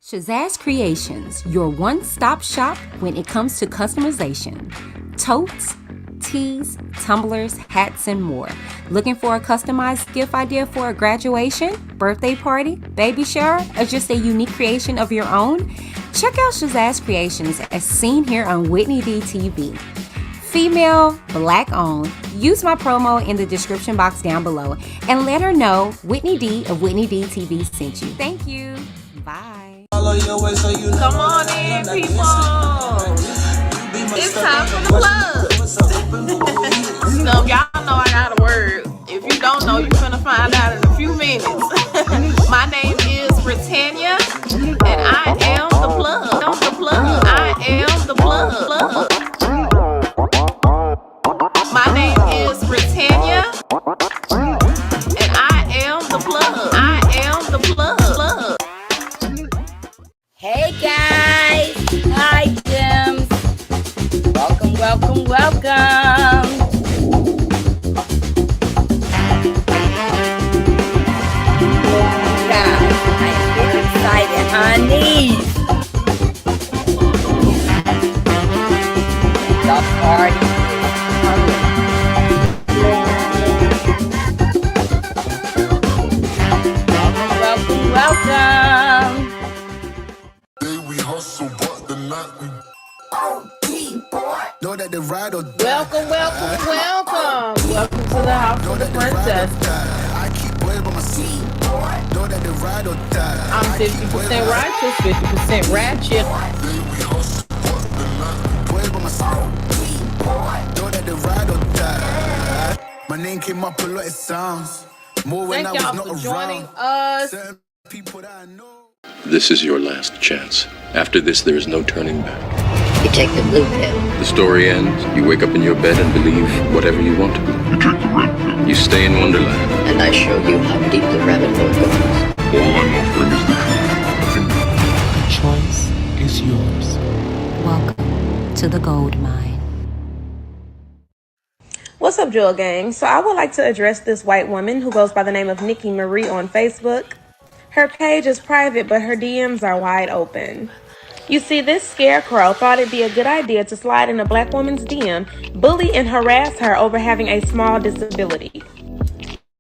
Shazazz Creations, your one-stop shop when it comes to customization. Totes, tees, tumblers, hats, and more. Looking for a customized gift idea for a graduation, birthday party, baby shower, or just a unique creation of your own? Check out Shazazz Creations as seen here on Whitney D TV. Female, Black owned. Use my promo in the description box down below and let her know Whitney D of Whitney D TV sent you. Thank you. Bye. Come on in, people. It's time for the plug. So y'all know I got a word. If you don't know, you're gonna find out in a few minutes. My name is Britannia, and I am the plug. I am the plug. My name is Britannia, and I am the plug. I am the plug. Hey guys, hi Gems. Welcome. Guys, I am very excited, honey. The party is coming. Welcome. Know that the ride or Welcome to the house of the princess. I keep boys by my seat. Know that the ride or die. I'm 50% righteous, 50% ratchet. Boys by my side. Know that the ride or die. My name came up a lot, it sounds more when Thank I y'all was not for joining around. us. Certain people that I know. This is your last chance. After this, there is no turning back. You take the blue pill. The story ends. You wake up in your bed and believe whatever you want to. You take the red pill. You stay in Wonderland. And I show you how deep the rabbit hole goes. All I'm offering is the truth. The choice is yours. Welcome to the gold mine. What's up, Jewel Gang? So I would like to address this white woman who goes by the name of Nikki Marie on Facebook. Her page is private, but her DMs are wide open. You see, this scarecrow thought it'd be a good idea to slide in a black woman's DM, bully and harass her over having a small disability.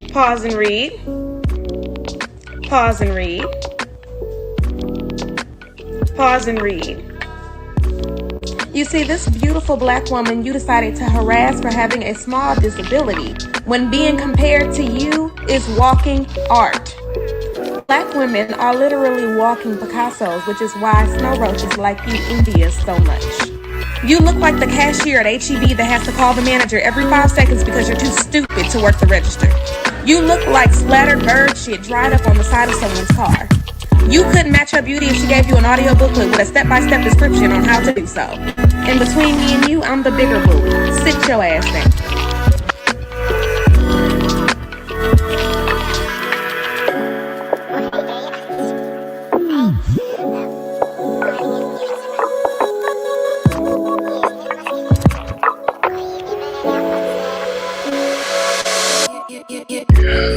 Pause and read. Pause and read. Pause and read. You see, this beautiful black woman you decided to harass for having a small disability when being compared to you is walking art. Black women are literally walking Picassos, which is why snow roaches like you envy us so much. You look like the cashier at HEB that has to call the manager every 5 seconds because you're too stupid to work the register. You look like splattered bird shit dried up on the side of someone's car. You couldn't match her beauty if she gave you an audio booklet with a step-by-step description on how to do so. And between me and you, I'm the bigger bully. Sit your ass down.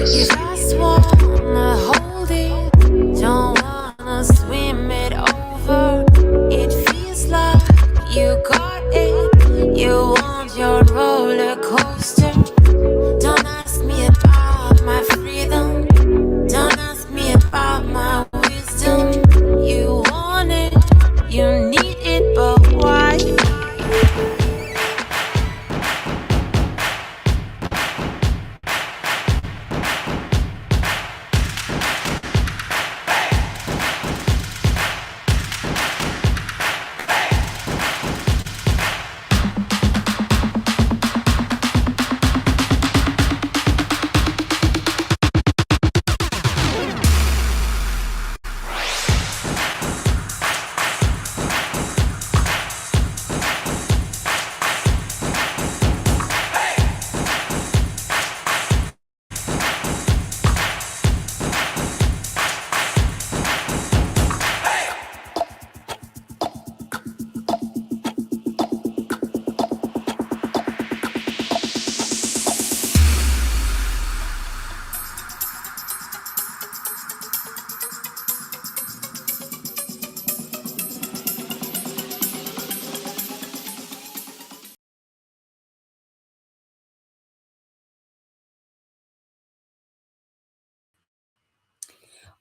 Just wanna hold it, don't wanna swim it over. It feels like you got it, you want your roller coaster.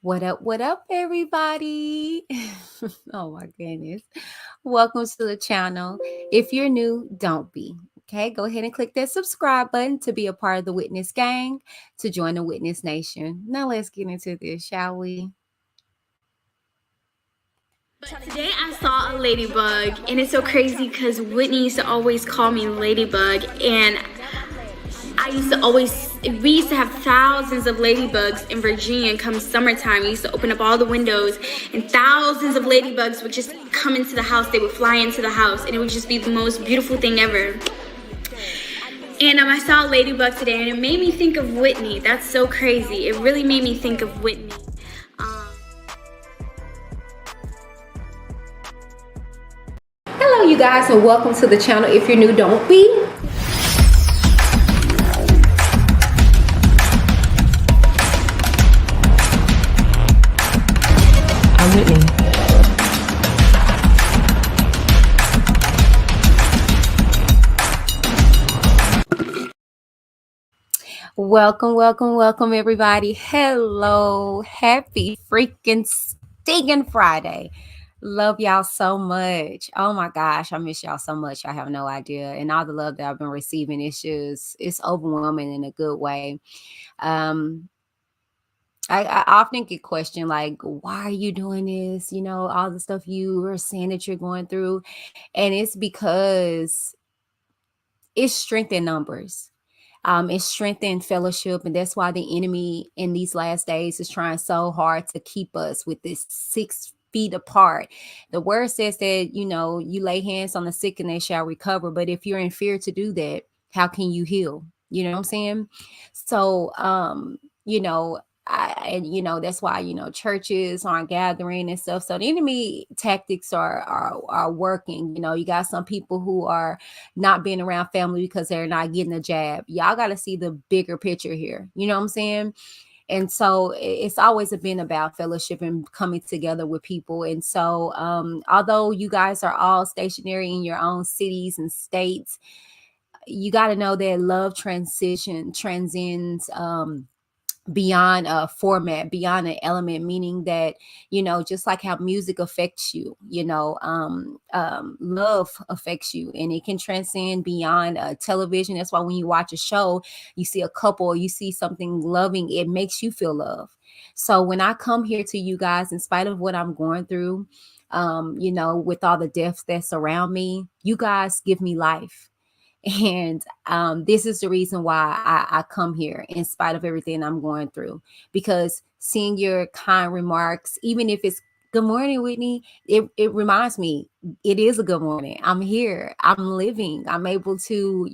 What up, everybody? Oh my goodness. Welcome to the channel. If you're new, don't be. Okay, go ahead and click that subscribe button to be a part of the Witness Gang, to join the Witness Nation. Now let's get into this, shall we? Today I saw a ladybug, and it's so crazy because Whitney used to always call me Ladybug, and we used to have thousands of ladybugs in Virginia come summertime. We used to open up all the windows, and thousands of ladybugs would just come into the house. They would fly into the house, and it would just be the most beautiful thing ever. And I saw a ladybug today, and it made me think of Whitney. That's so crazy. It really made me think of Whitney. Hello, you guys, and welcome to the channel. If you're new, don't be. I'm Whitney. Welcome, everybody. Hello. Happy freaking stinking Friday. Love y'all so much. Oh my gosh, I miss y'all so much. I have no idea. And all the love that I've been receiving, it's overwhelming in a good way. I often get questioned like, why are you doing this? You know, all the stuff you are saying that you're going through. And it's because it's strength in numbers. It's strength in fellowship. And that's why the enemy in these last days is trying so hard to keep us with this 6 feet apart. The word says that, you know, you lay hands on the sick and they shall recover. But if you're in fear to do that, how can you heal? You know what I'm saying? So, you know, that's why, churches aren't gathering and stuff. So the enemy tactics are working. You know, you got some people who are not being around family because they're not getting a jab. Y'all got to see the bigger picture here. You know what I'm saying? And so it's always been about fellowship and coming together with people. And so although you guys are all stationary in your own cities and states, you got to know that love transcends beyond a format, beyond an element, meaning that, just like how music affects you, love affects you, and it can transcend beyond television. That's why when you watch a show, you see a couple or you see something loving, it makes you feel love. So when I come here to you guys, in spite of what I'm going through, with all the deaths that surround me, you guys give me life. And this is the reason why I come here in spite of everything I'm going through, because seeing your kind remarks, even if it's good morning, Whitney, it reminds me it is a good morning. I'm here. I'm living. I'm able to,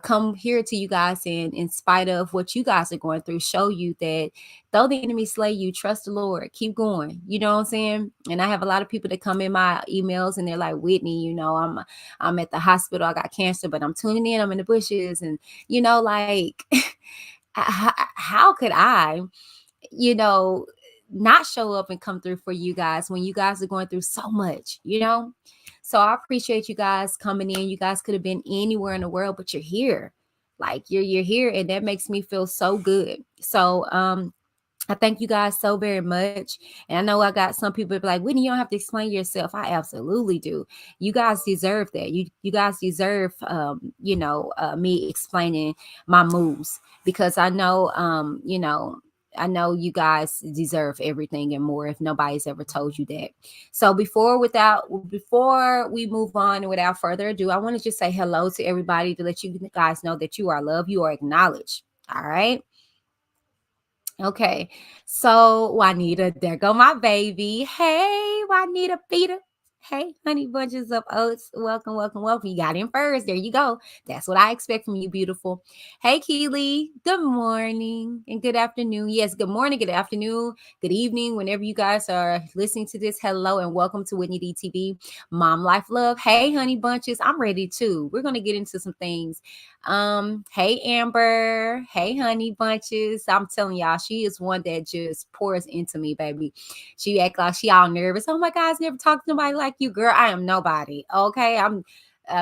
come here to you guys, and in spite of what you guys are going through, show you that though the enemy slay you, trust the Lord, keep going. You know what I'm saying? And I have a lot of people that come in my emails and they're like, Whitney, I'm at the hospital, I got cancer, but I'm tuning in, I'm in the bushes. And, like, how could I, not show up and come through for you guys when you guys are going through so much, So I appreciate you guys coming in. You guys could have been anywhere in the world, but you're here. Like you're here, and that makes me feel so good. So I thank you guys so very much. And I know I got some people be like, Whitney, you don't have to explain yourself. I absolutely do. You guys deserve that. You guys deserve, me explaining my moves, because I know, I know you guys deserve everything and more if nobody's ever told you that. So before we move on, and without further ado, I want to just say hello to everybody to let you guys know that you are loved, you are acknowledged. All right. Okay, so Juanita, there go my baby. Hey, Juanita Peter. Hey, honey bunches of oats. Welcome. You got in first. There you go. That's what I expect from you, beautiful. Hey, Keely. Good morning and good afternoon. Yes, good morning, good afternoon, good evening. Whenever you guys are listening to this, hello and welcome to Whitney DTV, Mom Life Love. Hey, honey bunches. I'm ready too. We're gonna get into some things. Hey, Amber. Hey, honey bunches. I'm telling y'all, she is one that just pours into me, baby. She act like she all nervous. Oh my God, I never talked to nobody like you, girl. I am nobody. Okay, I'm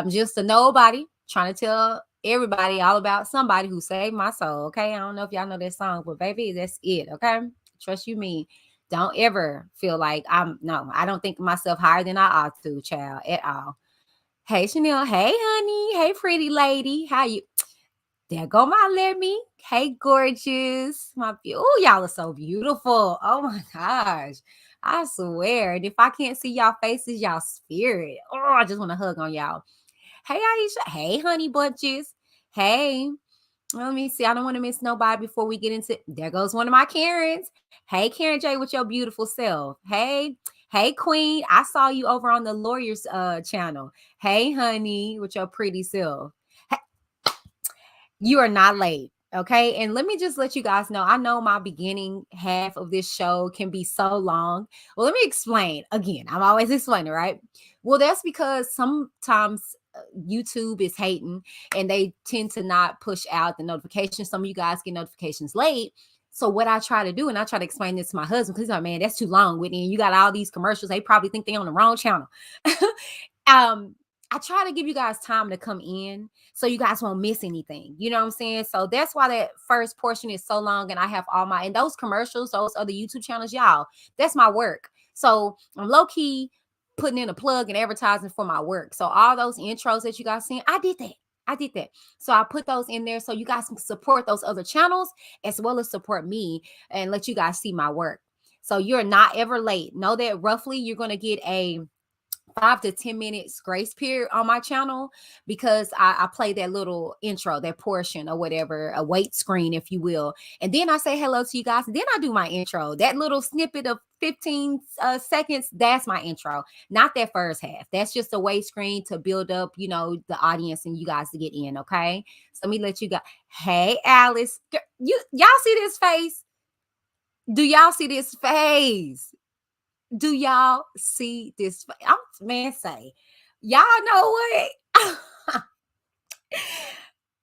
just a nobody trying to tell Everybody, all about somebody who saved my soul. Okay. I don't know if y'all know that song, but baby, that's it. Okay. Trust you me. Don't ever feel like I don't think of myself higher than I ought to, child, at all. Hey, Chanel. Hey, honey. Hey, pretty lady. How you? There go my Lemmy. Hey, gorgeous. Oh, y'all are so beautiful. Oh my gosh. I swear. And if I can't see y'all faces, y'all spirit. Oh, I just want to hug on y'all. Hey, Aisha. Hey, honey bunches. Hey. Let me see. I don't want to miss nobody before we get into. There goes one of my Karens. Hey, Karen J with your beautiful self. Hey. Hey, Queen. I saw you over on the Lawyers channel. Hey, honey, with your pretty self. You are not late. Okay. And let me just let you guys know, I know my beginning half of this show can be so long. Well, let me explain again. I'm always explaining, right? Well, that's because sometimes YouTube is hating and they tend to not push out the notifications. Some of you guys get notifications late. So what I try to do, and I try to explain this to my husband, because he's like, man, that's too long, Whitney. And you got all these commercials. They probably think they're on the wrong channel. I try to give you guys time to come in so you guys won't miss anything. You know what I'm saying? So that's why that first portion is so long. And I have and those commercials, those other YouTube channels, y'all, that's my work. So I'm low key putting in a plug and advertising for my work. So all those intros that you guys seen, I did that. So I put those in there so you guys can support those other channels as well as support me and let you guys see my work. So you're not ever late. Know that roughly you're going to get a 5 to 10 minutes grace period on my channel because I play that little intro, that portion or whatever, a wait screen, if you will. And then I say hello to you guys. And then I do my intro, that little snippet of 15 seconds. That's my intro, not that first half. That's just a wait screen to build up, the audience and you guys to get in. Okay. So let me let you go. Hey, Alice, y'all see this face? Do y'all see this face? Do y'all see this? Man, say, y'all know what?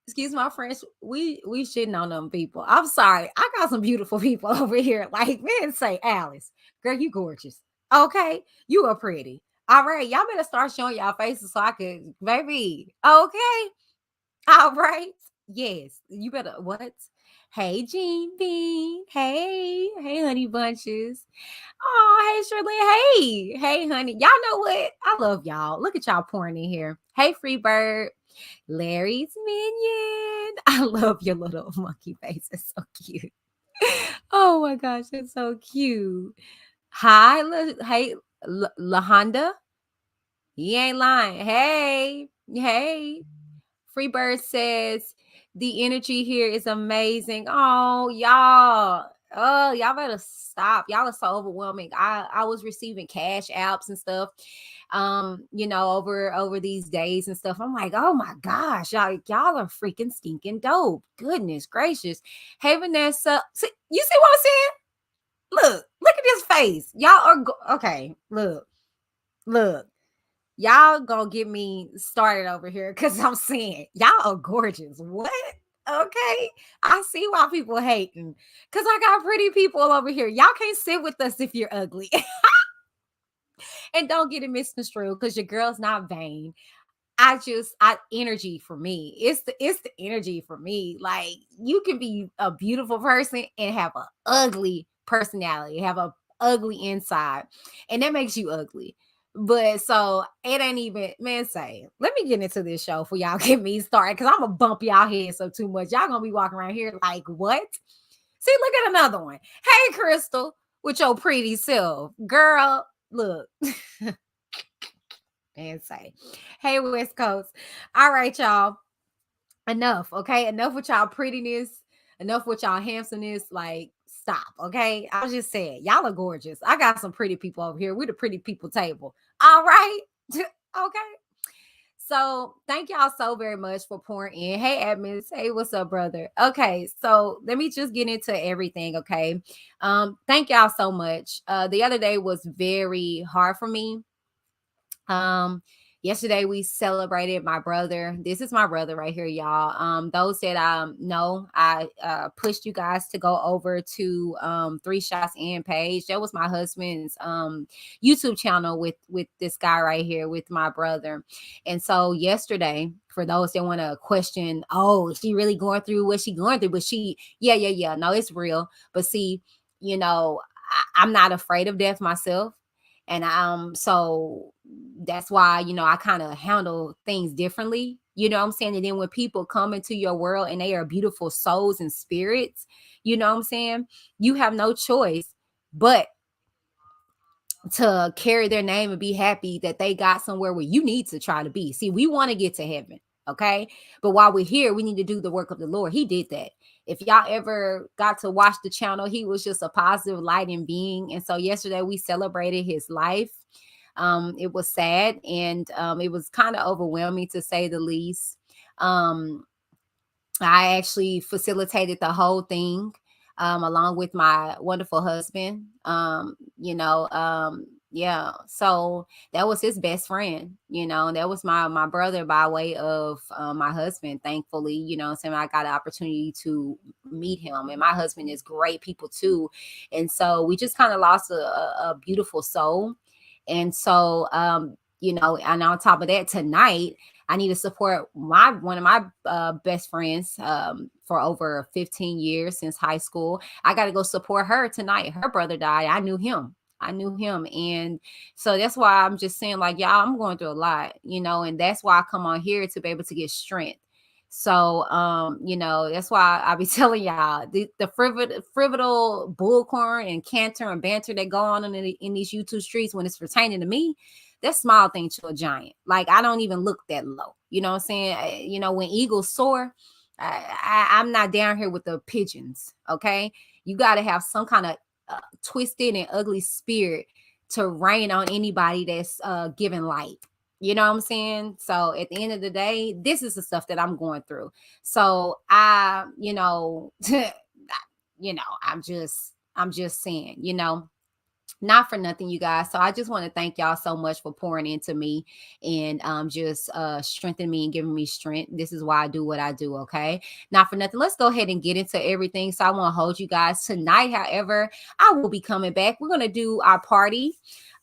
Excuse my French. We shitting on them people. I'm sorry. I got some beautiful people over here. Like, man, say, Alice, girl, you gorgeous. Okay, you are pretty. All right, y'all better start showing y'all faces so I could, baby. Okay, all right. Yes, you better. What? Hey, Jean Bean. Hey, honey bunches. Oh, hey, Shirley. Hey, honey. Y'all know what? I love y'all. Look at y'all pouring in here. Hey, Freebird. Larry's Minion. I love your little monkey face. It's so cute. Oh my gosh, it's so cute. Hi, hey, LaHonda. He ain't lying. Hey. Freebird says the energy here is amazing. Oh, y'all. Oh, y'all better stop. Y'all are so overwhelming. I was receiving cash apps and stuff, over these days and stuff. I'm like, oh my gosh, y'all are freaking stinking dope. Goodness gracious. Hey, Vanessa. See, you see what I'm saying? Look at this face. Y'all are okay. Look. Y'all gonna get me started over here because I'm saying y'all are gorgeous. What? Okay. I see why people hating. Because I got pretty people over here. Y'all can't sit with us if you're ugly. And don't get it misconstrued because your girl's not vain. Energy for me. It's the energy for me. Like, you can be a beautiful person and have an ugly personality, have a ugly inside, and that makes you ugly. But so it ain't even, man, say, let me get into this show for y'all get me started because I'm gonna bump y'all heads up too much. Y'all gonna be walking around here like, what? See, look at another one. Hey, Crystal, with your pretty self. Girl, look. And say, hey, West Coast. All right, y'all. Enough, okay? Enough with y'all prettiness. Enough with y'all handsomeness. Like, stop, okay? I was just saying, y'all are gorgeous. I got some pretty people over here. We're the pretty people table. All right? Okay. So thank y'all so very much for pouring in. Hey, admins. Hey, what's up, brother? Okay, so let me just get into everything, okay? Thank y'all so much. The other day was very hard for me. Yesterday we celebrated my brother. This is my brother right here, y'all. Those that know, I pushed you guys to go over to 3 Shots In page. That was my husband's YouTube channel with this guy right here, with my brother. And so yesterday for those that want to question, oh, is she really going through what she going through? But yeah. No, it's real. But see, I'm not afraid of death myself. And so that's why, I kind of handle things differently. You know what I'm saying? And then when people come into your world and they are beautiful souls and spirits, you know what I'm saying? You have no choice but to carry their name and be happy that they got somewhere where you need to try to be. See, we want to get to heaven, okay? But while we're here, we need to do the work of the Lord. He did that. If y'all ever got to watch the channel, he was just a positive light and being. And so yesterday we celebrated his life. It was sad, and it was kind of overwhelming, to say the least. I actually facilitated the whole thing, along with my wonderful husband. Yeah. So that was his best friend, that was my brother by way of my husband. Thankfully, so I got an opportunity to meet him, and my husband is great people too. And so we just kind of lost a beautiful soul. And so, and on top of that, tonight, I need to support one of my best friends for over 15 years, since high school. I got to go support her tonight. Her brother died. I knew him. And so that's why I'm just saying, like, y'all, I'm going through a lot, and that's why I come on here, to be able to get strength. So, that's why I be telling y'all the frivolous bullcorn and canter and banter that go on in these YouTube streets, when it's pertaining to me, that's small thing to a giant. Like, I don't even look that low. You know what I'm saying? When eagles soar, I'm not down here with the pigeons. Okay. You got to have some kind of twisted and ugly spirit to rain on anybody that's giving light. You know what I'm saying? So at the end of the day, this is the stuff that I'm going through. So I'm just saying, not for nothing, you guys. So I just want to thank y'all so much for pouring into me, and just strengthening me and giving me strength. This is why I do what I do. Okay. Not for nothing. Let's go ahead and get into everything. So I won't hold you guys tonight. However, I will be coming back. We're going to do our party.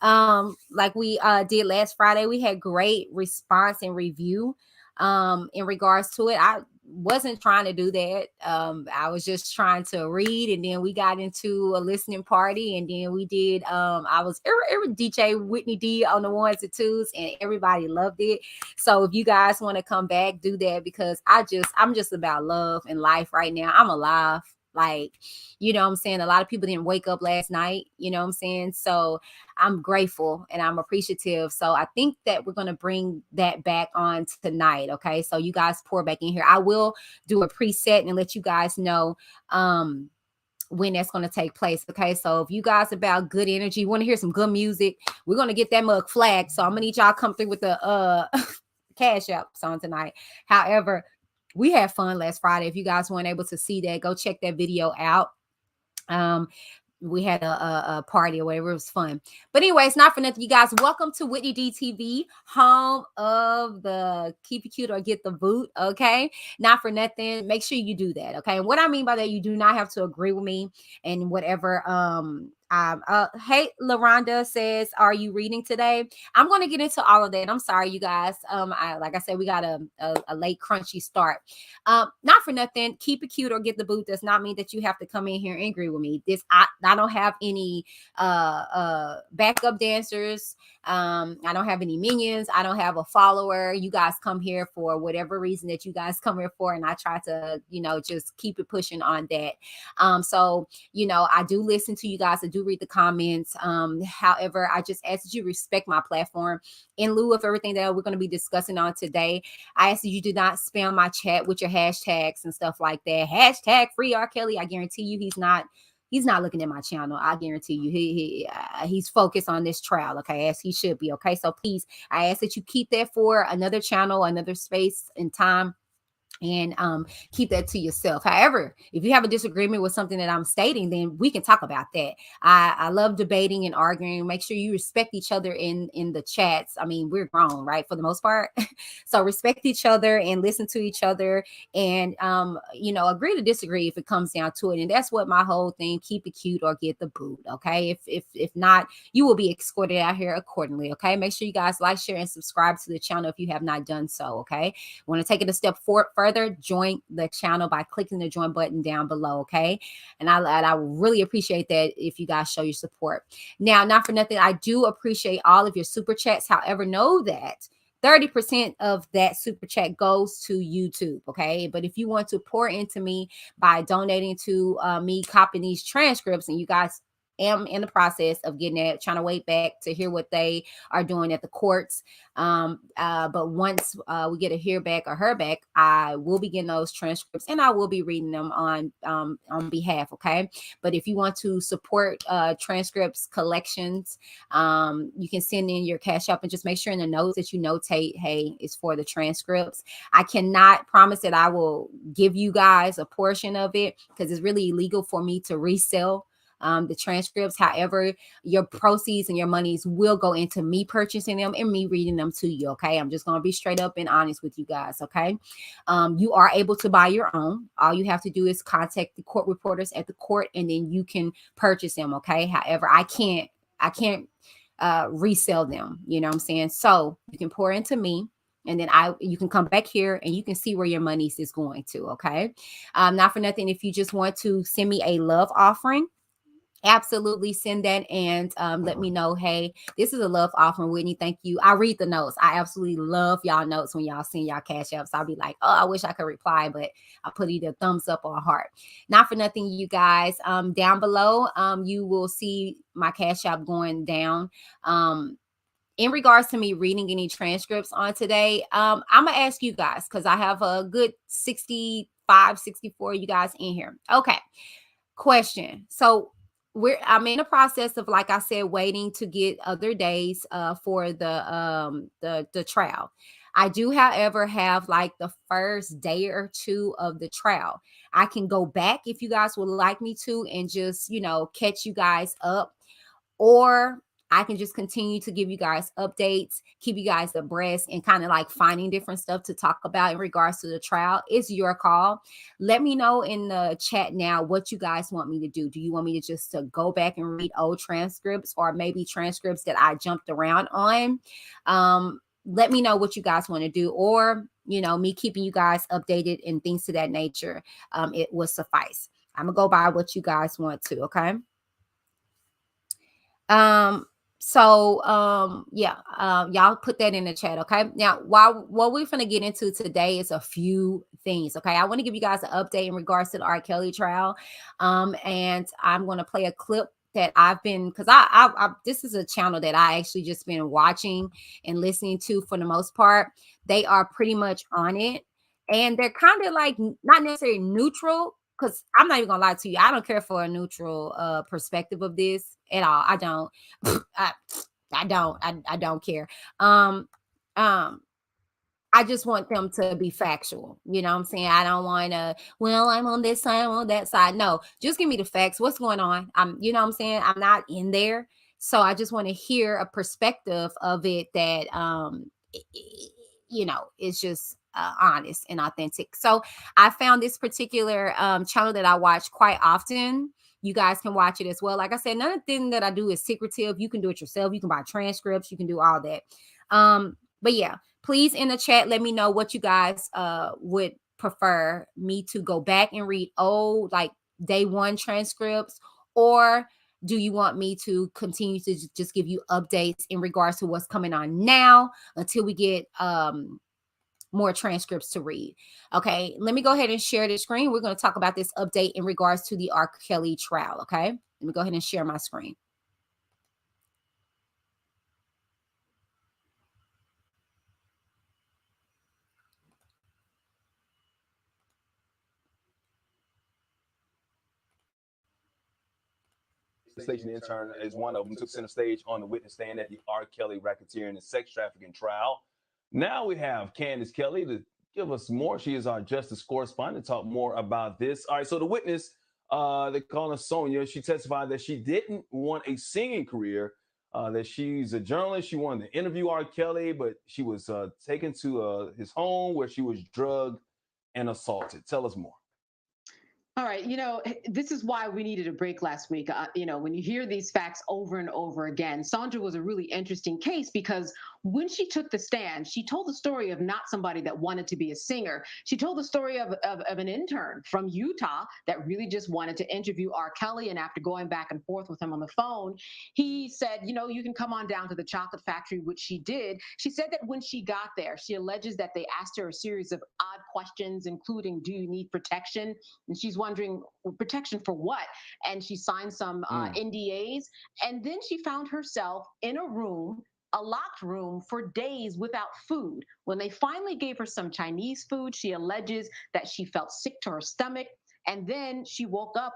Like we did last Friday. We had great response and review in regards to it. I wasn't trying to do that. I was just trying to read, and then we got into a listening party, and then we did I was DJ Whitney D on the ones and twos, and everybody loved it. So if you guys want to come back, do that, because I'm just about love and life right now. I'm alive. Like, you know what I'm saying? A lot of people didn't wake up last night, you know what I'm saying? So I'm grateful and I'm appreciative. So I think that we're going to bring that back on tonight. Okay. So you guys pour back in here. I will do a preset and let you guys know when that's going to take place. Okay. So if you guys about good energy, want to hear some good music, we're going to get that mug flagged. So I'm going to need y'all come through with the Cash App song tonight. However, we had fun last Friday. If you guys weren't able to see that, go check that video out. We had a party or whatever. It was fun. But anyways, not for nothing, you guys, welcome to Whitney D TV, home of the keep it cute or get the boot. Okay. Not for nothing. Make sure you do that. Okay. And what I mean by that, you do not have to agree with me and whatever. Hey, LaRonda says, are you reading today? I'm going to get into all of that. I'm sorry, you guys. Like I said, we got a late crunchy start. Not for nothing. Keep it cute or get the boot does not mean that you have to come in here and agree with me. I don't have any backup dancers. I don't have any minions. I don't have a follower. You guys come here for whatever reason that you guys come here for, and I try to, just keep it pushing on that. So, I do listen to you guys. I do read the comments. However, I just ask that you respect my platform. In lieu of everything that we're going to be discussing on today, I ask that you do not spam my chat with your hashtags and stuff like that. Hashtag free R. Kelly. I guarantee you he's not looking at my channel. I guarantee you he's focused on this trial, okay, as he should be. Okay, so please, I ask that you keep that for another channel, another space and time. and keep that to yourself. However, if you have a disagreement with something that I'm stating, then we can talk about that. I love debating and arguing. Make sure you respect each other in the chats. I mean, we're grown, right, for the most part. So respect each other and listen to each other, and agree to disagree if it comes down to it. And that's what my whole thing: keep it cute or get the boot. Okay, if not, you will be escorted out here accordingly. Okay, make sure you guys like, share, and subscribe to the channel if you have not done so. Okay, want to take it a step further, join the channel by clicking the join button down below. Okay, and I really appreciate that if you guys show your support. Now, not for nothing, I do appreciate all of your super chats. However, know that 30% of that super chat goes to YouTube. Okay, but if you want to pour into me by donating to me copying these transcripts, and you guys am in the process of getting that, trying to wait back to hear what they are doing at the courts. But once we get a hear back or her back, I will be getting those transcripts and I will be reading them on behalf. Okay. But if you want to support transcripts collections, you can send in your Cash App and just make sure in the notes that you notate, hey, it's for the transcripts. I cannot promise that I will give you guys a portion of it because it's really illegal for me to resell the transcripts. However, your proceeds and your monies will go into me purchasing them and me reading them to you. Okay, I'm just going to be straight up and honest with you guys. Okay, you are able to buy your own. All you have to do is contact the court reporters at the court, and then you can purchase them. Okay, however, I can't resell them. You know what I'm saying? So you can pour into me, and then you can come back here and you can see where your money is going to. Okay, not for nothing, if you just want to send me a love offering, absolutely send that and let me know, hey, this is a love offering, Whitney. Thank you. I read the notes. I absolutely love y'all notes when y'all send y'all Cash Apps. I'll be like, oh, I wish I could reply, but I put either thumbs up or a heart. Not for nothing, you guys. Down below, you will see my Cash App going down. In regards to me reading any transcripts on today, I'm gonna ask you guys because I have a good 65, 64 you guys in here. Okay. Question. So I'm in the process of, like I said, waiting to get other days for the trial. I do, however, have like the first day or two of the trial. I can go back if you guys would like me to and just, catch you guys up, or I can just continue to give you guys updates, keep you guys abreast, and kind of like finding different stuff to talk about in regards to the trial. It's your call. Let me know in the chat now what you guys want me to do. Do you want me to just to go back and read old transcripts, or maybe transcripts that I jumped around on? Let me know what you guys want to do, or me keeping you guys updated and things to that nature. It will suffice. I'm gonna go by what you guys want to. Okay. Y'all put that in the chat. Okay. Now, what we're going to get into today is a few things. Okay. I want to give you guys an update in regards to the R. Kelly trial. And I'm going to play a clip that I've been, because this is a channel that I actually just been watching and listening to for the most part. They are pretty much on it, and they're kind of like not necessarily neutral, because I'm not even gonna lie to you, I don't care for a neutral perspective of this at all. I don't. I don't care. I just want them to be factual. You know what I'm saying? I don't want to, well, I'm on this side, I'm on that side. No, just give me the facts. What's going on? You know what I'm saying? I'm not in there. So I just want to hear a perspective of it that, it's just honest and authentic. So I found this particular channel that I watch quite often. You guys can watch it as well. Like I said, nothing that I do is secretive. You can do it yourself. You can buy transcripts. You can do all that. But yeah, please in the chat, let me know what you guys would prefer me to go back and read old, like day one transcripts, or do you want me to continue to just give you updates in regards to what's coming on now until we get more transcripts to read? Okay, let me go ahead and share the screen. We're going to talk about this update in regards to the R. Kelly trial. Okay, let me go ahead and share my screen. Station intern is one of them, took center stage on the witness stand at the R. Kelly racketeering and sex trafficking trial. Now we have Candace Kelly, the give us more. She is our justice correspondent. Talk more about this. All right, so the witness, they call her Sonia. She testified that she didn't want a singing career. That she's a journalist. She wanted to interview R. Kelly, but she was taken to his home where she was drugged and assaulted. Tell us more. All right, this is why we needed a break last week. When you hear these facts over and over again, Sandra was a really interesting case because when she took the stand, she told the story of not somebody that wanted to be a singer. She told the story of an intern from Utah that really just wanted to interview R. Kelly. And after going back and forth with him on the phone, he said, you can come on down to the chocolate factory, which she did. She said that when she got there, she alleges that they asked her a series of odd questions, including, do you need protection? And she's wondering, protection for what? And she signed some NDAs. And then she found herself in a locked room for days without food. When they finally gave her some Chinese food, she alleges that she felt sick to her stomach. And then she woke up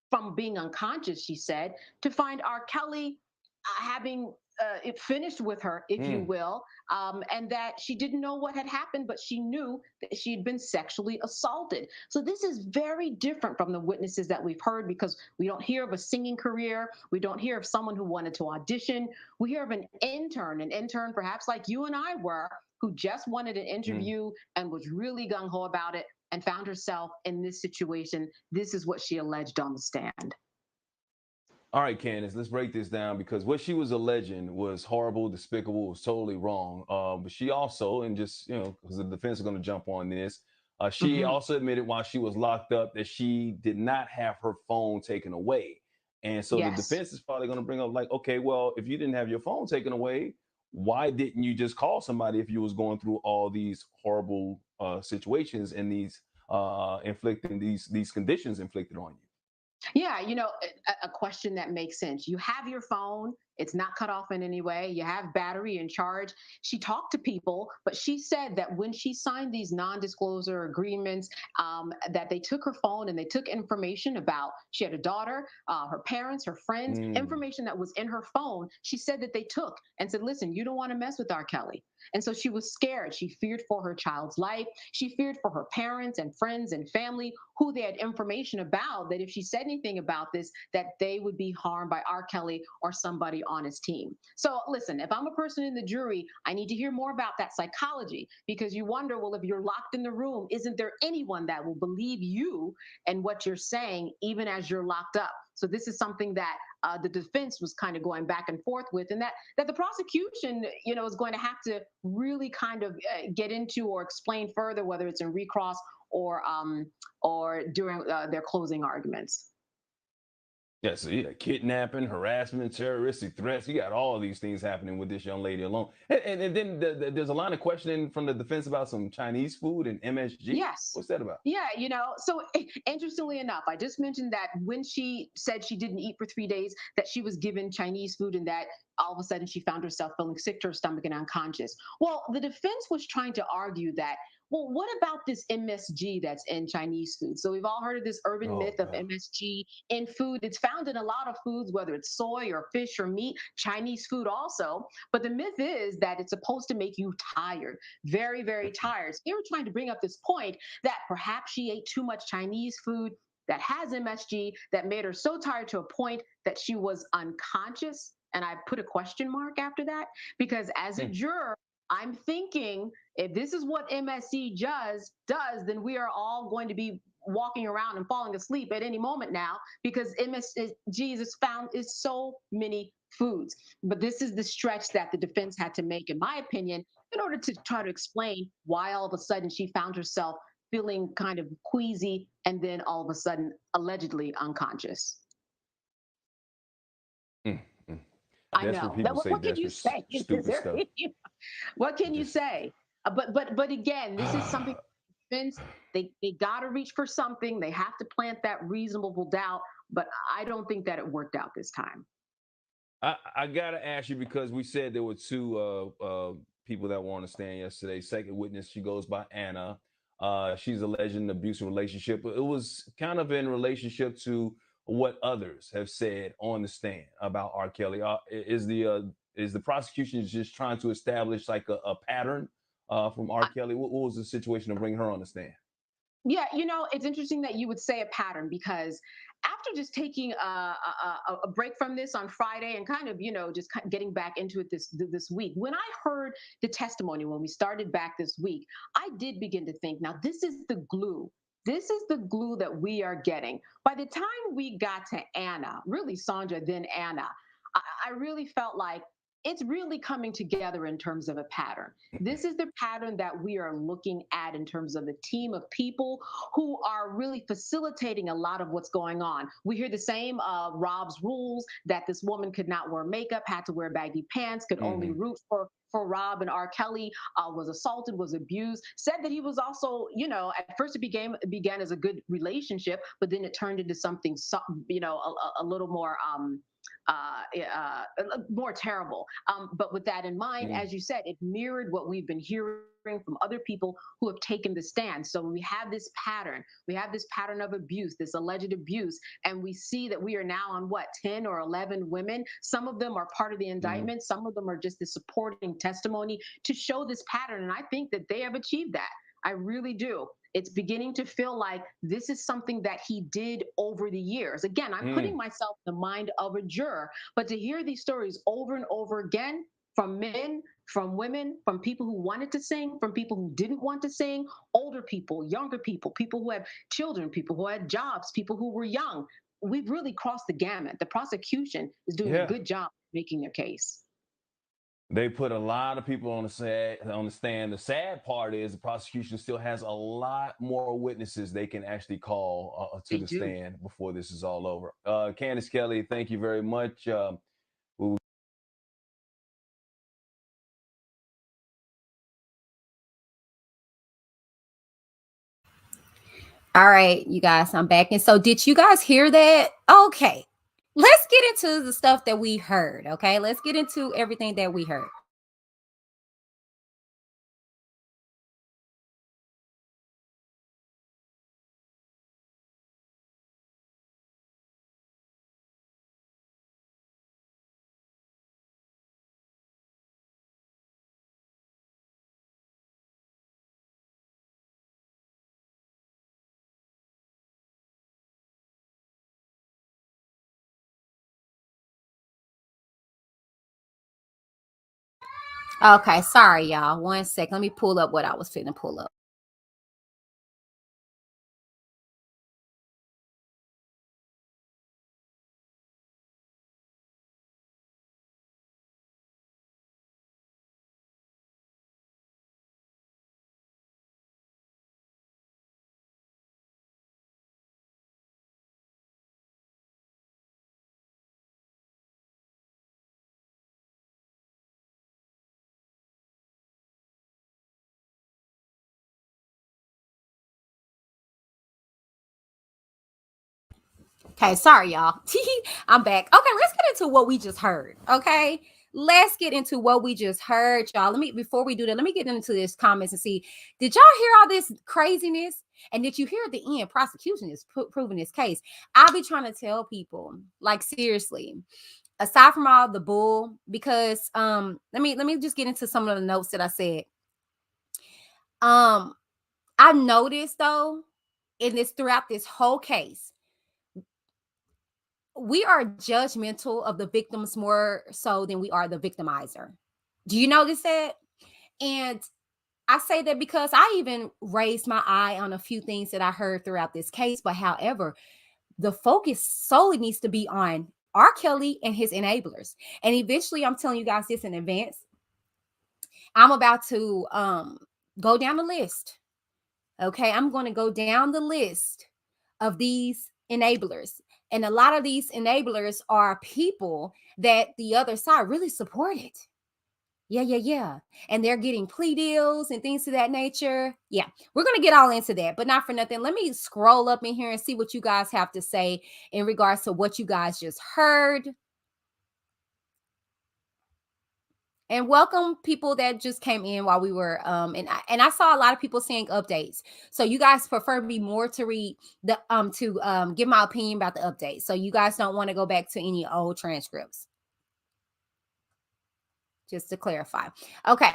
from being unconscious, she said, to find R. Kelly having it finished with her, if you will, and that she didn't know what had happened, but she knew that she had been sexually assaulted. So this is very different from the witnesses that we've heard, because we don't hear of a singing career. We don't hear of someone who wanted to audition. We hear of an intern perhaps like you and I were, who just wanted an interview and was really gung-ho about it and found herself in this situation. This is what she alleged on the stand. All right, Candace, let's break this down, because what she was alleging was horrible, despicable, was totally wrong. But she also, and just, because the defense is going to jump on this, she also admitted while she was locked up that she did not have her phone taken away. And so the defense is probably going to bring up like, okay, well, if you didn't have your phone taken away, why didn't you just call somebody if you was going through all these horrible situations and these inflicting these conditions inflicted on you? Yeah, a question that makes sense. You have your phone, it's not cut off in any way. You have battery and charge. She talked to people, but she said that when she signed these non-disclosure agreements, that they took her phone and they took information about, she had a daughter, her parents, her friends, information that was in her phone. She said that they took and said, listen, you don't want to mess with R. Kelly. And so she was scared. She feared for her child's life. She feared for her parents and friends and family who they had information about, that if she said anything about this, that they would be harmed by R. Kelly or somebody on his team. So listen, if I'm a person in the jury, I need to hear more about that psychology, because you wonder, well, if you're locked in the room, isn't there anyone that will believe you and what you're saying, even as you're locked up? So this is something that the defense was kind of going back and forth with, and that the prosecution, is going to have to really kind of get into or explain further, whether it's in recross or during their closing arguments. Yeah, so you got kidnapping, harassment, terroristic threats. You got all of these things happening with this young lady alone. And then there's a line of questioning from the defense about some Chinese food and MSG. Yes. What's that about? Yeah, so interestingly enough, I just mentioned that when she said she didn't eat for 3 days, that she was given Chinese food, and that all of a sudden she found herself feeling sick to her stomach and unconscious. Well, the defense was trying to argue that, well, what about this MSG that's in Chinese food? So we've all heard of this urban myth of MSG in food. It's found in a lot of foods, whether it's soy or fish or meat, Chinese food also. But the myth is that it's supposed to make you tired, very, very tired. So they were trying to bring up this point that perhaps she ate too much Chinese food that has MSG that made her so tired to a point that she was unconscious. And I put a question mark after that, because as a juror, I'm thinking, if this is what MSG does, then we are all going to be walking around and falling asleep at any moment now, because MSG is found in so many foods. But this is the stretch that the defense had to make, in my opinion, in order to try to explain why all of a sudden she found herself feeling kind of queasy and then all of a sudden allegedly unconscious. I know. What can you say? Stupid stuff. What can you say? But again, this is something defense, they got to reach for something. They have to plant that reasonable doubt. But I don't think that it worked out this time. I gotta ask you, because we said there were two people that were on the stand yesterday. Second witness, she goes by Anna. She's alleged an abusive relationship. It was kind of in relationship to what others have said on the stand about R. Kelly. Is the prosecution just trying to establish like a pattern from R. Kelly? What was the situation to bring her on the stand? Yeah, it's interesting that you would say a pattern because after just taking a break from this on Friday and kind of, just getting back into it this week, when I heard the testimony when we started back this week, I did begin to think, now this is the glue. This is the glue that we are getting. By the time we got to Anna, really Sandra, then Anna, I really felt like it's really coming together in terms of a pattern. This is the pattern that we are looking at in terms of the team of people who are really facilitating a lot of what's going on. We hear the same Rob's rules that this woman could not wear makeup, had to wear baggy pants, could only root for Rob, and R. Kelly was assaulted, was abused, said that he was also, at first it began as a good relationship, but then it turned into something, a little more more terrible. But with that in mind, as you said, it mirrored what we've been hearing from other people who have taken the stand. So we have this pattern. We have this pattern of abuse, this alleged abuse, and we see that we are now on 10 or 11 women. Some of them are part of the indictment. Some of them are just the supporting testimony to show this pattern. And I think that they have achieved that. I really do. It's beginning to feel like this is something that he did over the years. Again, I'm putting myself in the mind of a juror, but to hear these stories over and over again from men, from women, from people who wanted to sing, from people who didn't want to sing, older people, younger people, people who have children, people who had jobs, people who were young. We've really crossed the gamut. The prosecution is doing a good job making their case. They put a lot of people on the stand. The sad part is the prosecution still has a lot more witnesses they can actually call to the stand before this is all over. Candace Kelly, thank you very much. All right, you guys, I'm back. And so did you guys hear that? Okay. Let's get into the stuff that we heard. Okay. Let's get into everything that we heard. Okay, sorry, y'all. 1 second. Let me pull up what I was finna pull up. Okay, sorry, y'all. I'm back. Okay, let's get into what we just heard. Okay, let's get into what we just heard, y'all. Before we do that, let me get into this comments and see, did y'all hear all this craziness? And did you hear at the end, prosecution is proving this case? I'll be trying to tell people, like, seriously, aside from all the bull, because let me just get into some of the notes that I said. I noticed though, in this throughout this whole case, we are judgmental of the victims more so than we are the victimizer. Do you notice that? And I say that because I even raised my eye on a few things that I heard throughout this case. But however, the focus solely needs to be on R. Kelly and his enablers. And eventually, I'm telling you guys this in advance, I'm about to go down the list. Okay, I'm going to go down the list of these enablers. And a lot of these enablers are people that the other side really supported. Yeah. And they're getting plea deals and things of that nature. Yeah, we're going to get all into that, but not for nothing. Let me scroll up in here and see what you guys have to say in regards to what you guys just heard. And welcome people that just came in while we were and I saw a lot of people saying updates. So you guys prefer me more to read the give my opinion about the update. So you guys don't want to go back to any old transcripts. Just to clarify. Okay.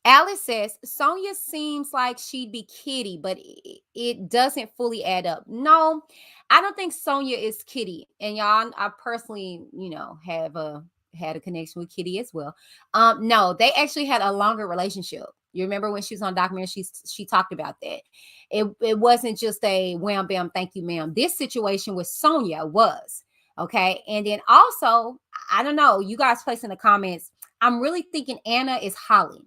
Alice says, Sonia seems like she'd be Kitty, but it doesn't fully add up. No, I don't think Sonia is Kitty. And y'all, I personally, have had a connection with Kitty as well. No, they actually had a longer relationship. You remember when she was on documentary, she talked about that. It wasn't just a wham bam, thank you, ma'am. This situation with Sonia was. Okay. And then also, I don't know, you guys place in the comments, I'm really thinking Anna is Holly.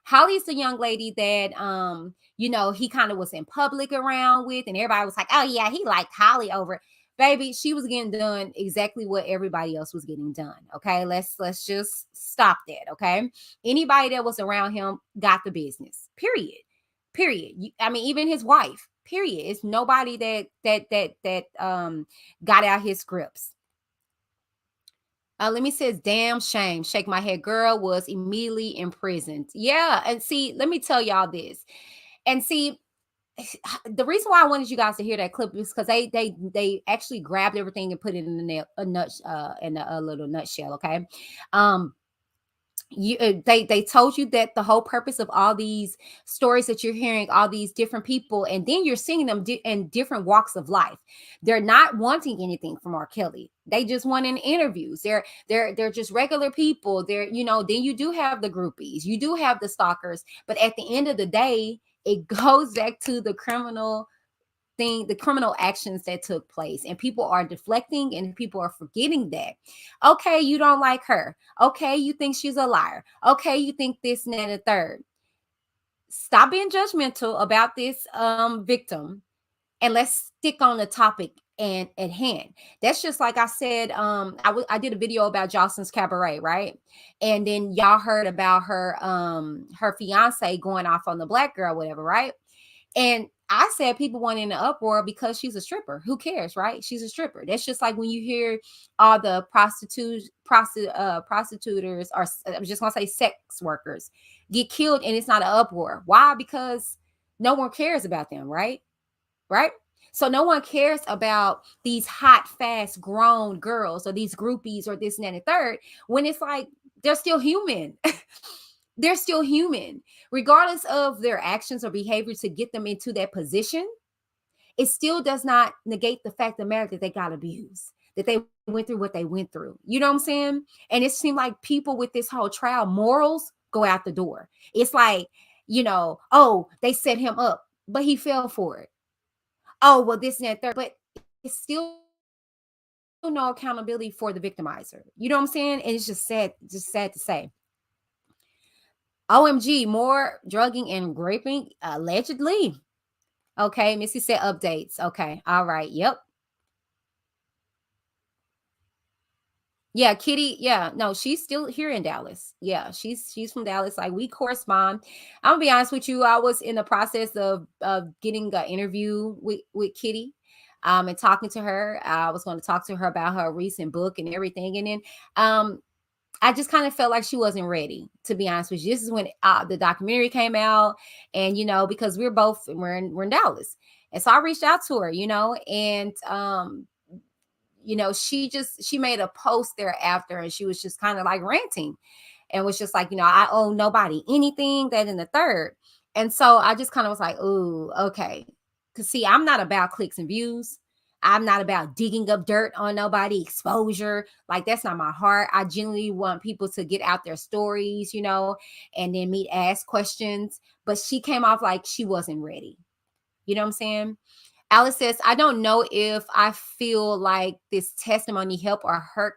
Holly's the young lady that he kind of was in public around with, and everybody was like, oh yeah, he liked Holly over. Baby, she was getting done exactly what everybody else was getting done. Okay, let's just stop that. Okay, anybody that was around him got the business. Period. I mean, even his wife. Period. It's nobody that got out his scripts. Let me says, damn shame. Shake my head. Girl was immediately imprisoned. Yeah. And see, let me tell y'all this. And see, the reason why I wanted you guys to hear that clip is because they actually grabbed everything and put it in a little nutshell. Okay. They told you that the whole purpose of all these stories that you're hearing, all these different people, and then you're seeing them in different walks of life. They're not wanting anything from R. Kelly. They just want in interviews. They're just regular people. Then you do have the groupies, you do have the stalkers, but at the end of the day, it goes back to the criminal actions that took place, and people are deflecting and people are forgetting that. Okay, you don't like her. Okay, you think she's a liar. Okay, you think this and that and the third. Stop being judgmental about this victim, and let's stick on the topic and at hand. That's just like I said. I did a video about Jocelyn's Cabaret, right? And then y'all heard about her fiance going off on the black girl, whatever, right? And I said people went in an uproar because she's a stripper. Who cares, right? She's a stripper. That's just like when you hear all the prostituters, or I'm just gonna say sex workers, get killed, and it's not an uproar. Why? Because no one cares about them, right? Right? So no one cares about these hot, fast, grown girls or these groupies or this and that and the third, when it's like they're still human. They're still human, regardless of their actions or behavior to get them into that position. It still does not negate the fact of the matter that they got abused, that they went through what they went through. You know what I'm saying? And it seemed like people with this whole trial, morals go out the door. It's like, oh, they set him up, but he fell for it. Oh, well, this and that third, but it's still no accountability for the victimizer. You know what I'm saying? And it's just sad to say. OMG, more drugging and raping, allegedly. Okay, Missy said updates. Okay, all right, yep. Yeah, Kitty. Yeah, no, she's still here in Dallas. Yeah, she's from Dallas. Like, we correspond. I'm gonna be honest with you. I was in the process of getting an interview with Kitty, and talking to her. I was going to talk to her about her recent book and everything, and then I just kind of felt like she wasn't ready, to be honest with you. This is when the documentary came out, and because we're in Dallas, and so I reached out to her, and she made a post thereafter, and she was just kind of like ranting, and was just like, I owe nobody anything, that and the third, and so I just kind of was like, ooh, okay, because see, I'm not about clicks and views. I'm not about digging up dirt on nobody, exposure. Like, that's not my heart. I genuinely want people to get out their stories, and then me ask questions. But she came off like she wasn't ready. You know what I'm saying? Alice says, I don't know if I feel like this testimony help or hurt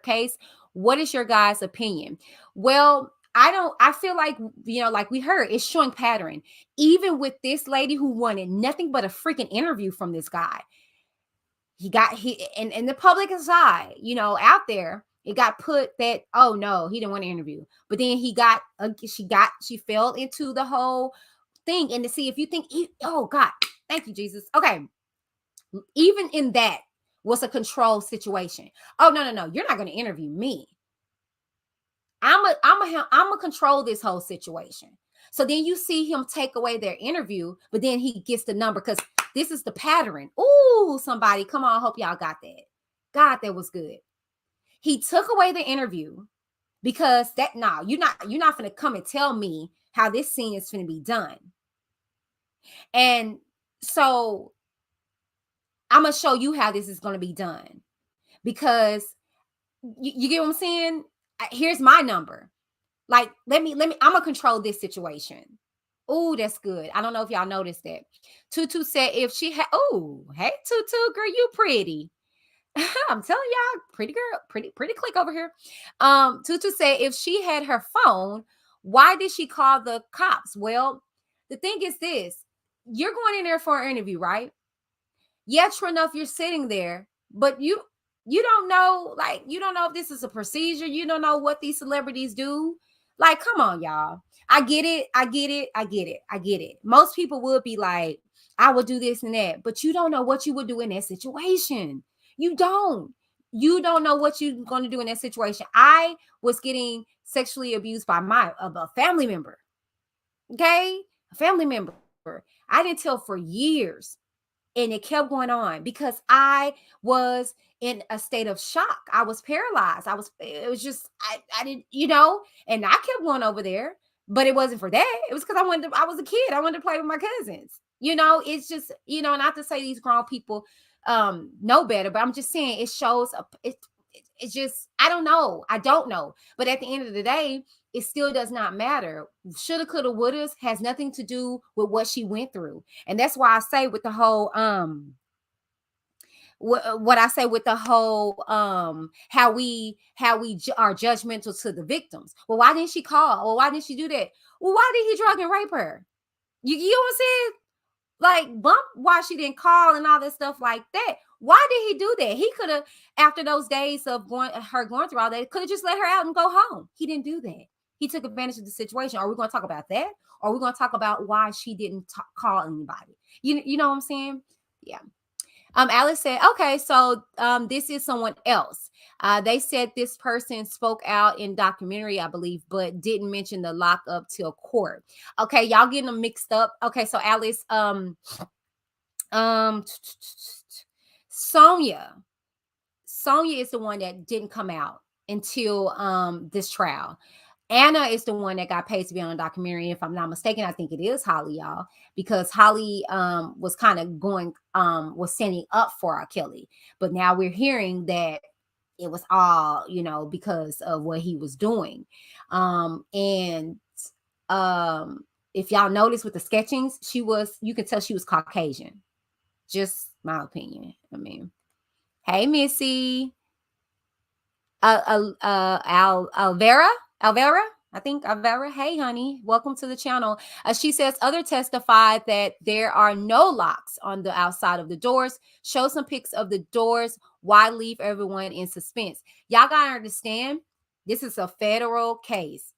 case. What is your guys' opinion? Well, I feel like, like we heard, it's showing pattern. Even with this lady who wanted nothing but a freaking interview from this guy. In the public aside, out there, it got put that, oh no, he didn't want to interview. But then she fell into the whole thing. And to see if you think, oh God, thank you, Jesus. Okay. Even in that was a control situation. Oh, no, you're not going to interview me. I'm a control this whole situation. So then you see him take away their interview, but then he gets the number, because this is the pattern. Ooh, somebody, come on, I hope y'all got that. God, that was good. He took away the interview, because you're not gonna come and tell me how this scene is gonna be done. And so I'm gonna show you how this is gonna be done, because you get what I'm saying? Here's my number. Like, let me, I'm gonna control this situation. Oh, that's good. I don't know if y'all noticed that. Tutu said if she had, oh, hey, Tutu, girl, you pretty. I'm telling y'all, pretty girl, pretty click over here. Tutu said if she had her phone, why did she call the cops? Well, the thing is this: you're going in there for an interview, right? Yeah, true enough, you're sitting there, but you don't know, like, you don't know if this is a procedure. You don't know what these celebrities do. Like, come on, y'all. I get it. I get it. I get it. I get it. Most people would be like, I would do this and that, but you don't know what you would do in that situation. You don't. You don't know what you're going to do in that situation. I was getting sexually abused by a family member. Okay? A family member. I didn't tell for years. And it kept going on because I was in a state of shock. I was paralyzed. It was just, I didn't, and I kept going over there, but it wasn't for that. It was because I was a kid. I wanted to play with my cousins. It's just, not to say these grown people know better, but I'm just saying it shows it's just, I don't know. I don't know. But at the end of the day, it still does not matter. Shoulda, coulda, woulda has nothing to do with what she went through. And that's why I say with the whole what I say with the whole how we are judgmental to the victims. Well, why didn't she call? Well, why didn't she do that? Well, why did he drug and rape her? You know what I'm saying? Like, bump why she didn't call and all that stuff like that. Why did he do that? He could have, after those days of going through all that, could have just let her out and go home. He didn't do that. He took advantage of the situation. Are we going to talk about that? Or are we going to talk about why she didn't call anybody? You know what I'm saying? Yeah. Alice said, okay, so this is someone else. They said this person spoke out in documentary, I believe, but didn't mention the lockup till court. Okay, y'all getting them mixed up. Okay, so Alice, Sonia is the one that didn't come out until this trial. Anna is the one that got paid to be on a documentary. If I'm not mistaken, I think it is Holly, y'all, because Holly was kind of was standing up for R. Kelly. But now we're hearing that it was all, because of what he was doing. And if y'all notice with the sketchings, you could tell she was Caucasian. Just my opinion. I mean, hey, Missy. Alvera, I think Alvera. Hey, honey, welcome to the channel. She says other testified that there are no locks on the outside of the doors. Show some pics of the doors. Why leave everyone in suspense? Y'all gotta understand, this is a federal case,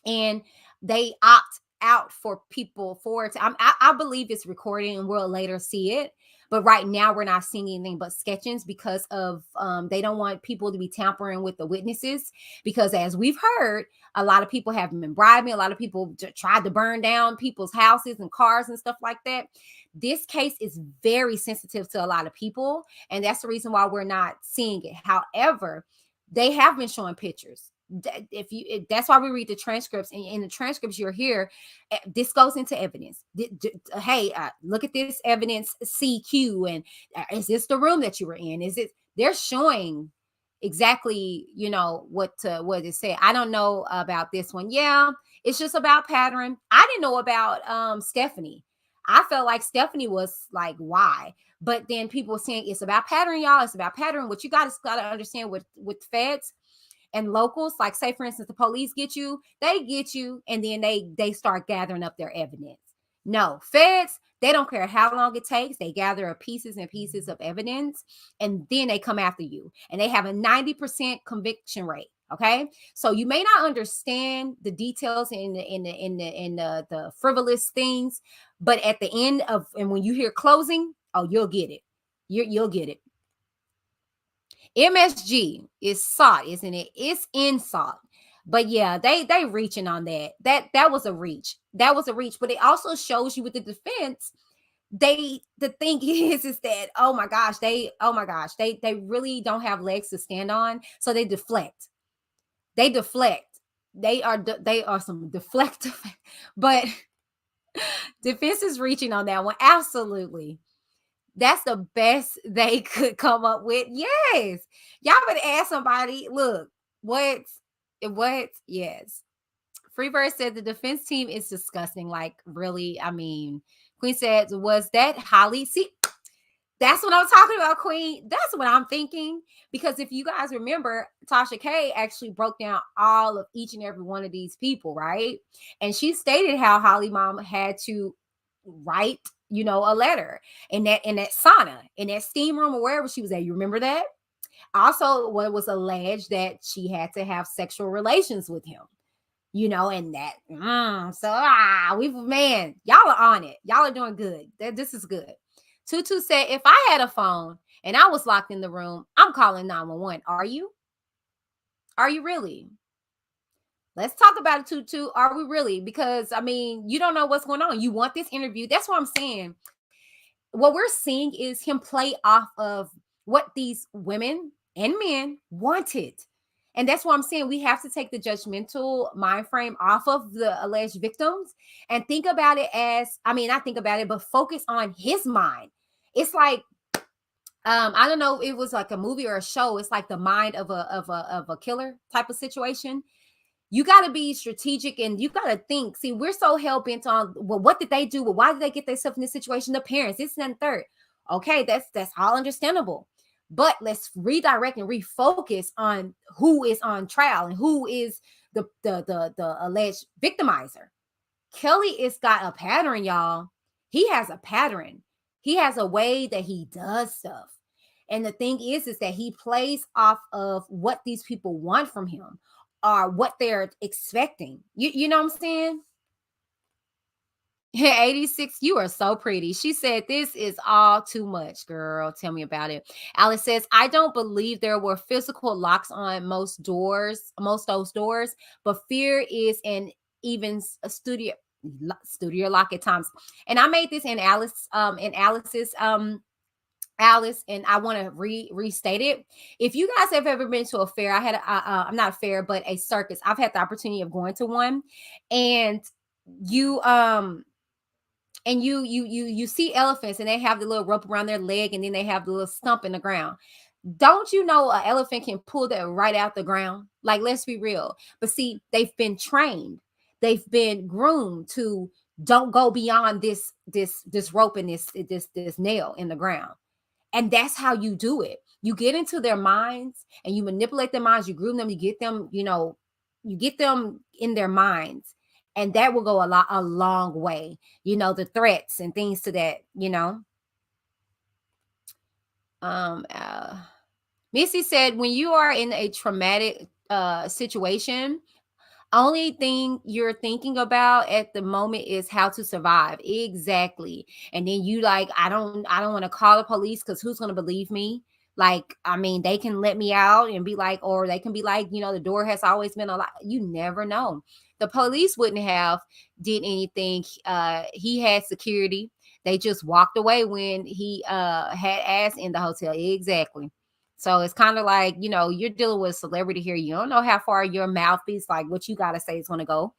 and they opt out for people for it. I believe it's recording, and we'll later see it. But right now, we're not seeing anything but sketchings because of they don't want people to be tampering with the witnesses. Because as we've heard, a lot of people have been bribing. A lot of people tried to burn down people's houses and cars and stuff like that. This case is very sensitive to a lot of people, and that's the reason why we're not seeing it. However, they have been showing pictures. That's why we read the transcripts, and in the transcripts you'll hear this goes into evidence. Hey, look at this evidence CQ, and is this the room that you were in? Is it? They're showing exactly what it said. I don't know about this one. Yeah, it's just about pattern. I didn't know about Stephanie. I felt like Stephanie was like, why? But then people were saying it's about pattern, y'all. It's about pattern. What you gotta understand with feds and locals, like say for instance, the police they get you, and then they start gathering up their evidence. No, feds, they don't care how long it takes. They gather up pieces and pieces of evidence, and then they come after you. And they have a 90% conviction rate. Okay, so you may not understand the details in the frivolous things, but at the end of, and when you hear closing, oh, you'll get it. You'll get it. MSG is sought, isn't it? It's in sought. But yeah, they reaching on that. That was a reach. That was a reach. But it also shows you with the defense, the thing is that oh my gosh, they really don't have legs to stand on. So they deflect. They deflect. They are some deflective, but defense is reaching on that one. Absolutely. That's the best they could come up with. Yes. Y'all better ask somebody, look, what? Yes. Freebird said the defense team is disgusting. Like, really? I mean, Queen said, was that Holly? See, that's what I'm talking about, Queen. That's what I'm thinking. Because if you guys remember, Tasha K actually broke down all of each and every one of these people, right? And she stated how Holly Mom had to write, a letter in that sauna, in that steam room or wherever she was at. You remember that? Also, what was alleged that she had to have sexual relations with him. And that. Y'all are on it. Y'all are doing good. This is good. Tutu said, if I had a phone and I was locked in the room, I'm calling 911. Are you? Are you really? Let's talk about it, Tutu. Are we really? Because, I mean, you don't know what's going on. You want this interview. That's what I'm saying. What we're seeing is him play off of what these women and men wanted. And that's why I'm saying we have to take the judgmental mind frame off of the alleged victims and think about it as, not think about it, but focus on his mind. It's like, I don't know if it was like a movie or a show. It's like the mind of a killer type of situation. You got to be strategic and you got to think. See, we're so hell bent on, well, what did they do? Well, why did they get themselves in this situation? The parents, this and third. Okay, that's all understandable. But let's redirect and refocus on who is on trial and who is the alleged victimizer. Kelly is got a pattern, y'all. He has a pattern. He has a way that he does stuff. And the thing is that he plays off of what these people want from him or what they're expecting. You know what I'm saying? 86, you are so pretty. She said, this is all too much, girl. Tell me about it. Alice says, I don't believe there were physical locks on most those doors, but fear is an even a studio lock at times. And I made this in Alice's Alice, and I want to restate it. If you guys have ever been to a fair, I had I'm not a fair, but a circus. I've had the opportunity of going to one, and you see elephants, and they have the little rope around their leg, and then they have the little stump in the ground. Don't you know an elephant can pull that right out the ground? Like, let's be real. But see, they've been trained, they've been groomed to don't go beyond this rope and this nail in the ground. And that's how you do it. You get into their minds and you manipulate their minds, you groom them, you get them, you get them in their minds. And that will go a long way. The threats and things to that, Missy said, when you are in a traumatic situation, only thing you're thinking about at the moment is how to survive. Exactly. And then you like, I don't want to call the police because who's going to believe me? Like, they can let me out and be like, or they can be like, the door has always been unlocked. You never know. The police wouldn't have did anything. He had security. They just walked away when he had ass in the hotel. Exactly. So it's kind of like, you're dealing with a celebrity here. You don't know how far your mouthpiece, like what you got to say is going to go.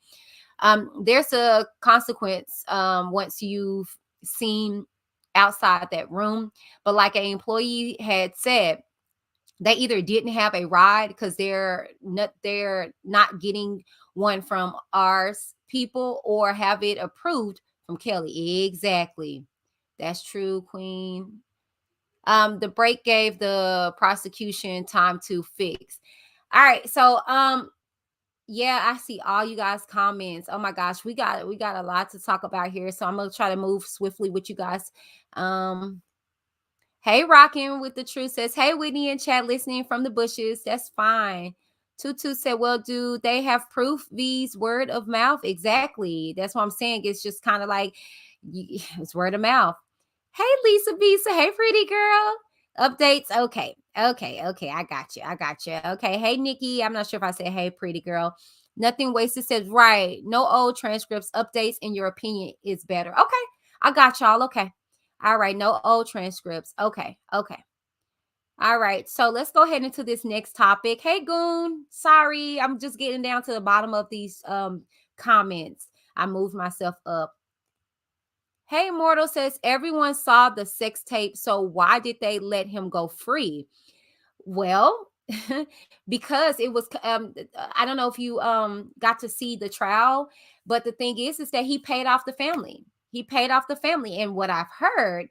There's a consequence once you've seen outside that room. But like an employee had said, they either didn't have a ride because they're not getting one from ours people or have it approved from Kelly. Exactly. That's true, Queen. The break gave the prosecution time to fix. All right, so yeah, I see all you guys' comments. Oh my gosh, we got a lot to talk about here, so I'm gonna try to move swiftly with you guys. Hey, Rockin' with the Truth says, hey, Whitney in chat listening from the bushes. That's fine. Tutu said, well, do they have proof? V's word of mouth? Exactly. That's what I'm saying. It's just kind of like it's word of mouth. Hey, Lisa Visa. Hey, pretty girl. Updates. Okay. I got you. Okay. Hey, Nikki. I'm not sure if I said, hey, pretty girl. Nothing wasted says, right. No old transcripts. Updates in your opinion is better. Okay. I got y'all. Okay. All right. No old transcripts. Okay. All right, so let's go ahead into this next topic. Hey, Goon. Sorry, I'm just getting down to the bottom of these comments. I moved myself up. Hey, Mortal says everyone saw the sex tape, so why did they let him go free? Well, because it was I don't know if you got to see the trial, but the thing is that he paid off the family. He paid off the family, and what I've heard,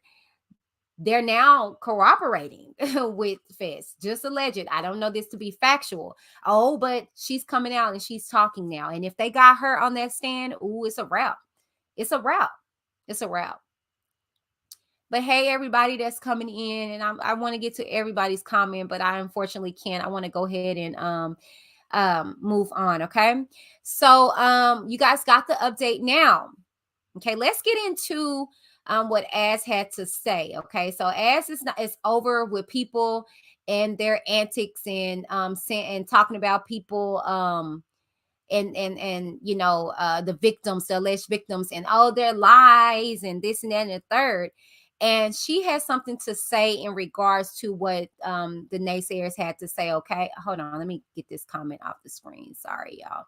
they're now cooperating with Fez. Just alleged. I don't know this to be factual. Oh, but she's coming out and she's talking now. And if they got her on that stand, ooh, it's a wrap. It's a wrap. It's a wrap. But hey, everybody that's coming in, and I want to get to everybody's comment, but I unfortunately can't. I want to go ahead and move on. Okay. So you guys got the update now. Okay, let's get into what Az had to say. Okay, so Az is over with people and their antics and and talking about people and you know the victims, the alleged victims, and all their lies and this and that and the third. And she has something to say in regards to what the naysayers had to say. Okay, hold on, let me get this comment off the screen. Sorry, y'all.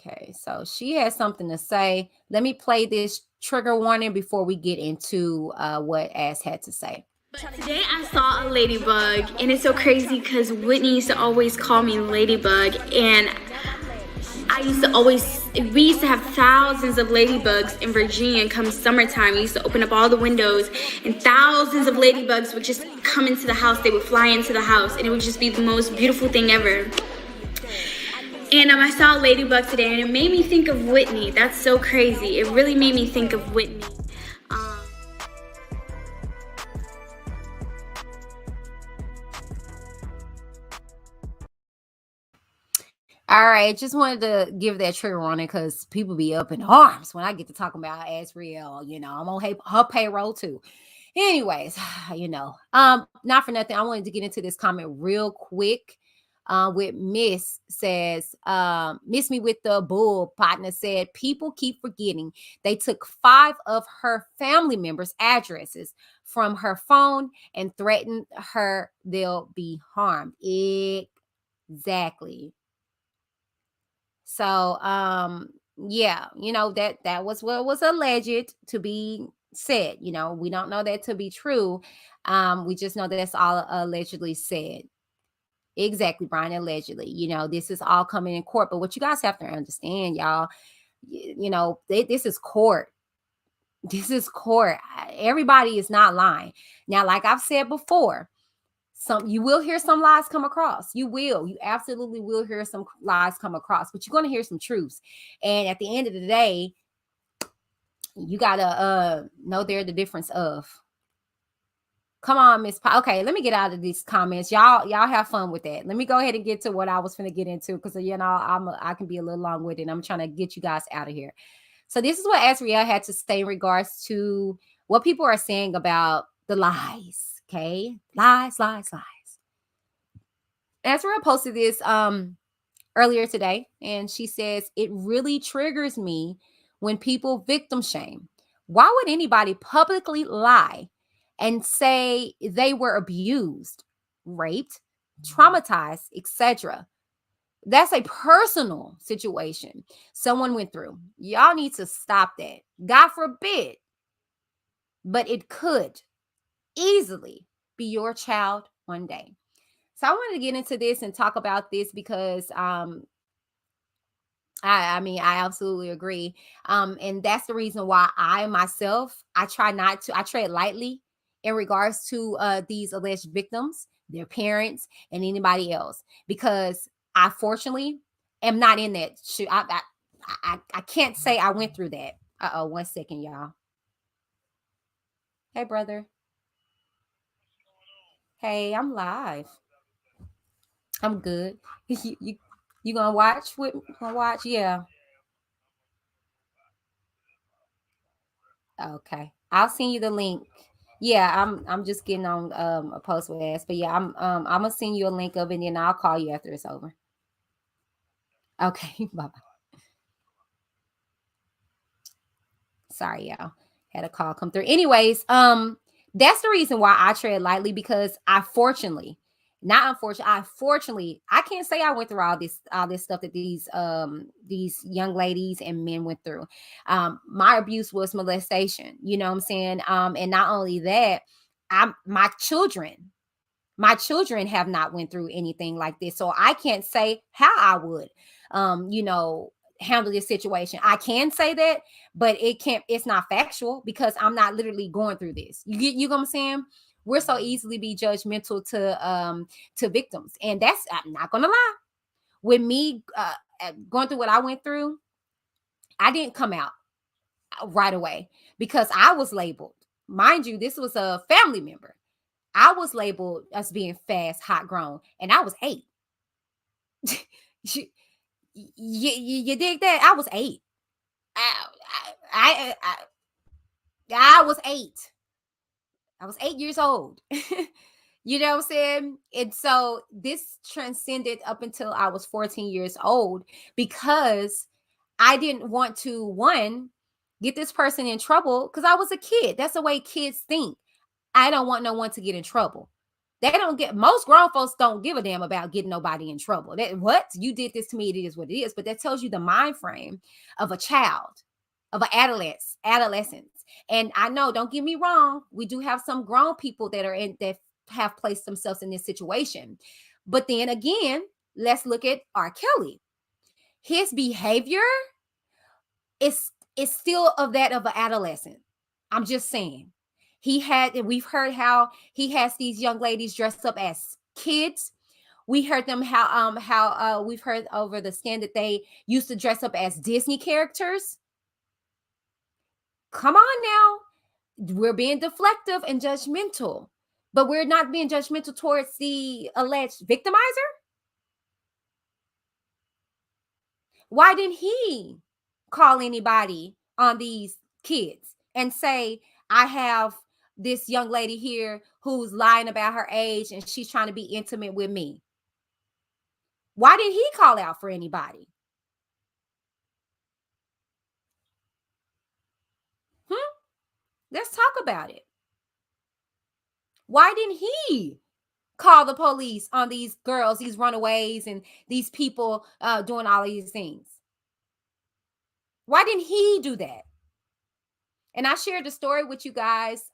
Okay, so she has something to say. Let me play this trigger warning before we get into what Az had to say. Today I saw a ladybug, and it's so crazy because Whitney used to always call me Ladybug, and we used to have thousands of ladybugs in Virginia come summertime. We used to open up all the windows, and thousands of ladybugs would just come into the house. They would fly into the house, and it would just be the most beautiful thing ever. And I saw a ladybug today, and it made me think of Whitney. That's so crazy. It really made me think of Whitney. All right, just wanted to give that trigger on it because people be up in arms when I get to talking about AZRIEL. You know, I'm on her payroll too. Anyways, you know, not for nothing, I wanted to get into this comment real quick. With Miss says, Miss Me with the Bull partner said, people keep forgetting they took 5 of her family members' addresses from her phone and threatened her they'll be harmed. Exactly. So, yeah, you know, that was what was alleged to be said. You know, we don't know that to be true. We just know that's all allegedly said. Exactly, Brian, allegedly. You know, this is all coming in court. But what you guys have to understand, y'all, you know, this is court. This is court. Everybody is not lying. Now, like I've said before, you will hear some lies come across. You absolutely will hear some lies come across, but you're going to hear some truths. And at the end of the day, you gotta know they're the difference of. Come on, Miss Okay, let me get out of these comments. Y'all have fun with that. Let me go ahead and get to what I was going to get into, because you know I can be a little long-winded. I'm trying to get you guys out of here. So this is what AZRIEL had to say in regards to what people are saying about the lies. Okay, lies. AZRIEL posted this earlier today, and she says, it really triggers me when people victim shame. Why would anybody publicly lie and say they were abused, raped, traumatized, etc.? That's a personal situation someone went through. Y'all need to stop that. God forbid, but it could easily be your child one day. So I wanted to get into this and talk about this because I mean, I absolutely agree. And that's the reason why I tread lightly in regards to these alleged victims, their parents, and anybody else, because I fortunately am not in that. I can't say I went through that. 1 second, y'all. Hey, brother. Hey, I'm live. I'm good. You gonna watch? Gonna watch? Yeah. Okay. I'll send you the link. Yeah, I'm just getting on a post with us. But yeah, I'm gonna send you a link of it, and then I'll call you after it's over. Okay, bye-bye. Sorry, y'all. Had a call come through. Anyways, that's the reason why I tread lightly, because I fortunately, not unfortunately, I can't say I went through all this stuff that these young ladies and men went through. My abuse was molestation, you know what I'm saying? And not only that, my children have not went through anything like this, so I can't say how I would handle this situation. I can say that, but it's not factual, because I'm not literally going through this. You know what I'm saying? We're so easily be judgmental to victims, and that's, I'm not gonna lie, with me going through what I went through, I didn't come out right away, because I was labeled, mind you, this was a family member. I was labeled as being fast, hot, grown, and I was 8. you, you dig that? I was 8. I I, I, I was 8. I was 8 years old. You know what I'm saying? And so this transcended up until I was 14 years old, because I didn't want to, one, get this person in trouble, because I was a kid. That's the way kids think. I don't want no one to get in trouble. They don't get, most grown folks don't give a damn about getting nobody in trouble. That, what? You did this to me, it is what it is. But that tells you the mind frame of a child, of an adolescence. And I know, don't get me wrong, we do have some grown people that have placed themselves in this situation. But then again, let's look at R. Kelly. His behavior is still of that of an adolescent. I'm just saying. We've heard how he has these young ladies dressed up as kids. We heard them how we've heard over the scan that they used to dress up as Disney characters. Come on now. We're being deflective and judgmental, but we're not being judgmental towards the alleged victimizer. Why didn't he call anybody on these kids and say, I have this young lady here who's lying about her age and she's trying to be intimate with me? Why didn't he call out for anybody? Let's talk about it. Why didn't he call the police on these girls, these runaways, and these people doing all these things? Why didn't he do that? And I shared the story with you guys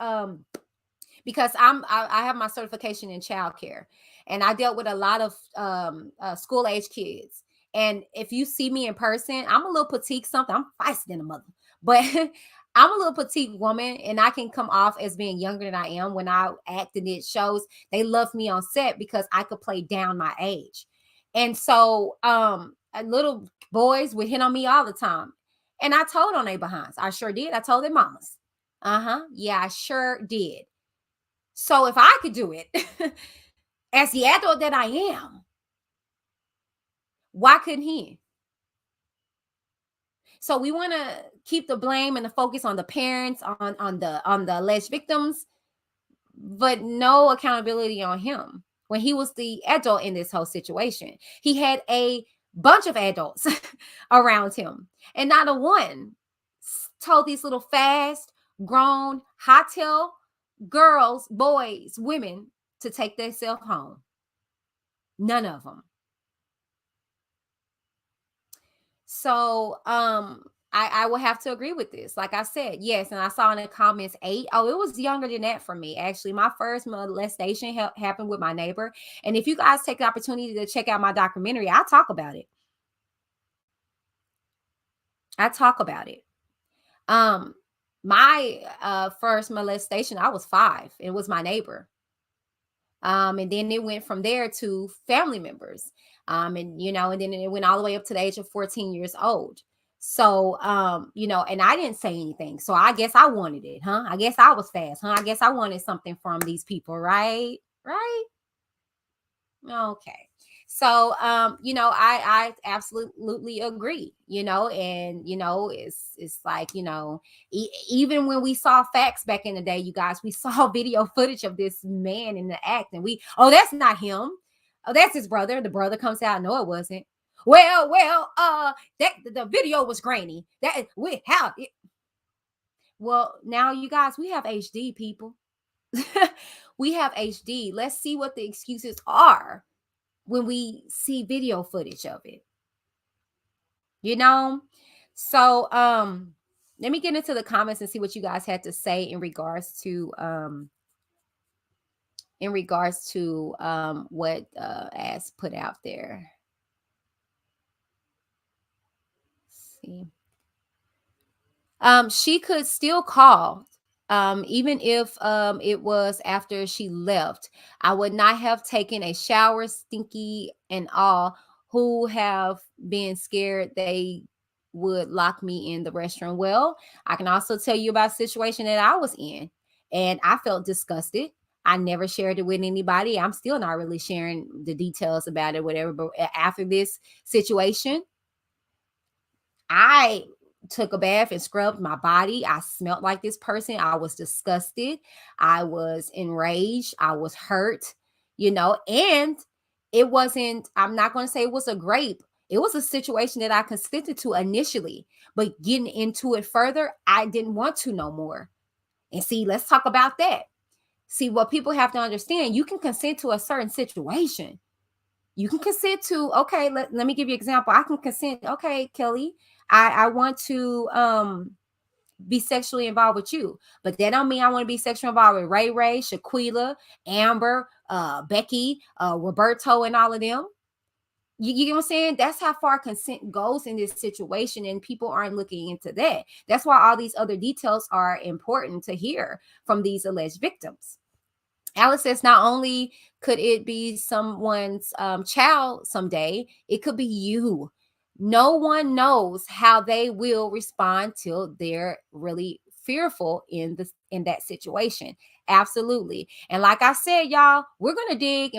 because I have my certification in childcare, and I dealt with a lot of school age kids. And if you see me in person, I'm a little petite something. I'm feisty than a mother, but I'm a little petite woman, and I can come off as being younger than I am when I act, and it shows. They love me on set because I could play down my age. And so little boys would hit on me all the time. And I told on their behinds. I sure did. I told their mamas. Yeah, I sure did. So if I could do it as the adult that I am, why couldn't he? So we want to keep the blame and the focus on the parents, on the alleged victims, but no accountability on him when he was the adult in this whole situation. He had a bunch of adults around him, and not a one told these little fast, grown, hot-tail girls, boys, women to take themselves home. None of them. So I will have to agree with this. Like I said, yes, and I saw in the comments 8. Oh, it was younger than that for me. Actually, my first molestation happened with my neighbor. And if you guys take the opportunity to check out my documentary, I talk about it. My first molestation, I was 5. It was my neighbor. And then it went from there to family members. And then it went all the way up to the age of 14 years old. So, and I didn't say anything. So I guess I wanted it, huh? I guess I was fast, huh? I guess I wanted something from these people, right? Right? Okay. So, I absolutely agree, and, it's like, even when we saw facts back in the day, you guys, we saw video footage of this man in the act, and that's not him. Oh, that's his brother. The brother comes out. No, it wasn't. Well, that the video was grainy. Well, now you guys, we have HD, people. We have HD. Let's see what the excuses are when we see video footage of it. You know? So let me get into the comments and see what you guys had to say in regards to what as put out there. Let's see. She could still call, even if it was after she left. I would not have taken a shower, stinky and all, who have been scared they would lock me in the restroom. Well, I can also tell you about a situation that I was in, and I felt disgusted. I never shared it with anybody. I'm still not really sharing the details about it, whatever. But after this situation, I took a bath and scrubbed my body. I smelled like this person. I was disgusted. I was enraged. I was hurt, and it wasn't, I'm not going to say it was a grape. It was a situation that I consented to initially, but getting into it further, I didn't want to no more. And see, let's talk about that. See, what people have to understand, you can consent to a certain situation. You can consent to, okay, let me give you an example. I can consent, okay, Kelly, I want to be sexually involved with you, but that don't mean I want to be sexually involved with Ray, Shaquila, Amber, Becky, Roberto, and all of them. You get what I'm saying? That's how far consent goes in this situation, and people aren't looking into that. That's why all these other details are important to hear from these alleged victims. Alice says not only could it be someone's child someday, it could be you. No one knows how they will respond till they're really fearful in that situation. Absolutely. And like I said, y'all, we're gonna dig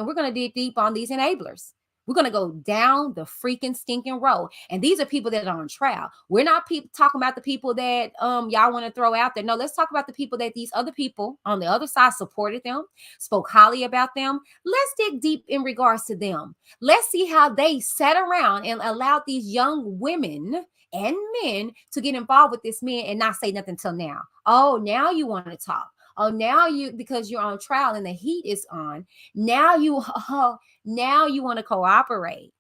deep on these enablers. We're going to go down the freaking stinking road. And these are people that are on trial. We're not talking about the people that y'all want to throw out there. No, let's talk about the people that these other people on the other side supported them, spoke highly about them. Let's dig deep in regards to them. Let's see how they sat around and allowed these young women and men to get involved with this man and not say nothing till now. Oh, now you want to talk. Oh, now because you're on trial and the heat is on. Now you want to cooperate.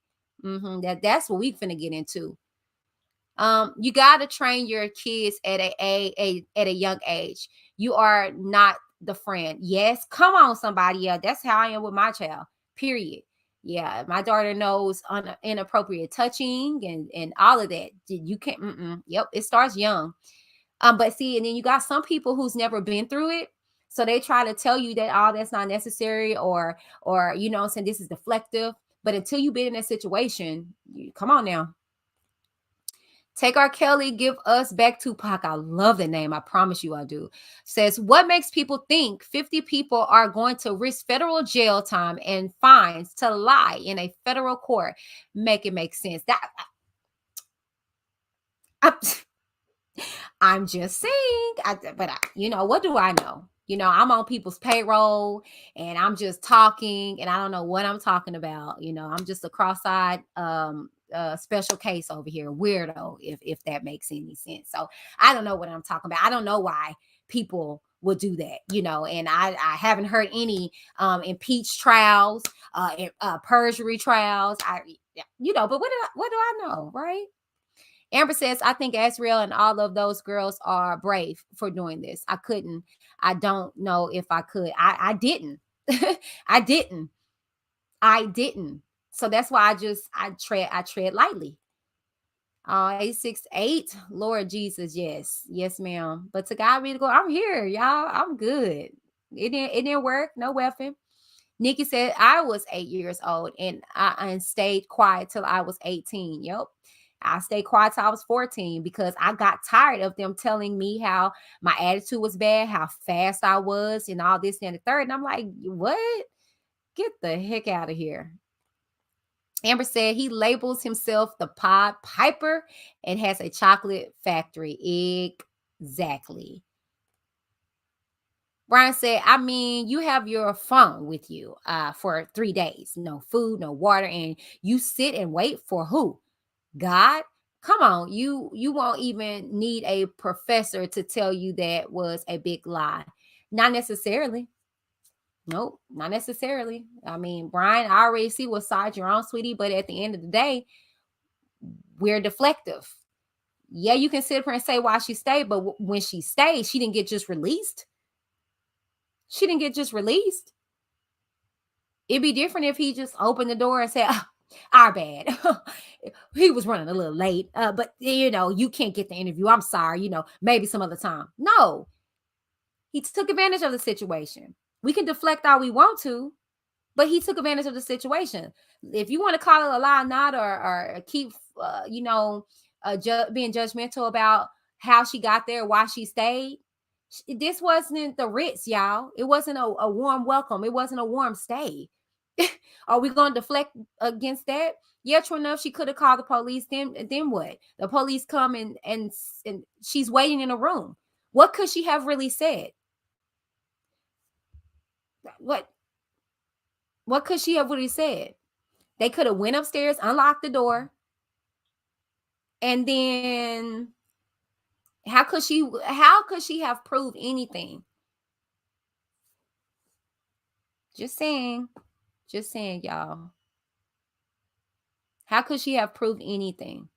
That's what we finna get into. You got to train your kids at a young age. You are not the friend. Yes, come on, somebody. Yeah, that's how I am with my child. Period. Yeah, my daughter knows inappropriate touching and all of that. You can't. Yep, it starts young. But see, and then you got some people who's never been through it. So they try to tell you that that's not necessary or saying this is deflective. But until you've been in that situation, come on now. Take R. Kelly, give us back Tupac. I love the name. I promise you I do. Says, what makes people think 50 people are going to risk federal jail time and fines to lie in a federal court? Make it make sense. I'm just saying, what do I know? I'm on people's payroll and I'm just talking and I don't know what I'm talking about. I'm just a cross-eyed special case over here, weirdo, if that makes any sense. So I don't know what I'm talking about. I don't know why people would do that, and I haven't heard any impeach trials, perjury trials. But what do I know, right? Amber says, I think AZRIEL and all of those girls are brave for doing this. I don't know if I could. I didn't. I didn't. So that's why I tread lightly. 868, Lord Jesus, yes. Yes, ma'am. But to God be the glory. I'm here, y'all. I'm good. It didn't work. No weapon. Nikki said, I was 8 years old and I stayed quiet till I was 18. Yep. I stayed quiet till I was 14 because I got tired of them telling me how my attitude was bad, how fast I was, and all this and the third. And I'm like, what? Get the heck out of here. Amber said he labels himself the Pied Piper and has a chocolate factory. Exactly. Brian said, I mean, you have your phone with you for 3 days. No food, no water, and you sit and wait for who? God? Come on, you won't even need a professor to tell you that was a big lie. Not necessarily. Nope, not necessarily. I mean, Brian, I already see what side you're on, sweetie, but at the end of the day, we're deflective. Yeah, you can sit up here and say why she stayed, but when she stayed, she didn't get just released. She didn't get just released. It'd be different if he just opened the door and said, oh, our bad. He was running a little late, but you can't get the interview. I'm sorry, maybe some other time. No, he took advantage of the situation. We can deflect all we want to, but he took advantage of the situation. If you want to call it a lie or not, or keep, being judgmental about how she got there, why she stayed, this wasn't the Ritz, y'all. It wasn't a warm welcome. It wasn't a warm stay. Are we going to deflect against that? Yeah, true enough, she could have called the police. Then what? The police come and she's waiting in a room. What could she have really said? What could she have really said? They could have went upstairs, unlocked the door, and then how could she have proved anything? Just saying, y'all. How could she have proved anything?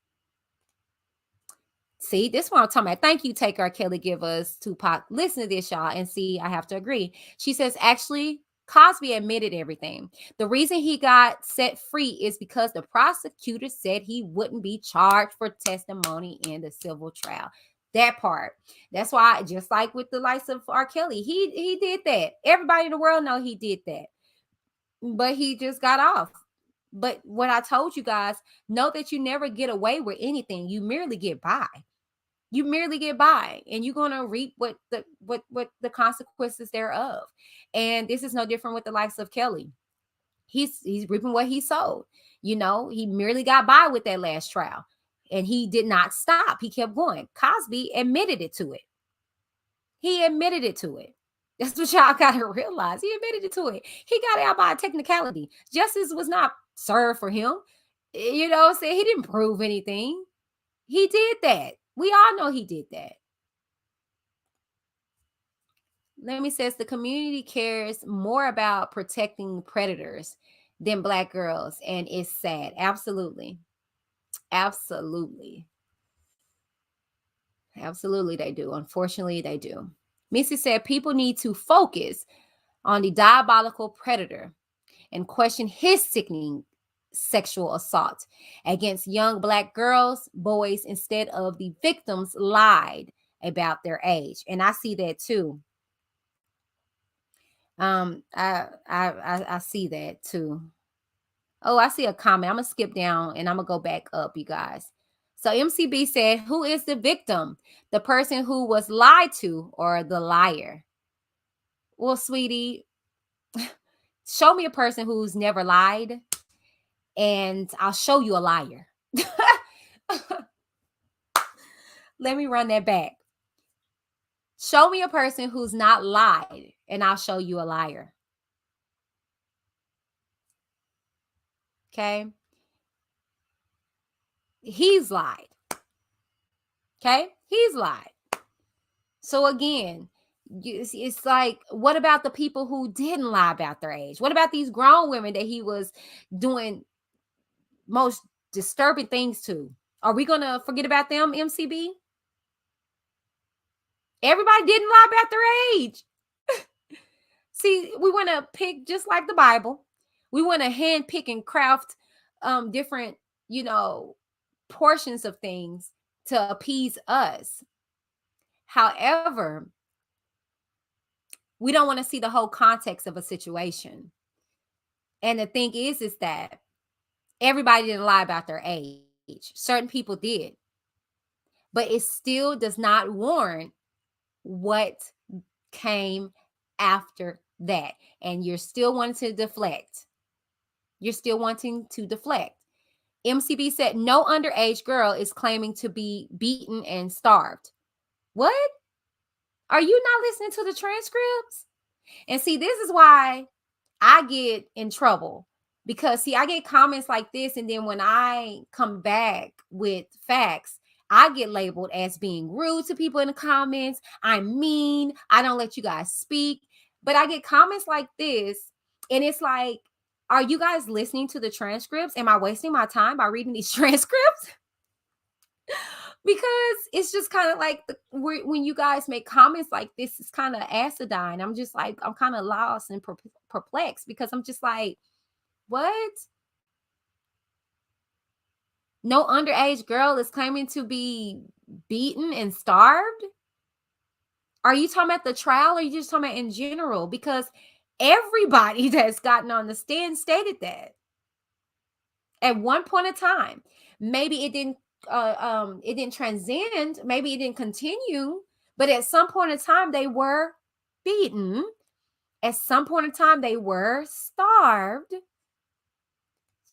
See, this is what I'm talking about. Thank you, Take R. Kelly, give us Tupac. Listen to this, y'all, and see, I have to agree. She says, actually, Cosby admitted everything. The reason he got set free is because the prosecutor said he wouldn't be charged for testimony in the civil trial. That part. That's why, just like with the likes of R. Kelly, he did that. Everybody in the world know he did that. But he just got off. But what I told you guys, know that you never get away with anything. You merely get by. You merely get by, and you're going to reap what the consequences thereof. And this is no different with the likes of Kelly. He's reaping what he sowed. He merely got by with that last trial, and he did not stop. He kept going. Cosby admitted it to it. He admitted it to it. That's what y'all got to realize. He admitted it to it. He got out by a technicality. Justice was not served for him. He didn't prove anything. He did that. We all know he did that. Let me says the community cares more about protecting predators than Black girls, and it's sad. Absolutely. Absolutely. Absolutely, they do. Unfortunately, they do. Missy said people need to focus on the diabolical predator and question his sickening sexual assault against young Black girls, boys, instead of the victims lied about their age. And I see that too. I see that too. Oh, I see a comment. I'm gonna skip down and I'm gonna go back up, you guys. So MCB said, who is the victim? The person who was lied to or the liar? Well, sweetie, show me a person who's never lied, and I'll show you a liar. Let me run that back. Show me a person who's not lied, and I'll show you a liar. Okay? He's lied. Okay? He's lied. So again, it's like, what about the people who didn't lie about their age? What about these grown women that he was doing most disturbing things to? Are we going to forget about them, MCB? Everybody didn't lie about their age. See, we want to pick, just like the Bible, we want to hand pick and craft different, portions of things to appease us. However, we don't want to see the whole context of a situation. And the thing is that everybody didn't lie about their age. Certain people did. But it still does not warrant what came after that. And you're still wanting to deflect. MCB said no underage girl is claiming to be beaten and starved. What? Are you not listening to the transcripts? And see, this is why I get in trouble, Because see, I get comments like this, and then when I come back with facts, I get labeled as being rude to people in the comments. I'm mean. I don't let you guys speak. But I get comments like this, and it's like, are you guys listening to the transcripts? Am I wasting my time by reading these transcripts? Because it's just kind of like when you guys make comments like this, it's kind of acidine. I'm just like, I'm kind of lost and perplexed, because I'm just like, what? No underage girl is claiming to be beaten and starved? Are you talking about the trial, or are you just talking about in general? Because everybody that's gotten on the stand stated that at one point in time. Maybe it didn't transcend, maybe it didn't continue, but at some point in time they were beaten. At some point in time they were starved.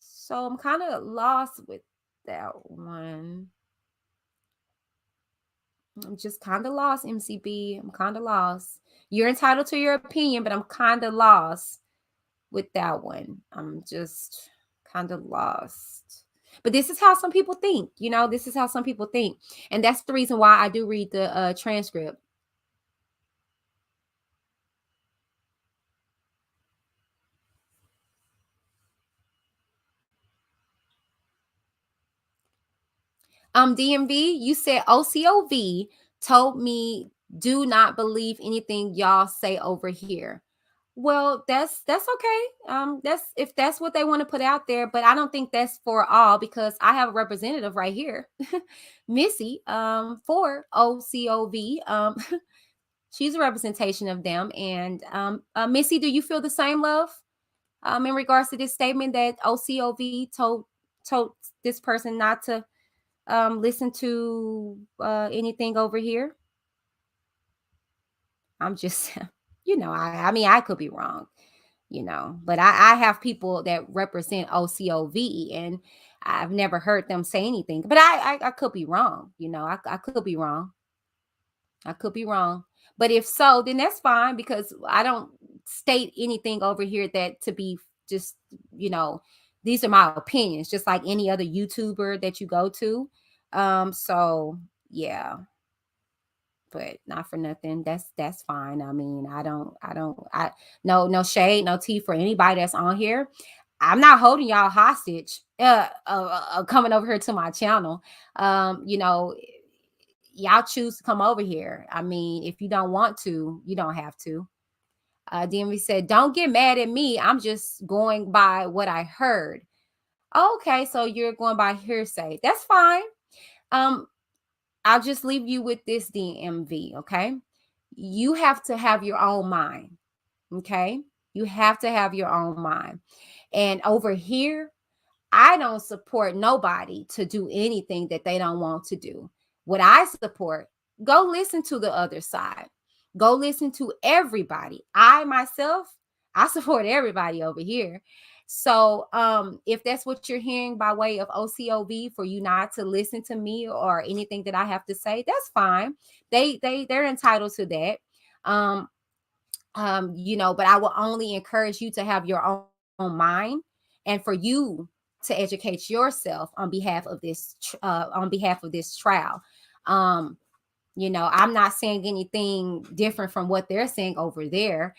So I'm kind of lost with that one. I'm just kind of lost, MCB. I'm kind of lost. You're entitled to your opinion, but I'm kind of lost with that one. I'm just kind of lost. But this is how some people think. This is how some people think. And that's the reason why I do read the transcript. DMV, you said OCOV told me do not believe anything y'all say over here. Well, that's okay. That's if that's what they want to put out there, but I don't think that's for all, because I have a representative right here, Missy, for OCOV. She's a representation of them. And Missy, do you feel the same, love? In regards to this statement that OCOV told this person not to listen to anything over here? I'm just, I mean, I could be wrong, but I have people that represent OCOV, and I've never heard them say anything, but I could be wrong. I could be wrong. I could be wrong. But if so, then that's fine, because I don't state anything over here that to be just, these are my opinions, just like any other YouTuber that you go to. So yeah, but not for nothing. That's fine. I mean, I no shade, no tea for anybody that's on here. I'm not holding y'all hostage coming over here to my channel. Y'all choose to come over here. I mean, if you don't want to, you don't have to. DMV said, don't get mad at me. I'm just going by what I heard. Okay, so you're going by hearsay. That's fine. I'll just leave you with this, DMV, okay? You have to have your own mind, okay? You have to have your own mind. And over here, I don't support nobody to do anything that they don't want to do. What I support, go listen to the other side. Go listen to everybody. I myself, I support everybody over here. So if that's what you're hearing by way of OCOV, for you not to listen to me or anything that I have to say, that's fine. They're entitled to that. But I will only encourage you to have your own mind, and for you to educate yourself on behalf of this trial. I'm not saying anything different from what they're saying over there.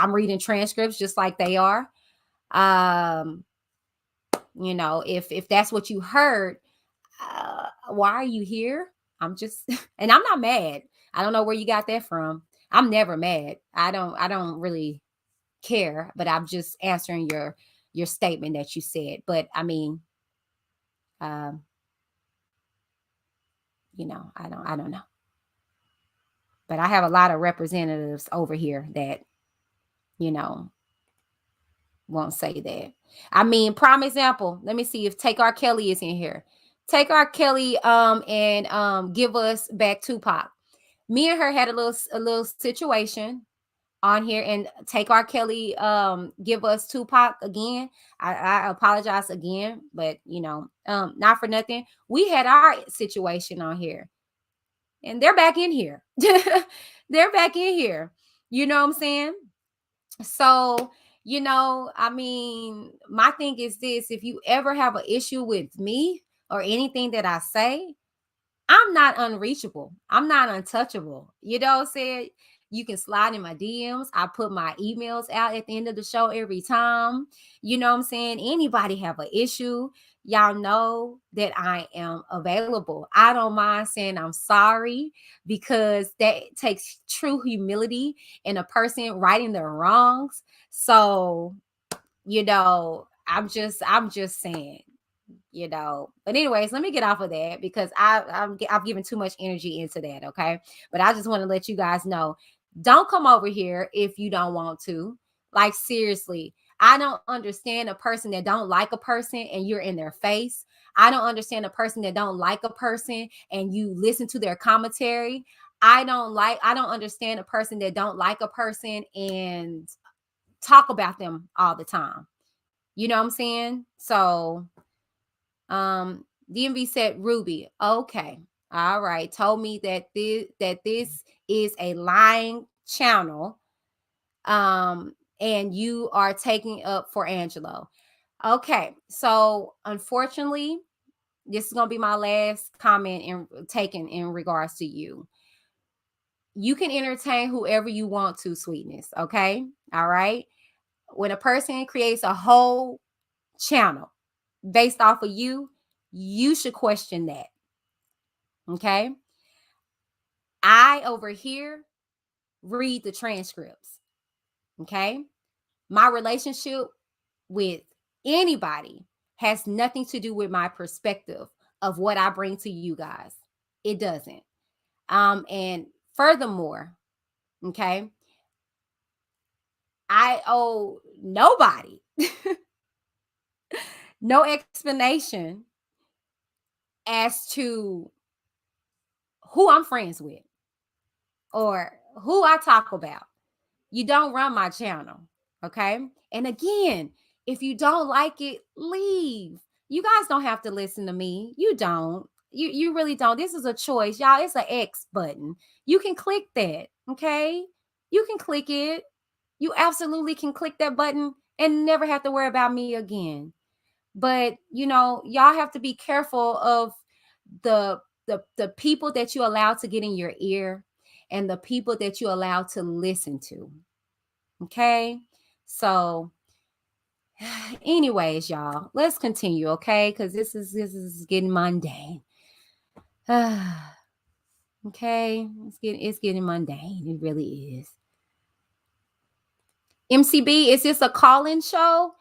I'm reading transcripts just like they are. If that's what you heard, why are you here? I'm just, and I'm not mad. I don't know where you got that from. I'm never mad. I don't really care, but I'm just answering your statement that you said. But I mean, I don't know. But I have a lot of representatives over here that, won't say that. I mean, prime example, let me see if Take R. Kelly is in here. Take R. Kelly and give us back Tupac. Me and her had a little situation on here, and Take R. Kelly give us Tupac again. I apologize again, but not for nothing. We had our situation on here, and they're back in here. They're back in here. You know what I'm saying? So, I mean, my thing is this: if you ever have an issue with me or anything that I say, I'm not unreachable. I'm not untouchable. You know what I'm saying? You can slide in my DMs. I put my emails out at the end of the show every time. You know what I'm saying? Anybody have an issue, y'all know that I am available. I don't mind saying I'm sorry because that takes true humility in a person righting their wrongs. So, I'm just saying, But anyways, let me get off of that because I've given too much energy into that. Okay, but I just want to let you guys know, don't come over here if you don't want to. Like, seriously, I don't understand a person that don't like a person and you're in their face. I don't understand a person that don't like a person and you listen to their commentary. I don't understand a person that don't like a person and talk about them all the time. You know what I'm saying? So DMV said Ruby. Okay. All right. Told me that this is a lying channel. And you are taking up for Angelo. Okay. So unfortunately, this is gonna be my last comment taken in regards to you. You can entertain whoever you want to, sweetness. Okay. All right. When a person creates a whole channel based off of you, you should question that. Okay. I over here read the transcripts. Okay. My relationship with anybody has nothing to do with my perspective of what I bring to you guys. It doesn't. And furthermore, okay, I owe nobody no explanation as to who I'm friends with or who I talk about. You don't run my channel. Okay. And again, if you don't like it, leave. You guys don't have to listen to me. You don't. You really don't. This is a choice. Y'all, it's an X button. You can click that. Okay. You can click it. You absolutely can click that button and never have to worry about me again. But y'all have to be careful of the people that you allow to get in your ear and the people that you allow to listen to. Okay. So anyways, y'all, let's continue, okay? Because this is getting mundane. Okay. It's getting mundane. It really is. MCB, is this a call-in show?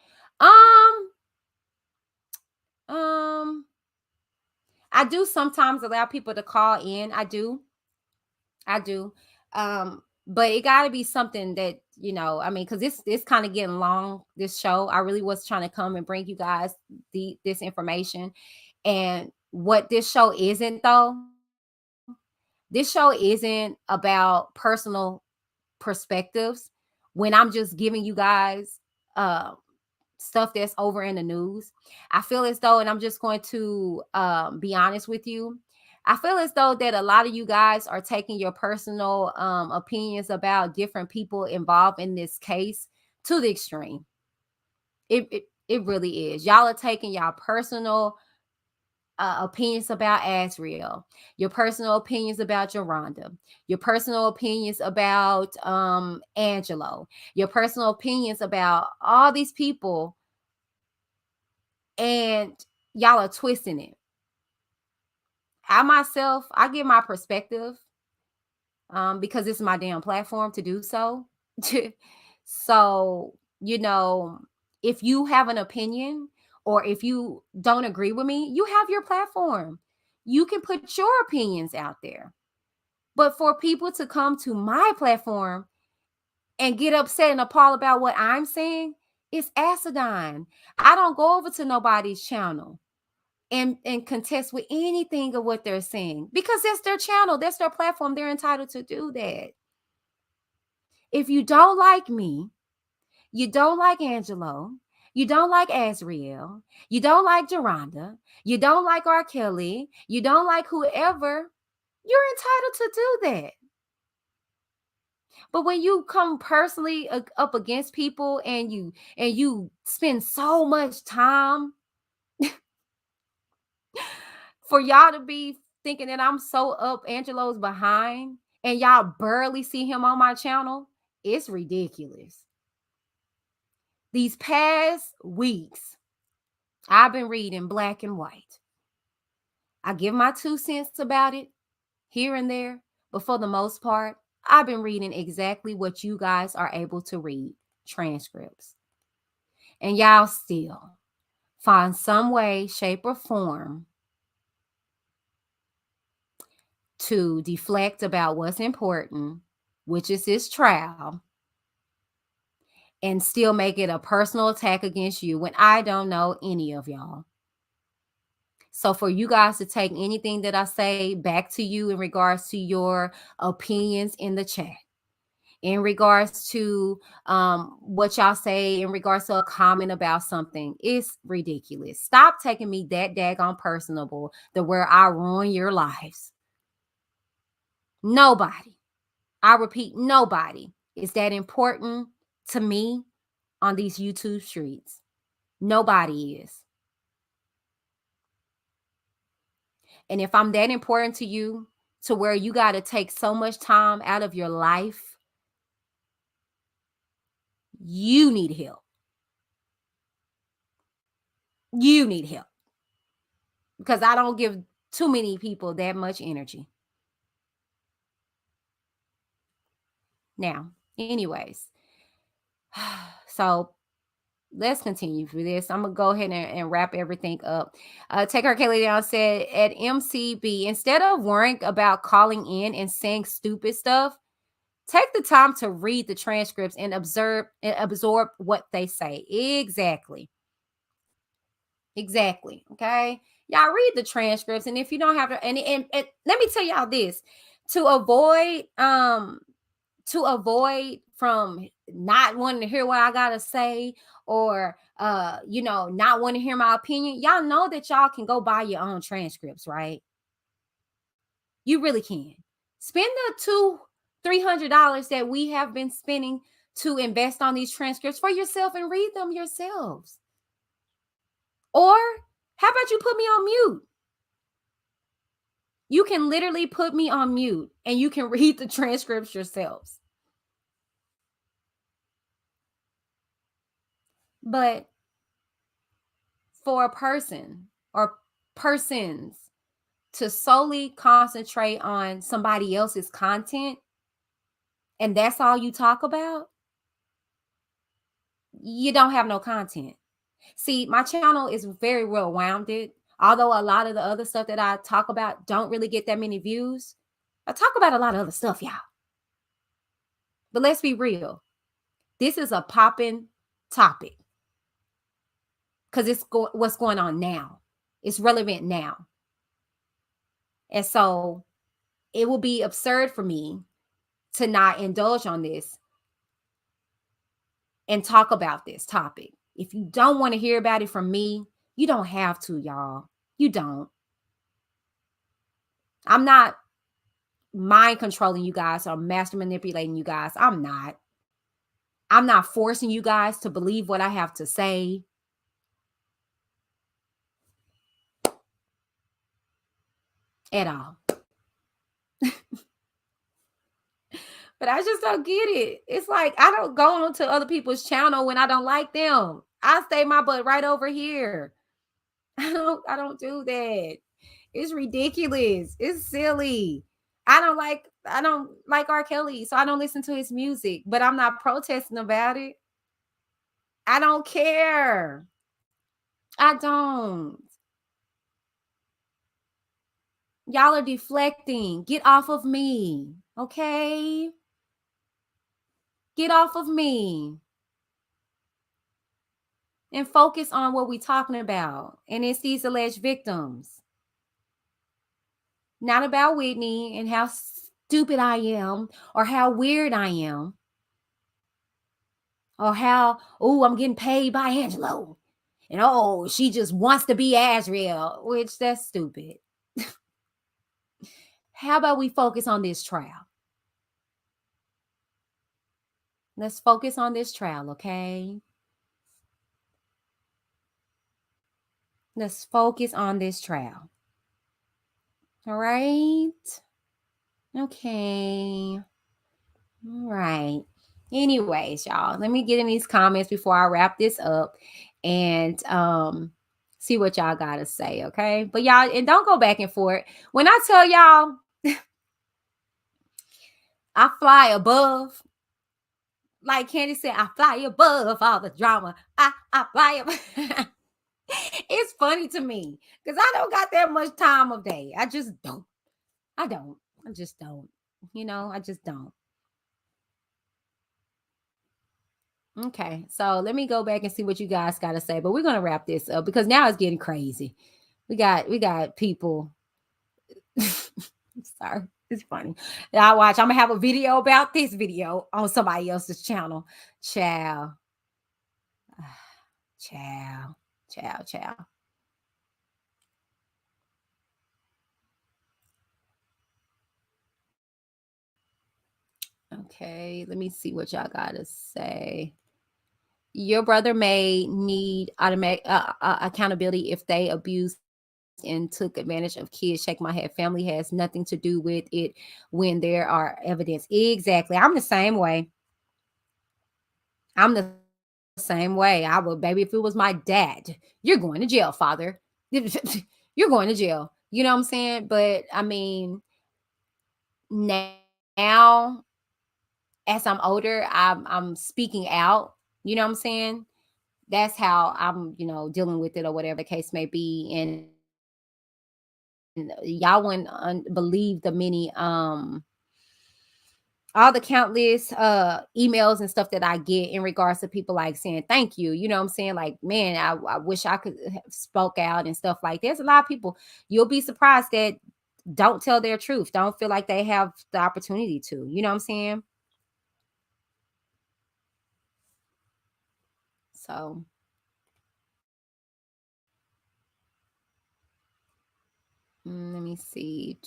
I do sometimes allow people to call in. I do. But it got to be something that I mean, because this kind of getting long. This show, I really was trying to come and bring you guys this information, and what this show isn't though. This show isn't about personal perspectives. When I'm just giving you guys stuff that's over in the news, I feel as though, and I'm just going to be honest with you, I feel as though that a lot of you guys are taking your personal opinions about different people involved in this case to the extreme. It really is. Y'all are taking y'all personal opinions about AZRIEL, your personal opinions about Geronda, your personal opinions about Angelo, your personal opinions about all these people, and y'all are twisting it. I give my perspective because it's my damn platform to do so. So, if you have an opinion or if you don't agree with me, you have your platform. You can put your opinions out there. But for people to come to my platform and get upset and appalled about what I'm saying, it's asinine. I don't go over to nobody's channel and contest with anything of what they're saying because that's their channel, that's their platform. They're entitled to do that. If you don't like me, you don't like Angelo, you don't like AZRIEL, you don't like Geronda, you don't like R. Kelly, you don't like whoever, you're entitled to do that. But when you come personally up against people and you spend so much time for y'all to be thinking that I'm so up Angelo's behind and y'all barely see him on my channel, it's ridiculous. These past weeks, I've been reading Black and White. I give my 2 cents about it here and there, but for the most part, I've been reading exactly what you guys are able to read, transcripts. And y'all still find some way, shape, or form to deflect about what's important, which is this trial, and still make it a personal attack against you when I don't know any of y'all. So for you guys to take anything that I say back to you in regards to your opinions in the chat, in regards to what y'all say, in regards to a comment about something, it's ridiculous. Stop taking me that daggone personable to where I ruin your lives. Nobody, I repeat, nobody is that important to me on these YouTube streets. Nobody is. And if I'm that important to you to where you got to take so much time out of your life, you need help. You need help. Because I don't give too many people that much energy. Now, anyways, so let's continue for this. I'm going to go ahead and wrap everything up. Take Her Kelly Down said at MCB, instead of worrying about calling in and saying stupid stuff, take the time to read the transcripts and absorb what they say. Exactly. Okay. Y'all read the transcripts. And if you don't have to, and let me tell y'all this, to avoid from not wanting to hear what I gotta say, or not wanting to hear my opinion, y'all know that y'all can go buy your own transcripts, right? You really can. Spend the $200-$300 that we have been spending to invest on these transcripts for yourself and read them yourselves. Or how about you put me on mute? You can literally put me on mute and you can read the transcripts yourselves. But for a person or persons to solely concentrate on somebody else's content and that's all you talk about, you don't have no content. See, my channel is very well-rounded. Although a lot of the other stuff that I talk about don't really get that many views, I talk about a lot of other stuff, y'all. But let's be real. This is a popping topic because it's what's going on now. It's relevant now. And so it will be absurd for me to not indulge on this and talk about this topic. If you don't want to hear about it from me, you don't have to, y'all. You don't. I'm not mind controlling you guys or master manipulating you guys. I'm not forcing you guys to believe what I have to say. At all. But I just don't get it. It's like I don't go on to other people's channel when I don't like them. I stay my butt right over here. I don't do that. It's ridiculous. It's silly. I don't like R. Kelly, so I don't listen to his music, but I'm not protesting about it. I don't care. I don't. Y'all are deflecting. Get off of me. Okay? Get off of me. And focus on what we're talking about. And it's these alleged victims. Not about Whitney and how stupid I am or how weird I am. Or how, I'm getting paid by Angelo. And she just wants to be AZRIEL, which that's stupid. How about we focus on this trial? Let's focus on this trial, okay? Let's focus on this trial. All right. Okay. All right. Anyways, y'all, let me get in these comments before I wrap this up and see what y'all gotta say, okay? But y'all, and don't go back and forth. When I tell y'all I fly above, like Candy said, I fly above all the drama. I fly above. It's funny to me because I don't got that much time of day. I just don't. I don't. I just don't. I just don't. Okay, so let me go back and see what you guys got to say. But we're gonna wrap this up because now it's getting crazy. We got people. Sorry, it's funny. Now watch. I'm gonna have a video about this video on somebody else's channel. Ciao, ciao, ciao, ciao. Okay, let me see what y'all gotta say. Your brother may need automatic accountability if they abused and took advantage of kids. Shake my head. Family has nothing to do with it when there are evidence. Exactly. I'm the same way. I'm the same way. I would, baby, if it was my dad, you're going to jail, father. You're going to jail. You know what I'm saying? But I mean, now as I'm older, I'm speaking out. You know what I'm saying? That's how I'm, dealing with it or whatever the case may be. And y'all wouldn't believe the many all the countless emails and stuff that I get in regards to people like saying thank you. You know what I'm saying? Like, man, I wish I could have spoke out and stuff like there's a lot of people you'll be surprised that don't tell their truth, don't feel like they have the opportunity to. You know what I'm saying? So let me see.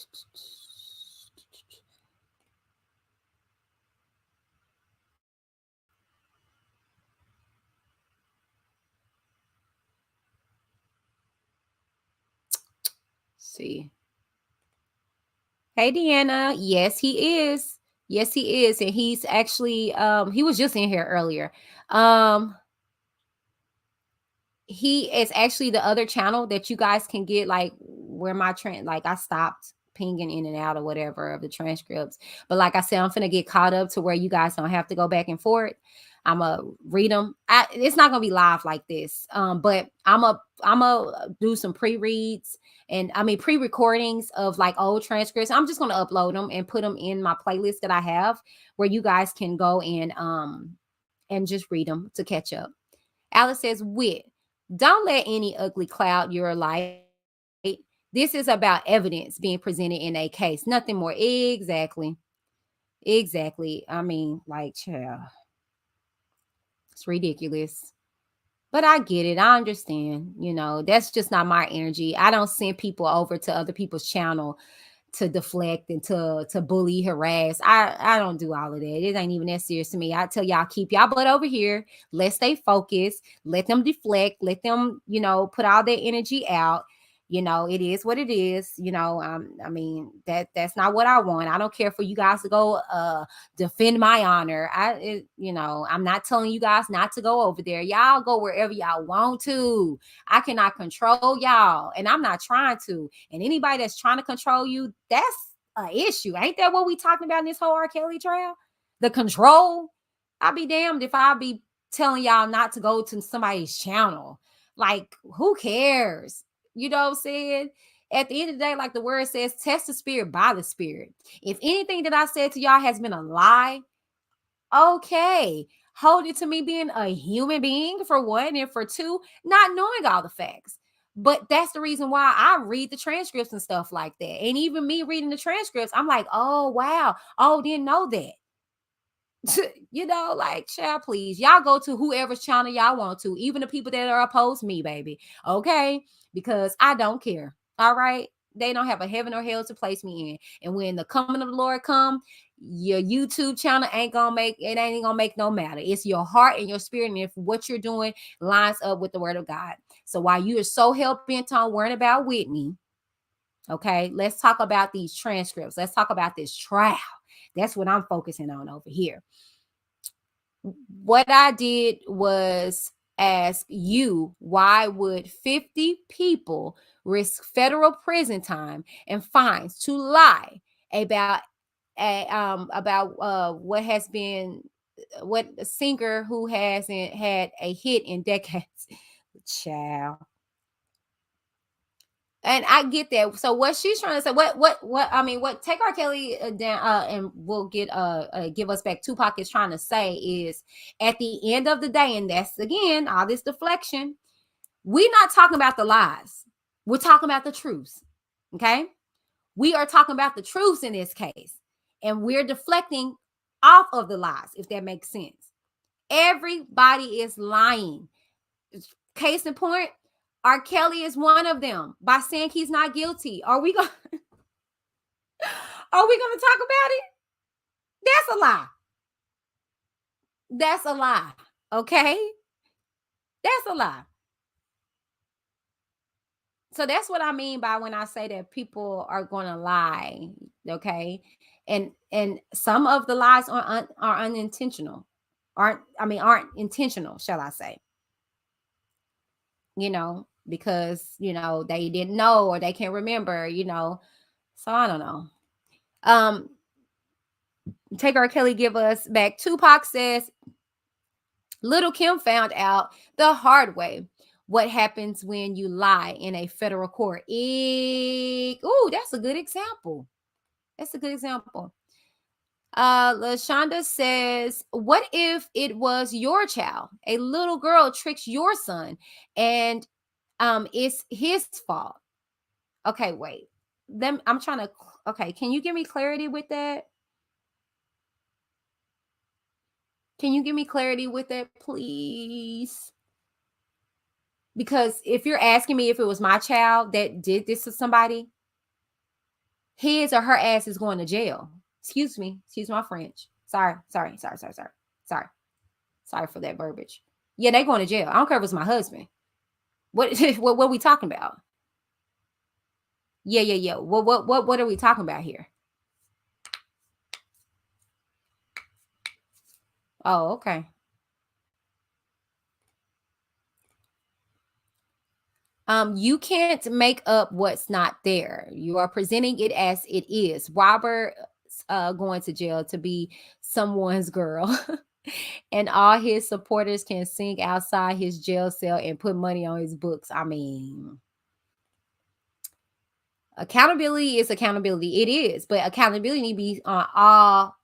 See. Hey Deanna. Yes, he is. Yes, he is. And he's actually he was just in here earlier. He is actually the other channel that you guys can get, like where my like I stopped pinging in and out or whatever of the transcripts. But like I said, I'm finna get caught up to where you guys don't have to go back and forth. I'm gonna read them. It's not gonna be live like this, but I'm gonna do some pre-reads and I mean pre-recordings of like old transcripts. I'm just gonna upload them and put them in my playlist that I have, where you guys can go and just read them to catch up. Alice says, "Wit, don't let any ugly cloud your light. This is about evidence being presented in a case, nothing more." Exactly. Exactly. I mean, like, child, it's ridiculous. But I get it. I understand. That's just not my energy. I don't send people over to other people's channel to deflect and to bully, harass. I don't do all of that. It ain't even that serious to me. I tell y'all, keep y'all butt over here. Let's stay focused. Let them deflect. Let them, put all their energy out. It is what it is. I mean, that's not what I want. I don't care for you guys to go defend my honor. I'm not telling you guys not to go over there. Y'all go wherever y'all want to. I cannot control y'all, and I'm not trying to. And anybody that's trying to control you, that's an issue. Ain't that what we talking about in this whole R. Kelly trial? The control. I'll be damned if I'll be telling y'all not to go to somebody's channel. Like, who cares? You know what I'm saying? At the end of the day, like the word says, test the spirit by the spirit. If anything that I said to y'all has been a lie, okay, hold it to me being a human being, for one, and for two, not knowing all the facts. But that's the reason why I read the transcripts and stuff like that. And even me reading the transcripts, I'm like, oh, wow. Oh, didn't know that. Like, child, please, y'all go to whoever's channel y'all want to, even the people that are opposed me, baby. Okay, because I don't care. All right, They don't have a heaven or hell to place me in. And when the coming of the Lord come, your YouTube channel ain't gonna make no matter. It's your heart and your spirit, and if what you're doing lines up with the word of God. So while you are so hell bent on worrying about Whitney, okay, let's talk about these transcripts. Let's talk about this trial. That's what I'm focusing on over here. What I did was ask you, why would 50 people risk federal prison time and fines to lie about what has been what a singer who hasn't had a hit in decades? Child. And I get that. So what she's trying to say, what Take R. Kelly down, and we'll get give us back. Tupac is trying to say is, at the end of the day, and that's again all this deflection. We're not talking about the lies. We're talking about the truths. Okay, we are talking about the truths in this case, and we're deflecting off of the lies. If that makes sense, everybody is lying. Case in point, R. Kelly is one of them by saying he's not guilty. Are we going to talk about it? That's a lie. That's a lie. Okay? That's a lie. So that's what I mean by when I say that people are going to lie, okay? And some of the lies are unintentional. Aren't intentional, shall I say. Because they didn't know or they can't remember, so I don't know. Take R. Kelly give us back. Tupac says Little Kim found out the hard way what happens when you lie in a federal court. That's a good example. LaShonda says, what if it was your child? A little girl tricks your son and it's his fault. Okay, wait. Can you give me clarity with that? Can you give me clarity with that, please? Because if you're asking me if it was my child that did this to somebody, his or her ass is going to jail. Excuse my French. Sorry for that verbiage. Yeah, they going to jail. I don't care if it's my husband. What are we talking about? Yeah. What are we talking about here? Oh, okay. You can't make up what's not there. You are presenting it as it is. Robert going to jail to be someone's girl. And all his supporters can sing outside his jail cell and put money on his books. I mean, accountability is accountability. It is, but accountability need to be on all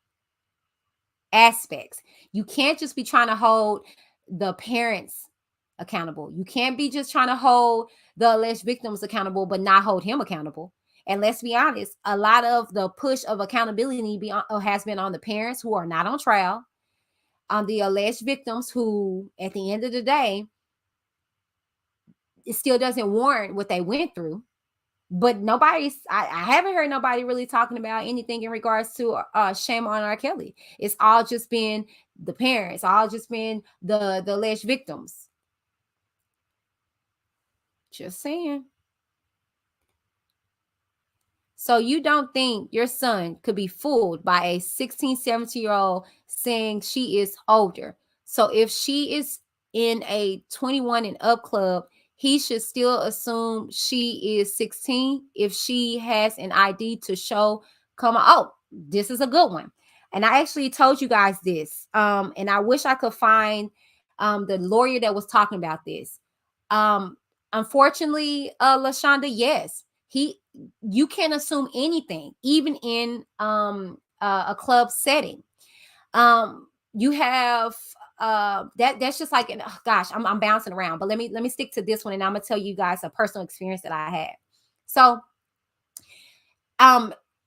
aspects. You can't just be trying to hold the parents accountable. You can't be just trying to hold the alleged victims accountable, but not hold him accountable. And let's be honest, a lot of the push of accountability has been on the parents who are not on trial, on the alleged victims who, at the end of the day, it still doesn't warrant what they went through. But I haven't heard nobody really talking about anything in regards to shame on R. Kelly. It's all just been the parents, all just been the alleged victims. Just saying. So you don't think your son could be fooled by a 16, 17-year-old saying she is older. So if she is in a 21 and up club, he should still assume she is 16 if she has an ID to show. This is a good one. And I actually told you guys this. And I wish I could find the lawyer that was talking about this. Unfortunately, LaShonda, yes, you can't assume anything, even in a club setting. You have that's just like, gosh, I'm bouncing around, but let me stick to this one, and I'm gonna tell you guys a personal experience that I had. So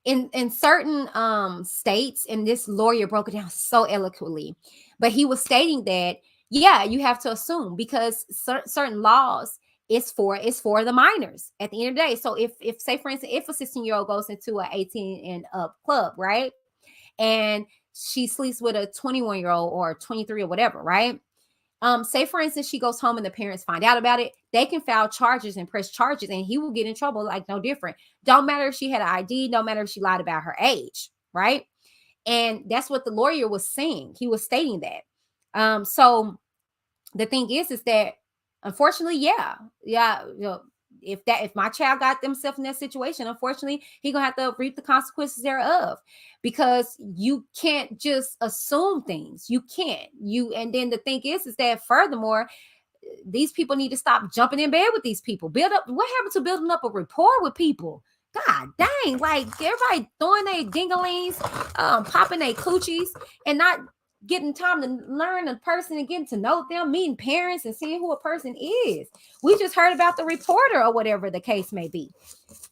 in certain states, and this lawyer broke it down so eloquently, but he was stating that, yeah, you have to assume, because certain laws it's for the minors at the end of the day. So if say for instance, if a 16-year-old goes into an 18 and up club, right, and she sleeps with a 21-year-old or 23 or whatever, right? Say for instance, she goes home and the parents find out about it, they can file charges and press charges, and he will get in trouble like no different. Don't matter if she had an ID, don't matter if she lied about her age, right? And that's what the lawyer was saying. He was stating that. So the thing is that unfortunately, if my child got themselves in that situation, unfortunately, he gonna have to reap the consequences thereof, because you can't just assume things. You can't. And then the thing is that furthermore, these people need to stop jumping in bed with these people. Build up. What happened to building up a rapport with people? God dang, like everybody throwing their dinglings, popping their coochies, and not getting time to learn a person and getting to know them, meeting parents and seeing who a person is. We just heard about the reporter or whatever the case may be.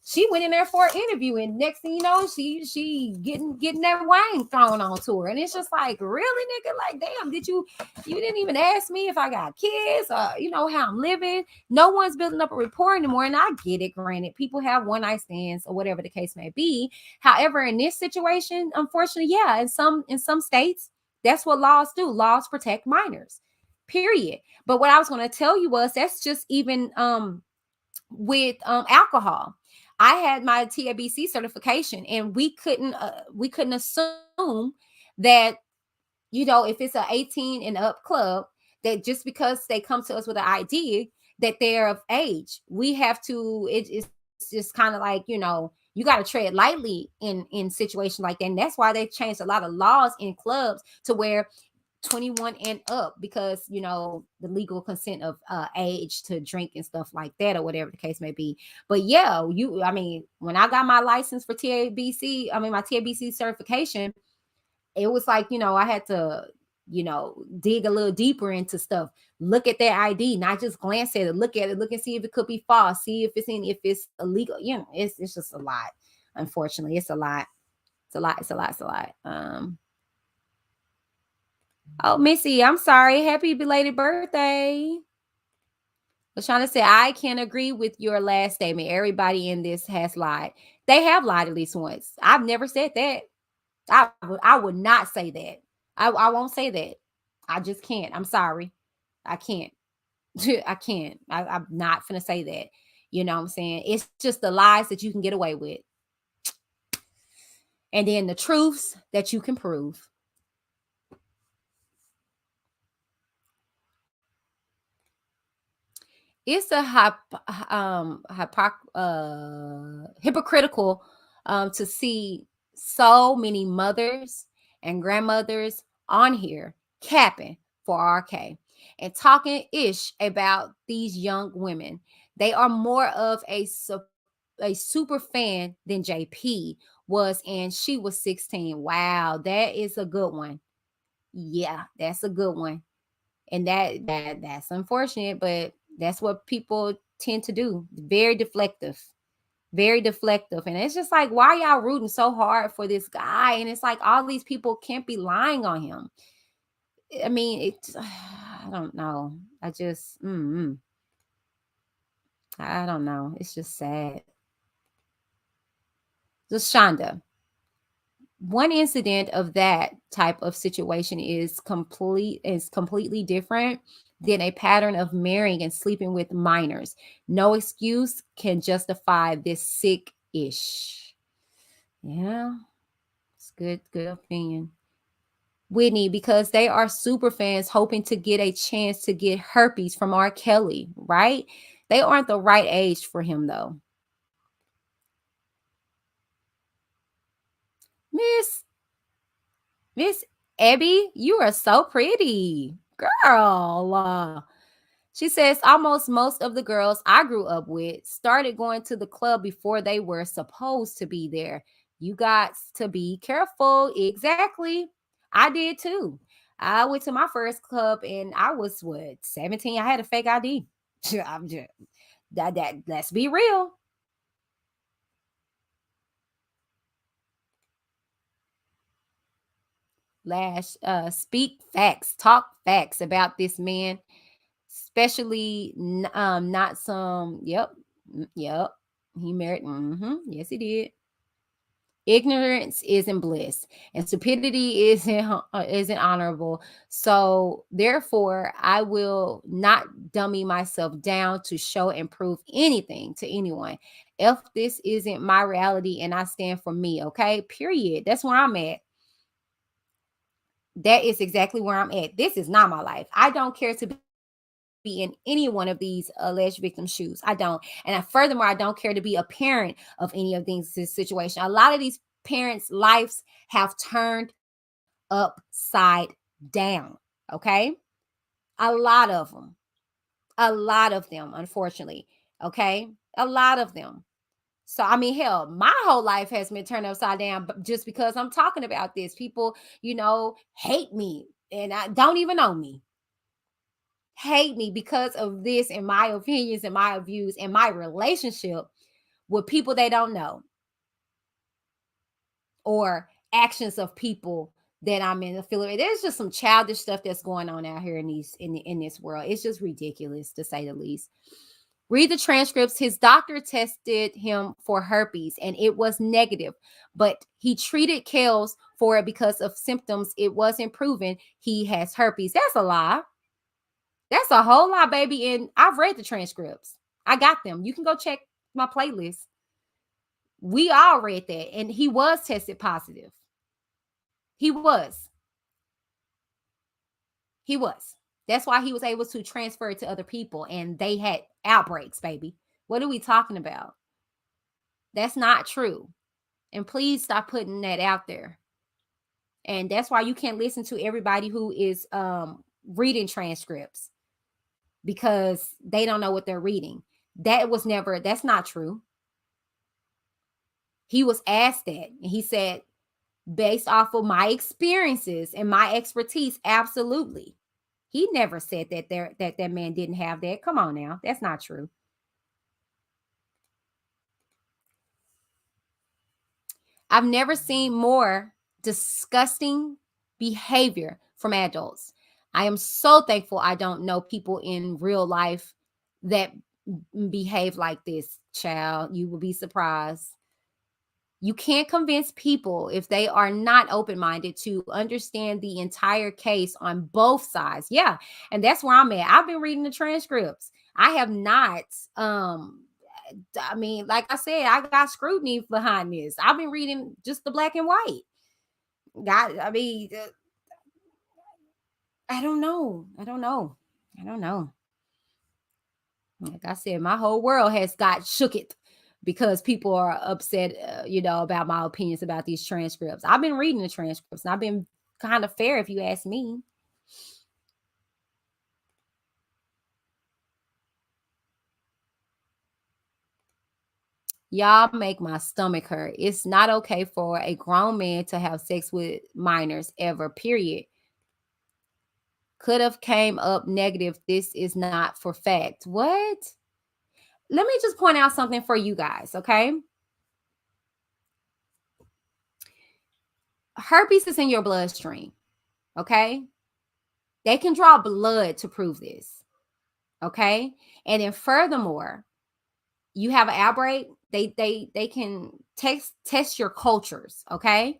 She went in there for an interview, and next thing you know, she getting that wine thrown onto her, and it's just like, really, nigga, like, damn, you didn't even ask me if I got kids or how I'm living. No one's building up a rapport anymore, and I get it. Granted, people have one night stands or whatever the case may be. However, in this situation, unfortunately, yeah, in some states, that's what laws do. Laws protect minors. Period. But what I was going to tell you was that's just even with alcohol. I had my TABC certification, and we couldn't assume that if it's an 18 and up club, that just because they come to us with an ID that they're of age. We have to. It's just kind of like you got to tread lightly in situations like that, and that's why they changed a lot of laws in clubs to where 21 and up, because the legal consent of age to drink and stuff like that, or whatever the case may be. But yeah, when I got my license for TABC, my TABC certification, it was like I had to dig a little deeper into stuff, look at that ID, not just glance at it, look at it, look and see if it could be false, see if it's illegal. It's just a lot. Unfortunately, it's a lot. It's a lot. Oh, Missy, I'm sorry. Happy belated birthday. LaShonda said, I can agree with your last statement. Everybody in this has lied. They have lied at least once. I've never said that. I would not say that. I won't say that. I just can't. I'm sorry. I can't. I can't. I'm not finna say that. You know what I'm saying? It's just the lies that you can get away with. And then the truths that you can prove. It's a hypocritical to see so many mothers and grandmothers on here capping for RK and talking ish about these young women. They are more of a super fan than JP was, and she was 16. Wow, that is a good one. Yeah, that's a good one. And that's unfortunate, but that's what people tend to do. Very deflective. And it's just like, why y'all rooting so hard for this guy? And it's like all these people can't be lying on him. I don't know. I don't know. It's just sad. Just Shonda. One incident of that type of situation is completely different than a pattern of marrying and sleeping with minors. No excuse can justify this sick-ish. Yeah, it's good opinion. Whitney, because they are super fans hoping to get a chance to get herpes from R. Kelly, right? They aren't the right age for him, though. Miss Abby, you are so pretty, girl. She says almost most of the girls I grew up with started going to the club before they were supposed to be there. You got to be careful. Exactly. I did too. I went to my first club and I was 17. I had a fake ID. Let's be real. Speak facts, talk facts about this man. especially not some. Yep, yep. He married. Yes, he did. Ignorance isn't bliss, and stupidity isn't honorable. So therefore, I will not dummy myself down to show and prove anything to anyone. If this isn't my reality, and I stand for me, okay? Period. That's where I'm at. That is exactly where I'm at. This is not my life. I don't care to be in any one of these alleged victims' shoes. I don't. And furthermore, I don't care to be a parent of any of these situations. A lot of these parents' lives have turned upside down. Okay. A lot of them. A lot of them, unfortunately. Okay. A lot of them. So, I mean, hell, my whole life has been turned upside down just because I'm talking about this. People, hate me and I don't even know me. Hate me because of this and my opinions and my views and my relationship with people they don't know, or actions of people that I'm in affiliate. There's just some childish stuff that's going on out here in this world. It's just ridiculous, to say the least. Read the transcripts. His doctor tested him for herpes and it was negative, but he treated Kels for it because of symptoms. It wasn't proven he has herpes. That's a lie. That's a whole lot, baby. And I've read the transcripts. I got them. You can go check my playlist. We all read that. And he was tested positive. He was. He was. That's why he was able to transfer it to other people. And they had outbreaks, baby. What are we talking about? That's not true. And please stop putting that out there. And that's why you can't listen to everybody who is reading transcripts, because they don't know what they're reading. That's not true. He was asked that, and he said, based off of my experiences and my expertise, absolutely. He never said that man didn't have that. Come on now. That's not true. I've never seen more disgusting behavior from adults. I am so thankful I don't know people in real life that behave like this, child. You will be surprised. You can't convince people if they are not open-minded to understand the entire case on both sides. Yeah, and that's where I'm at. I've been reading the transcripts. I have not I mean, like I said, I got scrutiny behind this. I've been reading just the black and white. I mean, I don't know. Like I said, my whole world has got shooketh because people are upset, about my opinions about these transcripts. I've been reading the transcripts and I've been kind of fair, if you ask me. Y'all make my stomach hurt. It's not okay for a grown man to have sex with minors ever, period. Could have came up negative. This is not for fact. What? Let me just point out something for you guys, okay? Herpes is in your bloodstream, okay? They can draw blood to prove this, okay? And then furthermore, you have an outbreak, they can test your cultures, okay?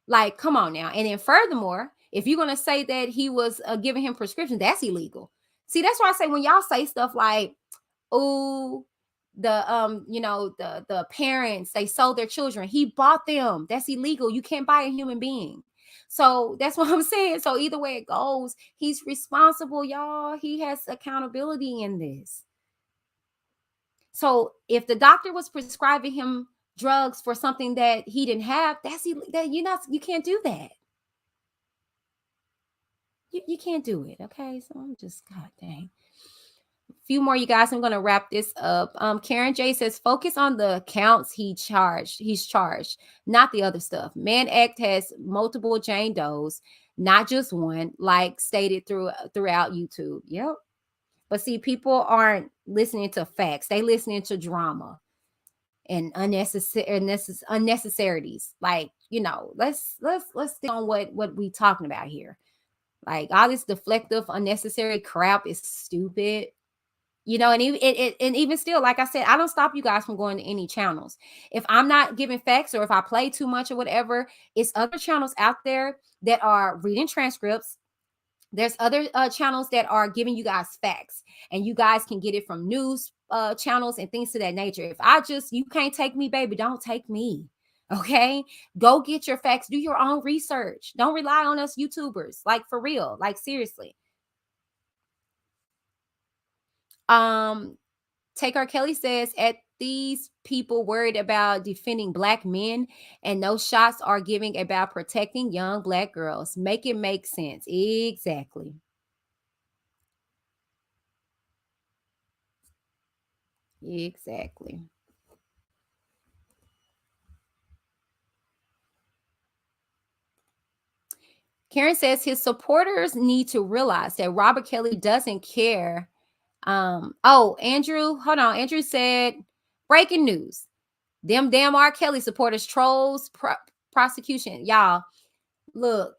Like, come on now. And then furthermore, if you're going to say that he was giving him prescription, that's illegal. See, that's why I say when y'all say stuff like, oh, the parents, they sold their children, he bought them, that's illegal. You can't buy a human being. So that's what I'm saying. So either way it goes, he's responsible, y'all. He has accountability in this. So if the doctor was prescribing him drugs for something that he didn't have, you can't do that. You can't do it. Okay. So I'm just, God dang. A few more, you guys. I'm going to wrap this up. Karen J says, focus on the counts he's charged, not the other stuff. Man Act has multiple Jane Does, not just one, like stated throughout YouTube. Yep. But see, people aren't listening to facts. They listening to drama and unnecessarities. Like, let's stay on what we talking about here. Like all this deflective, unnecessary crap is stupid. You know, and even still, like I said, I don't stop you guys from going to any channels. If I'm not giving facts or if I play too much or whatever, it's other channels out there that are reading transcripts. There's other channels that are giving you guys facts, and you guys can get it from news channels and things to that nature. If you can't take me, baby, don't take me. Okay, go get your facts, do your own research. Don't rely on us YouTubers, like for real, like seriously. Take R. Kelly says, at these people worried about defending black men and no shots are giving about protecting young black girls. Make it make sense. Exactly. Exactly. Karen says his supporters need to realize that Robert Kelly doesn't care. Andrew, hold on. Andrew said, breaking news. Them damn R. Kelly supporters trolls prosecution. Y'all, look,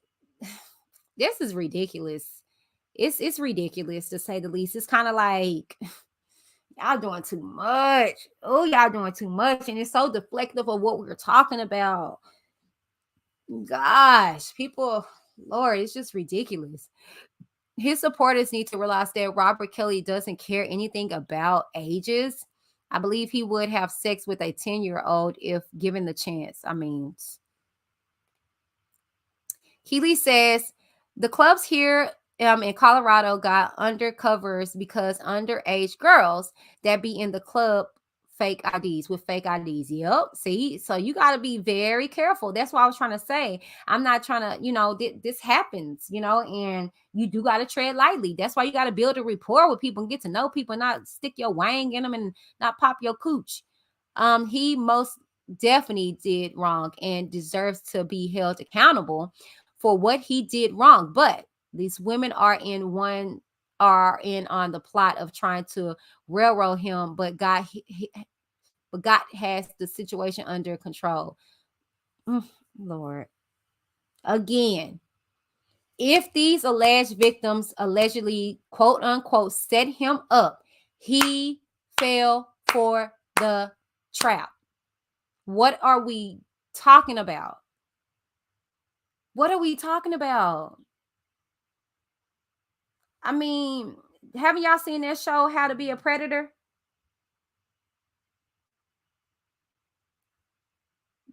this is ridiculous. It's ridiculous to say the least. It's kind of like y'all doing too much. Oh, y'all doing too much. And it's so deflective of what we're talking about. Gosh, people, Lord, it's just ridiculous. His supporters need to realize that Robert Kelly doesn't care anything about ages. I believe he would have sex with a 10-year-old if given the chance. I mean, Keely says the clubs here in Colorado got undercovers because underage girls that be in the club fake IDs with fake IDs. Yep. See, so you got to be very careful. That's what I was trying to say. I'm not trying to, this happens, and you do got to tread lightly. That's why you got to build a rapport with people and get to know people, and not stick your wang in them and not pop your cooch. He most definitely did wrong and deserves to be held accountable for what he did wrong. But these women are in on the plot of trying to railroad him, but God has the situation under control. Lord. Again, if these alleged victims allegedly, quote unquote, set him up, he fell for the trap. What are we talking about? What are we talking about? I mean, haven't y'all seen that show, How to Be a Predator?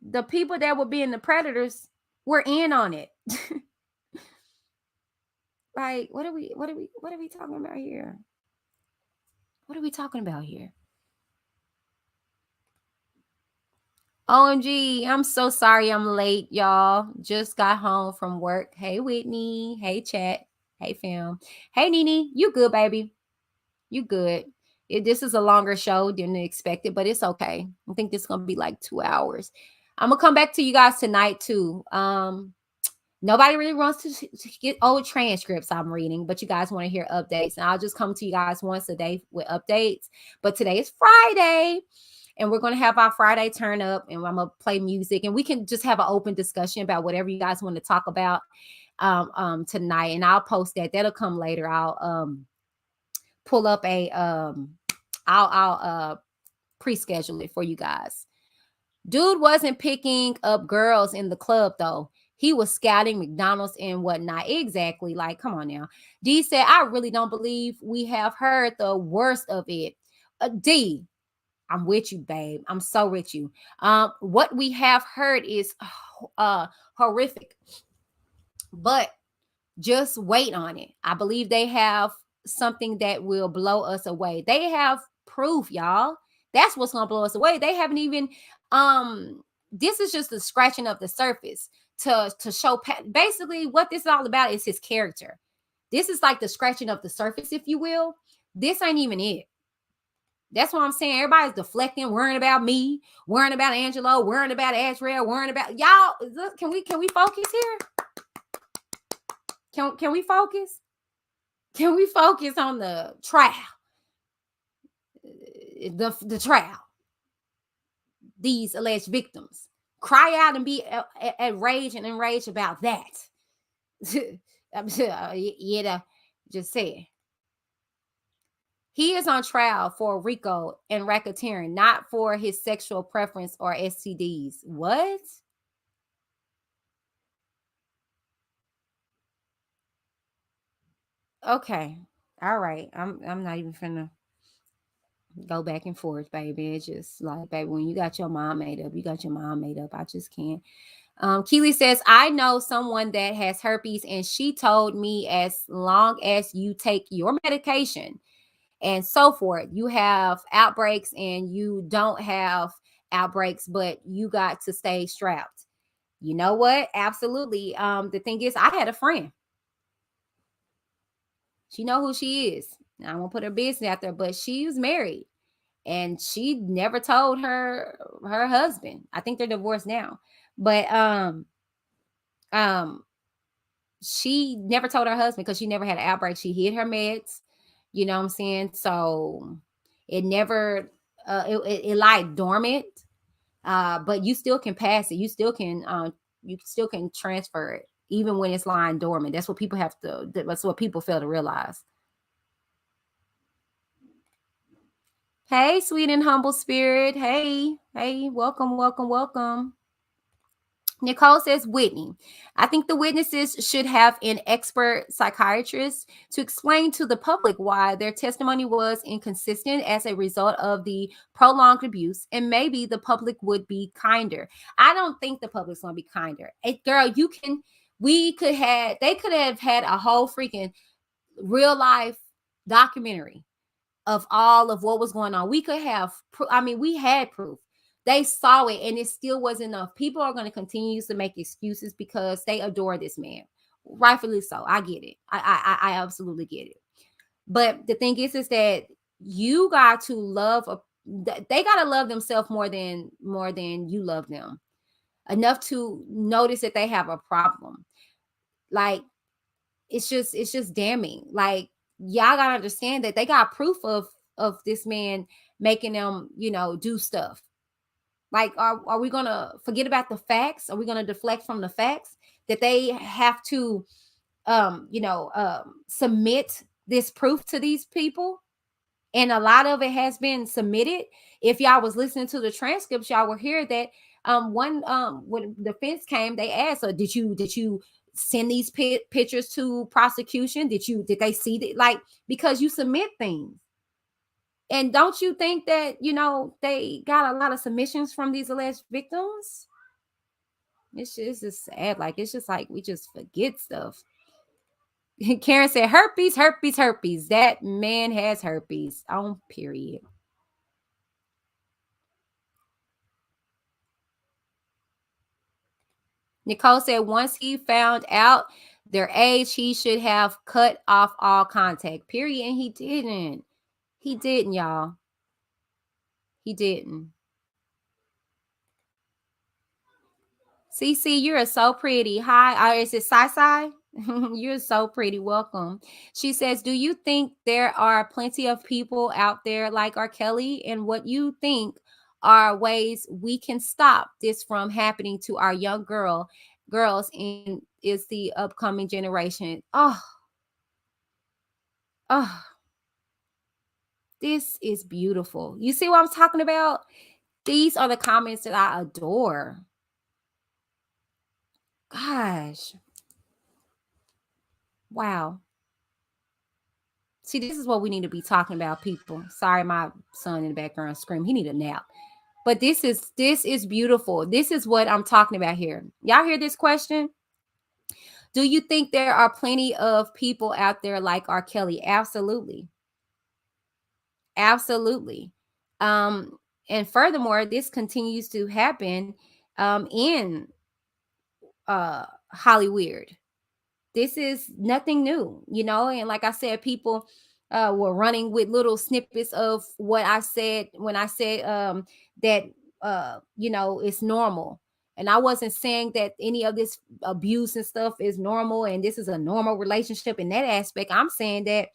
The people that were being the predators were in on it. Like, what are we talking about here? What are we talking about here? OMG, I'm so sorry I'm late, y'all. Just got home from work. Hey, Whitney. Hey, chat. Hey, fam. Hey, Nene. You good, baby? You good. This is a longer show than expected, but it's okay. I think this is going to be like 2 hours. I'm going to come back to you guys tonight, too. Nobody really wants to get old transcripts I'm reading, but you guys want to hear updates. And I'll just come to you guys once a day with updates. But today is Friday, and we're going to have our Friday turn up, and I'm going to play music, and we can just have an open discussion about whatever you guys want to talk about tonight. And I'll post that. That'll come later. I'll pull up I'll pre-schedule it for you guys. Dude wasn't picking up girls in the club, though. He was scouting McDonald's and whatnot. Exactly. Like, come on now. D said, I really don't believe we have heard the worst of it. D, I'm with you, babe. I'm so with you. What we have heard is horrific. But just wait on it. I believe they have something that will blow us away. They have proof, y'all. That's what's going to blow us away. They haven't even this is just the scratching of the surface to show basically what this is all about is his character. This is like the scratching of the surface, if you will. This ain't even it. That's what I'm saying. Everybody's deflecting, worrying about me, worrying about Angelo, worrying about AZRIEL, worrying about y'all. Look, can we focus here? Can we focus? Can we focus on the trial? The trial. These alleged victims. Cry out and be enraged about that. Just say he is on trial for RICO and racketeering, not for his sexual preference or STDs. What? Okay. All right. I'm not even finna go back and forth, baby. It's just like, baby, when you got your mom made up, you got your mom made up. I just can't. Keely says, I know someone that has herpes, and she told me as long as you take your medication and so forth, you have outbreaks and you don't have outbreaks, but you got to stay strapped. You know what? Absolutely. The thing is, I had a friend. She know who she is. I won't put her business out there, but she was married and she never told her husband. I think they're divorced now. But um she never told her husband because she never had an outbreak. She hid her meds, you know what I'm saying? So it never it lied dormant. But you still can pass it. You still can transfer it even when it's lying dormant. That's what people fail to realize. Hey, sweet and humble spirit. Hey, welcome, welcome, welcome. Nicole says, Whitney, I think the witnesses should have an expert psychiatrist to explain to the public why their testimony was inconsistent as a result of the prolonged abuse, and maybe the public would be kinder. I don't think the public's going to be kinder. Girl, they could have had a whole freaking real life documentary of all of what was going on. We could have, we had proof. They saw it and it still wasn't enough. People are going to continue to make excuses because they adore this man. Rightfully so. I get it. I absolutely get it. But the thing is that you got to they got to love themselves more than you love them. Enough to notice that they have a problem. Like, it's just damning. Like, y'all gotta understand that they got proof of this man making them, do stuff. Like, are we gonna forget about the facts? Are we gonna deflect from the facts that they have to submit this proof to these people? And a lot of it has been submitted. If y'all was listening to the transcripts, y'all will hear that when the defense came, they asked, so did you send these pictures to prosecution? Did they see that? Like, because you submit things. And don't you think that, they got a lot of submissions from these alleged victims? It's just sad. Like, it's just like we just forget stuff. Karen said, herpes, herpes, herpes. That man has herpes. On period. Nicole said, once he found out their age, he should have cut off all contact. Period. And he didn't. He didn't, y'all. He didn't. CC, you're so pretty. Hi. Is it Sai? You're so pretty. Welcome. She says, do you think there are plenty of people out there like R. Kelly? And what you think are ways we can stop this from happening to our young girls and is the upcoming generation? Oh, this is beautiful. You see what I'm talking about? These are the comments that I adore. Gosh. Wow. See, this is what we need to be talking about, people. Sorry, my son in the background screaming. He need a nap. But this is beautiful. This is what I'm talking about here. Y'all hear this question? Do you think there are plenty of people out there like R. Kelly? Absolutely. Absolutely. And furthermore, this continues to happen in Hollywood. This is nothing new, and like I said, people were running with little snippets of what I said when I said that it's normal. And I wasn't saying that any of this abuse and stuff is normal and this is a normal relationship in that aspect. I'm saying that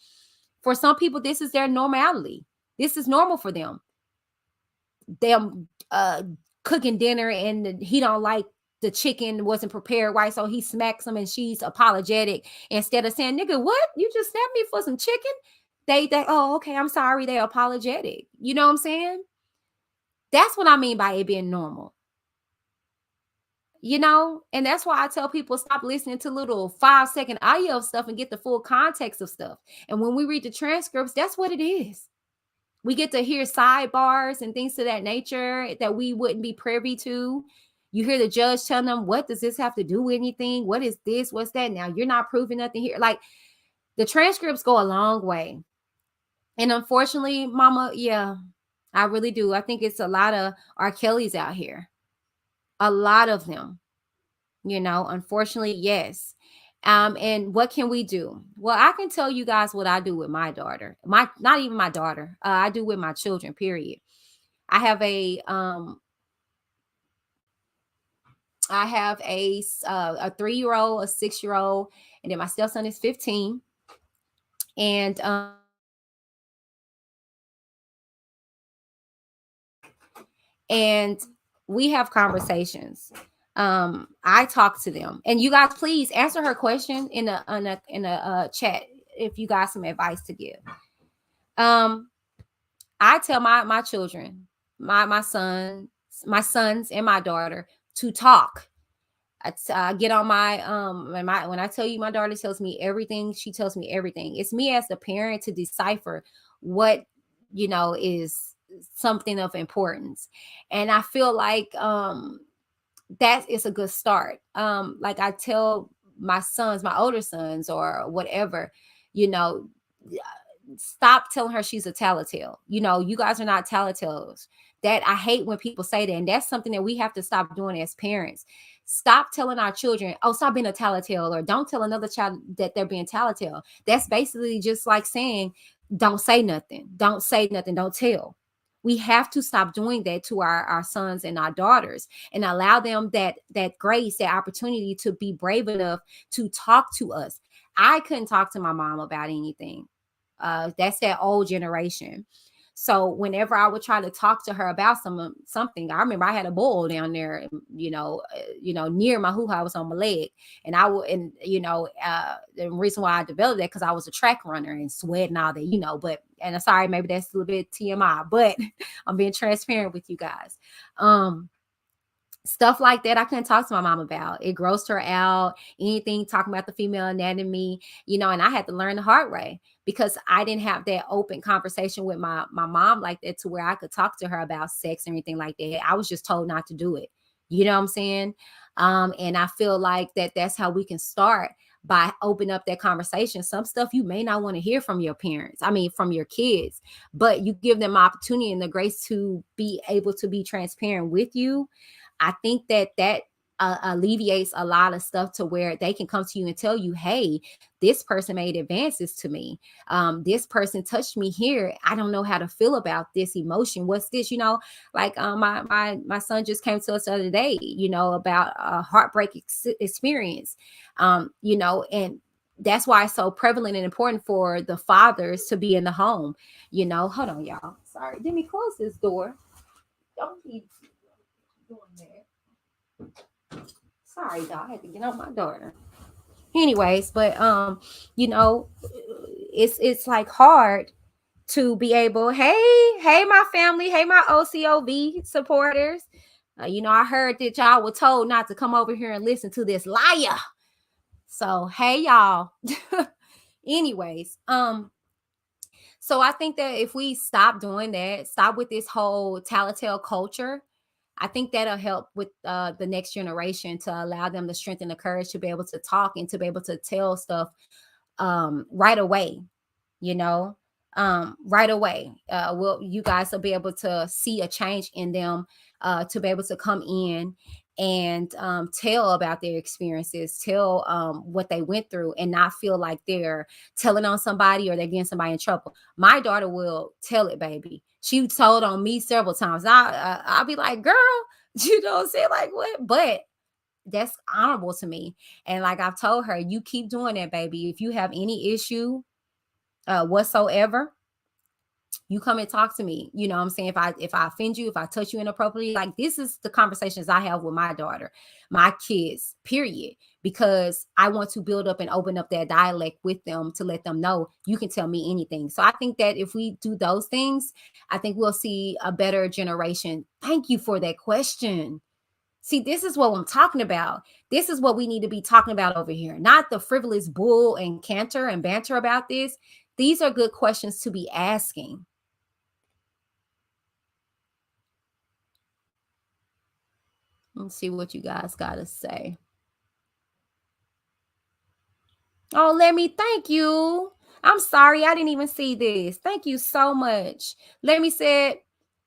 for some people, this is their normality. This is normal for them. Them cooking dinner and he don't like the chicken wasn't prepared right, so he smacks them and she's apologetic instead of saying, nigga, what? You just snapped me for some chicken? They oh, okay, I'm sorry, they're apologetic. You know what I'm saying? That's what I mean by it being normal. You know, and that's why I tell people stop listening to little 5-second audio stuff and get the full context of stuff. And when we read the transcripts, that's what it is. We get to hear sidebars and things of that nature that we wouldn't be privy to. You hear the judge telling them, what does this have to do with anything? What is this? What's that? Now you're not proving nothing here. Like, the transcripts go a long way. And unfortunately, mama, yeah, I really do. I think it's a lot of R. Kellys out here. A lot of them, you know, unfortunately, yes. And what can we do? Well, I can tell you guys what I do with my daughter. Not even my daughter. I do with my children, period. I have a 3-year-old, a 6-year-old, and then my stepson is 15. And we have conversations. I talk to them, and you guys please answer her question in a chat if you got some advice to give. I tell my children, my sons and my daughter to talk. I get on my when I tell you my daughter tells me everything, she tells me everything. It's me as the parent to decipher what, you know, is something of importance. And I feel like that is a good start. Like I tell my sons, my older sons or whatever, you know, stop telling her she's a tattletale. You know, you guys are not tattletales. That I hate when people say that. And that's something that we have to stop doing as parents. Stop telling our children, oh, stop being a tattletale, or don't tell another child that they're being tattletale. That's basically just like saying, don't say nothing. Don't say nothing. Don't tell. We have to stop doing that to our sons and our daughters and allow them that grace, that opportunity to be brave enough to talk to us. I couldn't talk to my mom about anything. That's that old generation. So whenever I would try to talk to her about something, I remember I had a boil down there, near my hoo-ha was on my leg. And the reason why I developed that, because I was a track runner and sweating all that, but, and I'm sorry, maybe that's a little bit TMI, but I'm being transparent with you guys. Stuff like that I couldn't talk to my mom about. It grossed her out. Anything talking about the female anatomy, and I had to learn the hard way because I didn't have that open conversation with my mom like that to where I could talk to her about sex and anything like that. I was just told not to do it. You know what I'm saying? And I feel like that's how we can start, by opening up that conversation. Some stuff you may not want to hear from your parents, from your kids, but you give them opportunity and the grace to be able to be transparent with you. I think that alleviates a lot of stuff to where they can come to you and tell you, hey, this person made advances to me. This person touched me here. I don't know how to feel about this emotion. What's this? Like my son just came to us the other day, about a heartbreak experience, and that's why it's so prevalent and important for the fathers to be in the home. Hold on, y'all. Sorry. Let me close this door. Don't be doing that. Sorry, dog. I had to get on my daughter. Anyways, but it's like hard to be able, hey my family, hey my OCOV supporters. I heard that y'all were told not to come over here and listen to this liar. So hey y'all. Anyways, so I think that if we stop doing that, stop with this whole tattletale culture, I think that'll help with the next generation, to allow them the strength and the courage to be able to talk and to be able to tell stuff right away, right away. You guys will be able to see a change in them, to be able to come in and tell about their experiences, tell what they went through, and not feel like they're telling on somebody or they're getting somebody in trouble. My daughter will tell it, baby. She told on me several times. I'll be like, girl, you know what I'm saying? Like, what? But that's honorable to me. And like I've told her, you keep doing that, baby. If you have any issue whatsoever, You come and talk to me. You know what I'm saying? If I offend you, if I touch you inappropriately, like this is the conversations I have with my daughter, my kids, period. Because I want to build up and open up that dialect with them to let them know you can tell me anything. So I think that if we do those things, I think we'll see a better generation. Thank you for that question. See, this is what I'm talking about. This is what we need to be talking about over here, not the frivolous bull and canter and banter about this. These are good questions to be asking. Let's see what you guys got to say. Oh, let me thank you. I'm sorry, I didn't even see this. Thank you so much. Let me say,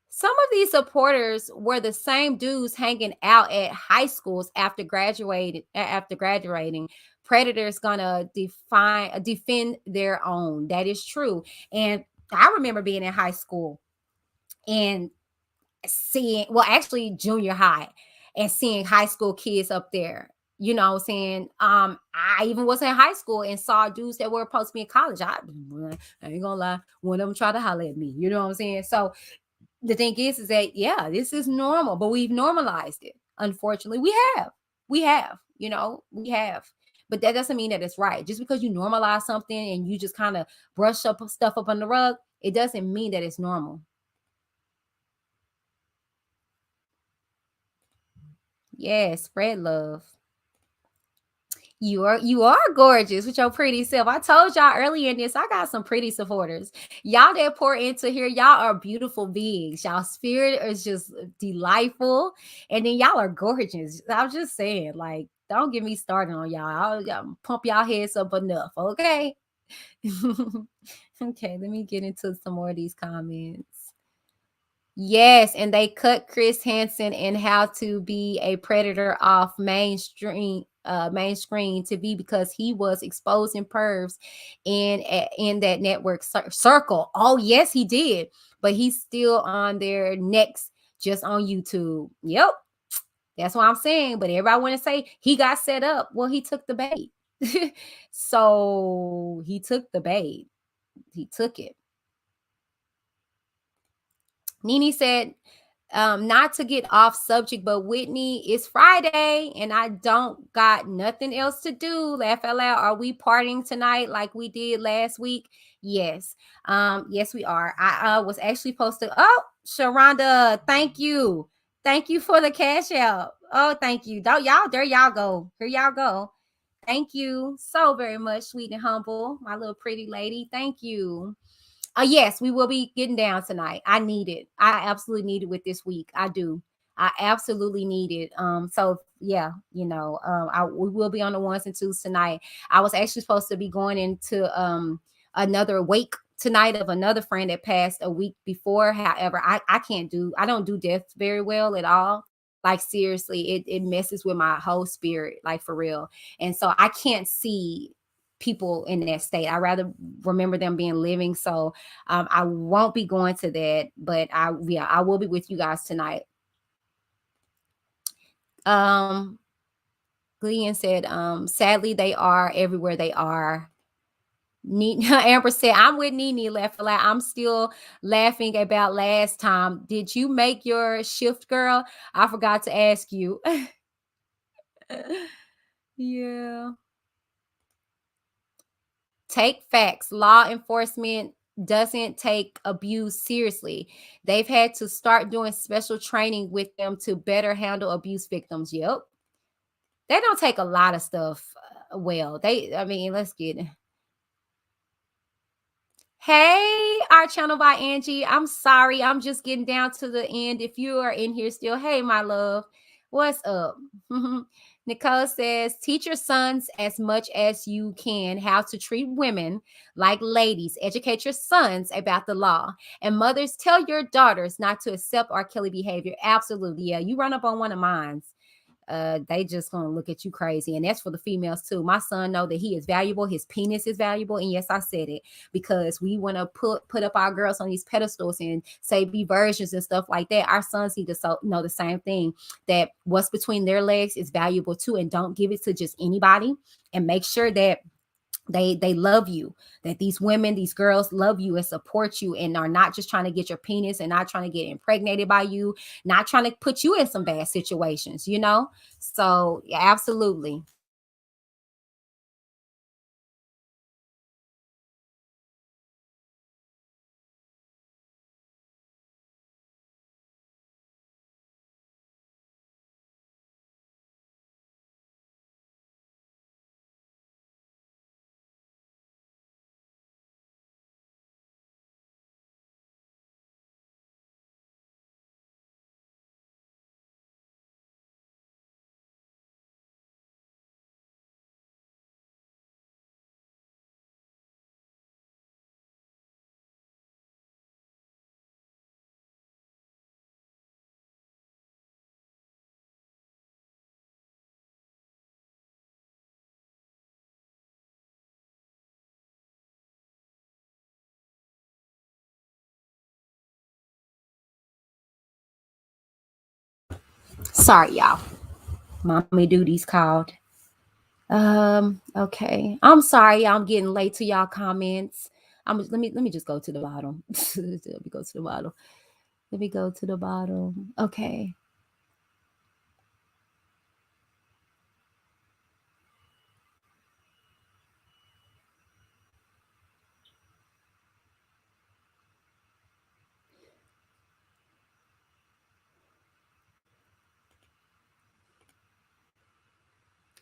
some of these supporters were the same dudes hanging out at high schools after graduating. Predators gonna defend their own. That is true. And I remember being in high school and seeing, well, actually junior high, and seeing high school kids up there. You know what I'm saying? I even was in high school and saw dudes that were supposed to be in college. I ain't gonna lie, one of them tried to holler at me. You know what I'm saying? So the thing is that yeah, this is normal, but we've normalized it. Unfortunately, we have, you know, we have. But that doesn't mean that it's right. Just because you normalize something and you just kind of brush up stuff up on the rug, it doesn't mean that it's normal. Yes, spread love. You are gorgeous with your pretty self. I told y'all earlier in this, I got some pretty supporters. Y'all that pour into here, y'all are beautiful beings. Y'all spirit is just delightful. And then y'all are gorgeous. I'm just saying, like, don't get me started on y'all. I'll pump y'all heads up enough, okay? Okay, let me get into some more of these comments. Yes, and they cut Chris Hansen and How to Be a Predator off main screen TV because he was exposing pervs in that network circle. Oh yes, he did, but he's still on their necks just on YouTube. Yep, that's what I'm saying. But everybody want to say he got set up. Well, he took the bait. So he took the bait. He took it. Nene said, not to get off subject, but Whitney, it's Friday and I don't got nothing else to do. Laugh out loud. Are we partying tonight like we did last week? Yes. Yes, we are. I was actually posted. Oh, Sharonda, thank you. Thank you for the cash out. Oh, thank you. Don't y'all, there y'all go. Here y'all go. Thank you so very much, sweet and humble, my little pretty lady. Thank you. Yes, we will be getting down tonight. I need it. I absolutely need it with this week. I do. I absolutely need it. So yeah, you know, we will be on the ones and twos tonight. I was actually supposed to be going into another wake tonight of another friend that passed a week before. However, I don't do death very well at all. Like seriously, it messes with my whole spirit, like for real. And so I can't see people in that state. I rather remember them being living. So I won't be going to that, but I will be with you guys tonight. Glenn said, sadly, they are everywhere they are. Amber said, I'm with Nene, laugh a lot. I'm still laughing about last time. Did you make your shift, girl? I forgot to ask you. Yeah. Take facts. Law enforcement doesn't take abuse seriously. They've had to start doing special training with them to better handle abuse victims. Yep. They don't take a lot of stuff well. Let's get it. Hey, our channel by Angie. I'm sorry. I'm just getting down to the end. If you are in here still, hey, my love, what's up? Nicole says, teach your sons as much as you can how to treat women like ladies. Educate your sons about the law. And mothers, tell your daughters not to accept R. Kelly behavior. Absolutely. Yeah, you run up on one of mine. They just gonna look at you crazy. And that's for the females too. My son know that he is valuable, his penis is valuable. And yes, I said it because we want to put up our girls on these pedestals and say be virgins and stuff like that. Our sons need to know the same thing, that what's between their legs is valuable too, and don't give it to just anybody. And make sure that They love you, that these women, these girls love you and support you and are not just trying to get your penis and not trying to get impregnated by you, not trying to put you in some bad situations, you know? So yeah, absolutely. Sorry, y'all. Mommy duties called. Okay. I'm sorry, y'all. I'm getting late to y'all comments. Let me just go to the bottom. Let me go to the bottom. Let me go to the bottom. Okay.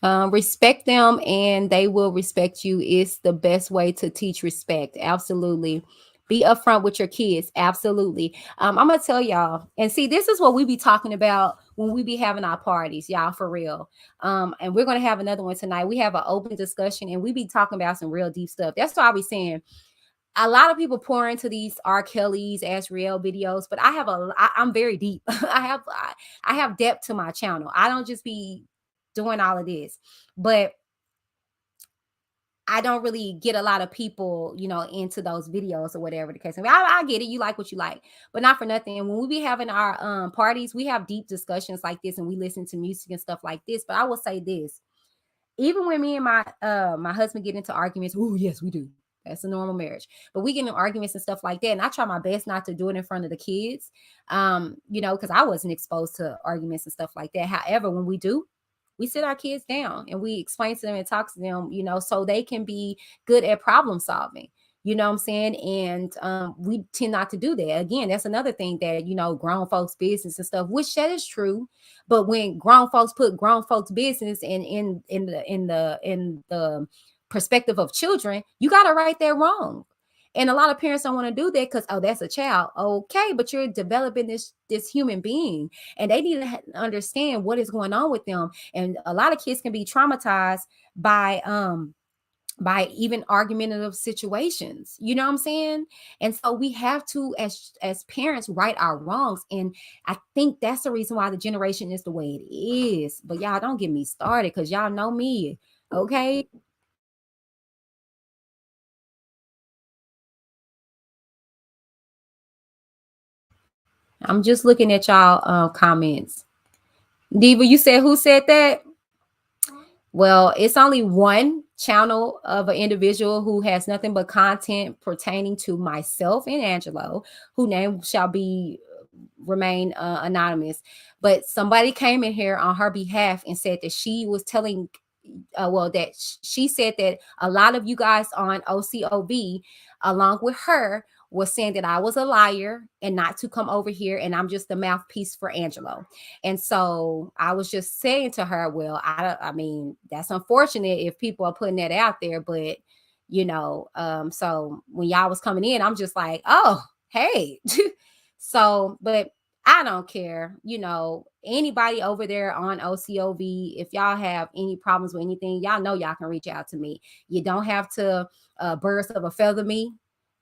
Respect them and they will respect you is the best way to teach respect. Absolutely. Be upfront with your kids. Absolutely. I'm gonna tell y'all, and see, this is what we be talking about when we be having our parties, y'all, for real. And we're gonna have another one tonight. We have an open discussion and we be talking about some real deep stuff. That's why I be saying a lot of people pour into these R. Kelly's AZRIEL videos, but I'm very deep. I have depth to my channel. I don't just be doing all of this, but I don't really get a lot of people, into those videos or whatever the case. I mean, I get it. You like what you like, but not for nothing. When we be having our parties, we have deep discussions like this, and we listen to music and stuff like this. But I will say this: even when me and my husband get into arguments, oh yes, we do. That's a normal marriage. But we get into arguments and stuff like that. And I try my best not to do it in front of the kids. Because I wasn't exposed to arguments and stuff like that. However, when we do, we sit our kids down and we explain to them and talk to them, so they can be good at problem solving. You know what I'm saying? And we tend not to do that. Again, that's another thing that, grown folks' business and stuff, which that is true. But when grown folks put grown folks' business in the perspective of children, you got to right that wrong. And a lot of parents don't want to do that because, oh, that's a child. Okay, but you're developing this human being, and they need to understand what is going on with them. And a lot of kids can be traumatized by even argumentative situations. You know what I'm saying? And so we have to, as parents, right our wrongs. And I think that's the reason why the generation is the way it is. But y'all don't get me started because y'all know me. Okay. I'm just looking at y'all comments. Diva, you said who said that? Well, it's only one channel of an individual who has nothing but content pertaining to myself and Angelo, who name shall be remain anonymous. But somebody came in here on her behalf and said that she was telling that she said that a lot of you guys on OCOB, along with her, was saying that I was a liar and not to come over here, and I'm just the mouthpiece for Angelo. And so I was just saying to her, well, I mean, that's unfortunate if people are putting that out there, but so when y'all was coming in, I'm just like, oh, hey. So, but I don't care. Anybody over there on OCOV, if y'all have any problems with anything, y'all know y'all can reach out to me. You don't have to birds of a feather me.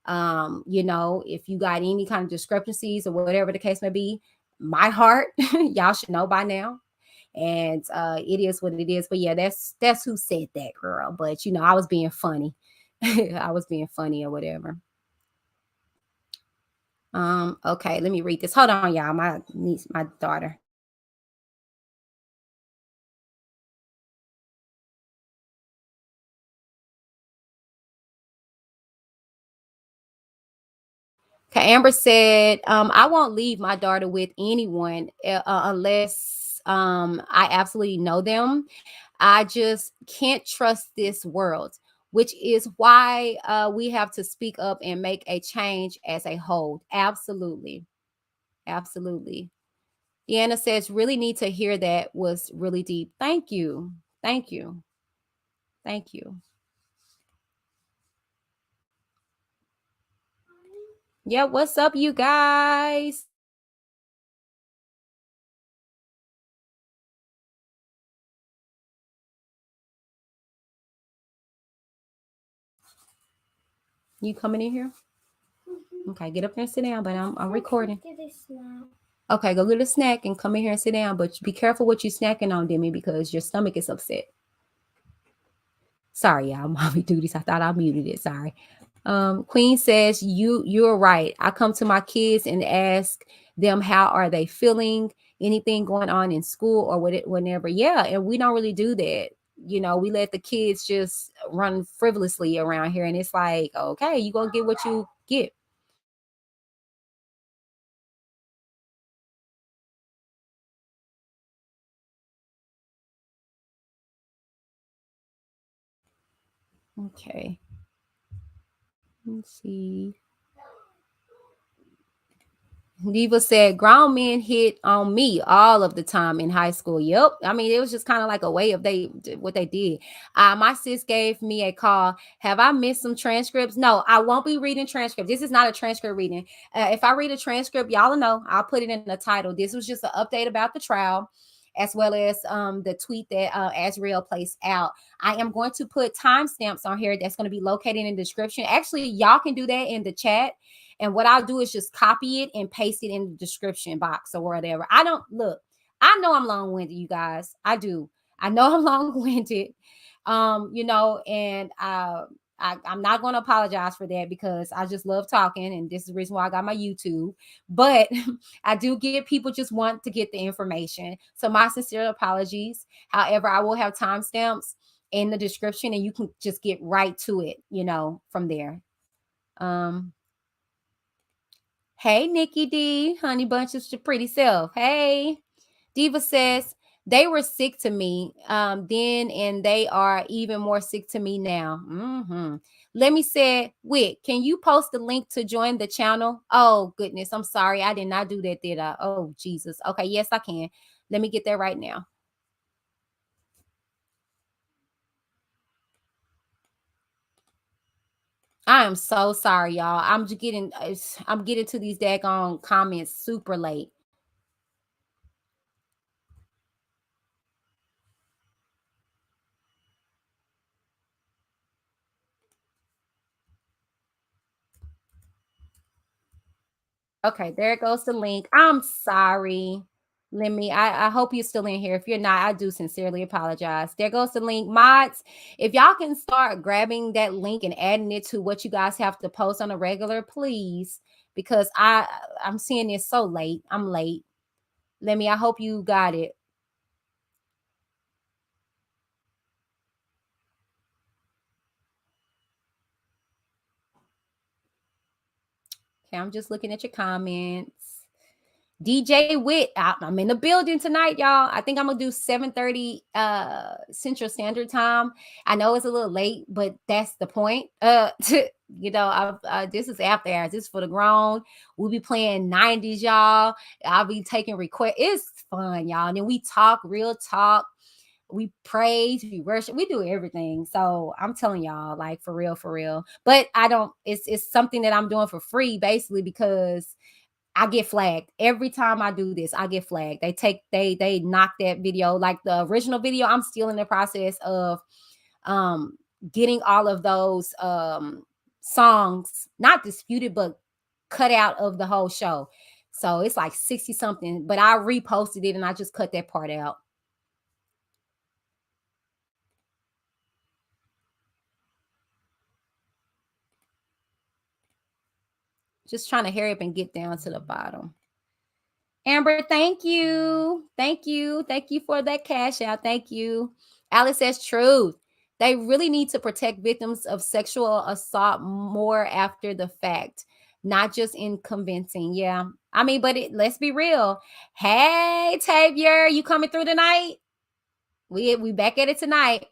If you got any kind of discrepancies or whatever the case may be, my heart, y'all should know by now. And it is what it is. But yeah, that's who said that, girl. But I was being funny. I was being funny or whatever. Okay, let me read this. Hold on, y'all. My niece, my daughter. Okay, Amber said, I won't leave my daughter with anyone unless I absolutely know them. I just can't trust this world, which is why we have to speak up and make a change as a whole. Absolutely. Absolutely. Deanna says, really need to hear that, was really deep. Thank you. Thank you. Thank you. Yeah, what's up, you guys? You coming in here? Okay, get up here and sit down, but I'm recording. Okay, go get a snack and come in here and sit down, but be careful what you're snacking on, Demi, because your stomach is upset. Sorry, y'all. Mommy duties. I thought I muted it. Sorry. Queen says, you're right. I come to my kids and ask them how are they feeling, anything going on in school or whenever. Yeah, and we don't really do that. You know, we let the kids just run frivolously around here, and it's like, okay, you gonna get what you get. Okay. Let's see. Diva said, grown men hit on me all of the time in high school. Yep. I mean, it was just kind of like a way of what they did. My sis gave me a call. Have I missed some transcripts? No, I won't be reading transcripts. This is not a transcript reading. If I read a transcript, y'all know, I'll put it in the title. This was just an update about the trial, as well as the tweet that Azriel placed out. I am going to put timestamps on here that's going to be located in the description. Actually, y'all can do that in the chat. And what I'll do is just copy it and paste it in the description box or whatever. I don't look, I know I'm long-winded, you guys. I do. I know I'm long-winded. You know, and I'm not going to apologize for that because I just love talking, and this is the reason why I got my YouTube. But I do get people just want to get the information. So my sincere apologies. However, I will have timestamps in the description, and you can just get right to it, you know, from there. Hey, Nikki D, Honey Bunches, your pretty self. Hey, Diva says they were sick to me then, and they are even more sick to me now. Let me say, Wick, can you post the link to join the channel? Oh, goodness. I'm sorry. I did not do that, did I? Oh, Jesus. Okay. Yes, I can. Let me get that right now. I am so sorry, y'all. I'm getting to these daggone comments super late. Okay, there goes the link. I'm sorry. I hope you're still in here. If you're not, I do sincerely apologize. There goes the link. Mods, if y'all can start grabbing that link and adding it to what you guys have to post on a regular, please. Because I'm seeing this so late. I'm late. I hope you got it. Okay, I'm just looking at your comments. DJ Witt, I'm in the building tonight, y'all. I think I'm gonna do 7:30 Central Standard Time. I know it's a little late, but that's the point. You know, this is after hours. This is for the grown. We'll be playing 90s, y'all. I'll be taking requests. It's fun, y'all. And then we talk real talk. We praise, we worship, we do everything. So I'm telling y'all, like for real, for real. But I don't. It's something that I'm doing for free, basically, because I get flagged every time I do this. I get flagged. They knock that video, like the original video. I'm still in the process of getting all of those songs not disputed but cut out of the whole show. So it's like 60 something, but I reposted it and I just cut that part out. Just trying to hurry up and get down to the bottom. Amber, thank you. Thank you. Thank you for that cash out. Thank you. Alice says truth. They really need to protect victims of sexual assault more after the fact. not just in convincing. Yeah. I mean, but let's be real. Hey, Tavia, you coming through tonight? We back at it tonight.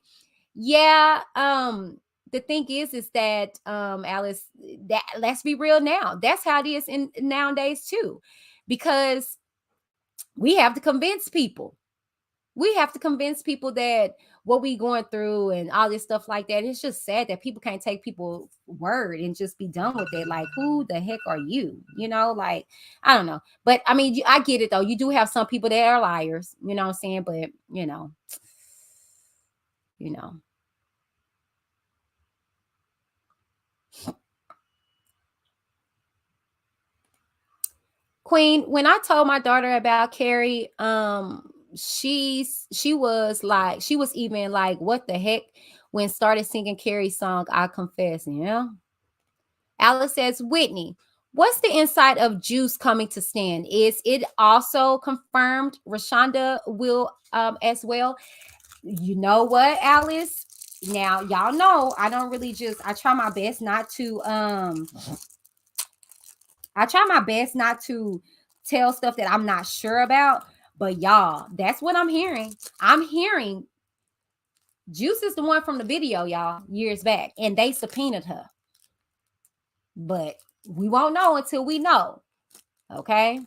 Yeah. The thing is that Alice, that let's be real now. That's how it is in nowadays too. Because we have to convince people. We have to convince people that what we going through and all this stuff like that. It's just sad that people can't take people's word and just be done with it. Like, who the heck are you? You know, like, I don't know. But I mean, I get it though. You do have some people that are liars, you know what I'm saying? But you know. Queen, when I told my daughter about Carrie, she was even like, what the heck, when started singing Carrie's song, I Confess, Alice says, Whitney, what's the insight of Juice coming to stand? Is it also confirmed Rashonda will as well? You know what, Alice? Now, y'all know I don't really I try my best not to tell stuff that I'm not sure about. But y'all, that's what I'm hearing. I'm hearing Juice is the one from the video, y'all, years back, and they subpoenaed her. But we won't know until we know. Okay?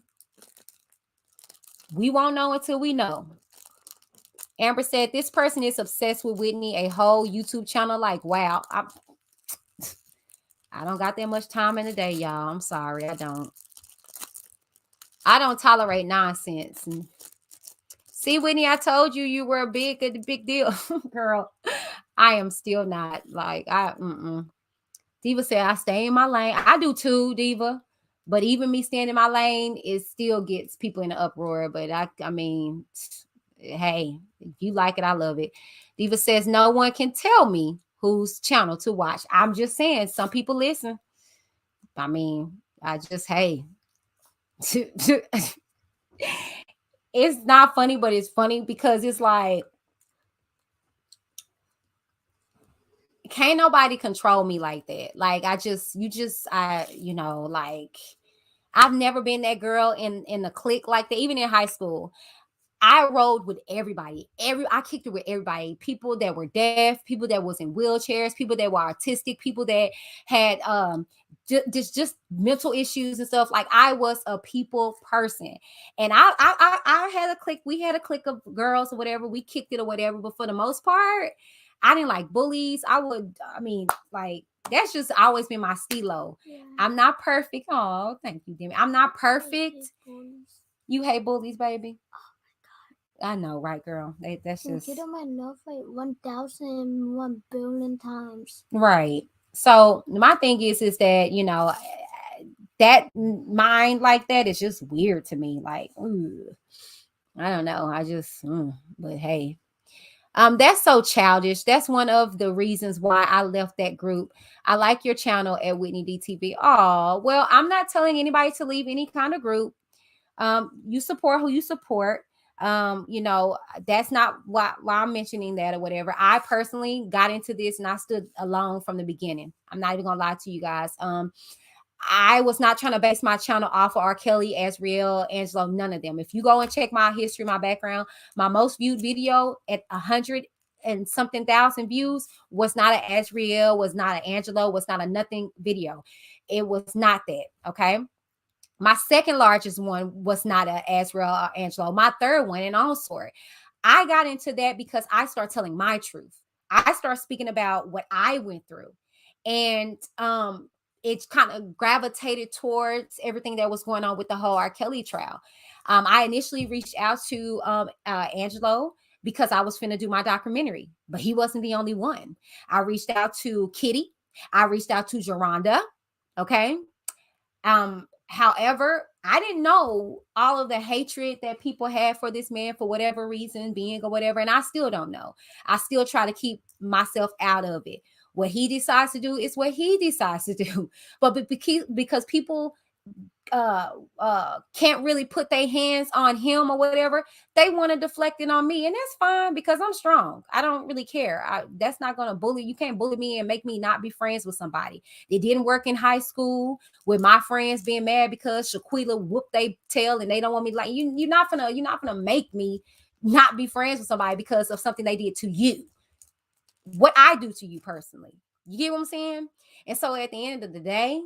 We won't know until we know. Amber said, this person is obsessed with Whitney, a whole YouTube channel. Like, wow. I don't got that much time in the day, y'all. I'm sorry. I don't tolerate nonsense. See, Whitney, I told you were a big deal, girl. I am still not. Like, Diva said, I stay in my lane. I do too, Diva. But even me staying in my lane, it still gets people in an uproar. But I mean, hey, if you like it, I love it. Diva says, no one can tell me whose channel to watch. I'm just saying, some people listen. I mean, hey. It's not funny, but it's funny because it's like, can't nobody control me like that. Like, like, I've never been that girl in a clique like that, even in high school. I rode with everybody. I kicked it with everybody. People that were deaf, people that was in wheelchairs, people that were autistic, people that had just mental issues and stuff. Like, I was a people person, and I had a clique. We had a clique of girls or whatever. We kicked it or whatever. But for the most part, I didn't like bullies. Like, that's just always been my stilo. Yeah. I'm not perfect. Oh, thank you, Demi. I'm not perfect. You hate bullies, baby. I know, right, girl? That's just get on my nerve like 1,001 billion times. Right. So my thing is that that mind like that is just weird to me. Like, I don't know. But hey, that's so childish. That's one of the reasons why I left that group. I like your channel at Whitney DTV. Oh, well, I'm not telling anybody to leave any kind of group. You support who you support. That's not why I'm mentioning that or whatever. I personally got into this and I stood alone from the beginning. I'm not even gonna lie to you guys. I was not trying to base my channel off of R. Kelly, AZRIEL, Angelo, none of them. If you go and check my history, my background, my most viewed video at 100 and something thousand views was not an AZRIEL, was not an Angelo, was not a nothing video. It was not that. Okay. My second largest one was not an AZRIEL or Angelo. My third one, and on sort. I got into that because I started telling my truth. I started speaking about what I went through. And it kind of gravitated towards everything that was going on with the whole R. Kelly trial. I initially reached out to Angelo because I was finna do my documentary, but he wasn't the only one. I reached out to Kitty. I reached out to Geronda. Okay. However, I didn't know all of the hatred that people had for this man for whatever reason, being or whatever. And I still don't know. I still try to keep myself out of it. What he decides to do is what he decides to do. But because people can't really put their hands on him or whatever. They want to deflect it on me, and that's fine because I'm strong. I don't really care. That's not gonna bully. You can't bully me and make me not be friends with somebody. It didn't work in high school with my friends being mad because Shaquila whooped they tail and they don't want me. Like you're not gonna make me not be friends with somebody because of something they did to you. What I do to you personally. You get what I'm saying? And so at the end of the day,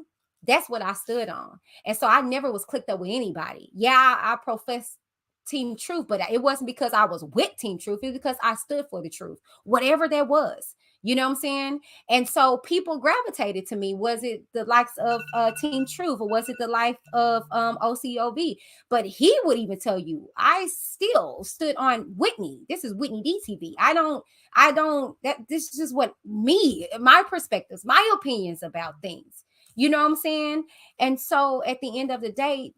that's what I stood on. And so I never was clicked up with anybody. Yeah, I profess Team Truth, but it wasn't because I was with Team Truth. It was because I stood for the truth, whatever that was. You know what I'm saying? And so people gravitated to me. Was it the likes of Team Truth or was it the life of OCOV? But he would even tell you, I still stood on Whitney. This is Whitney DTV. This is just what my perspectives, my opinions about things. You know what I'm saying? And so at the end of the day,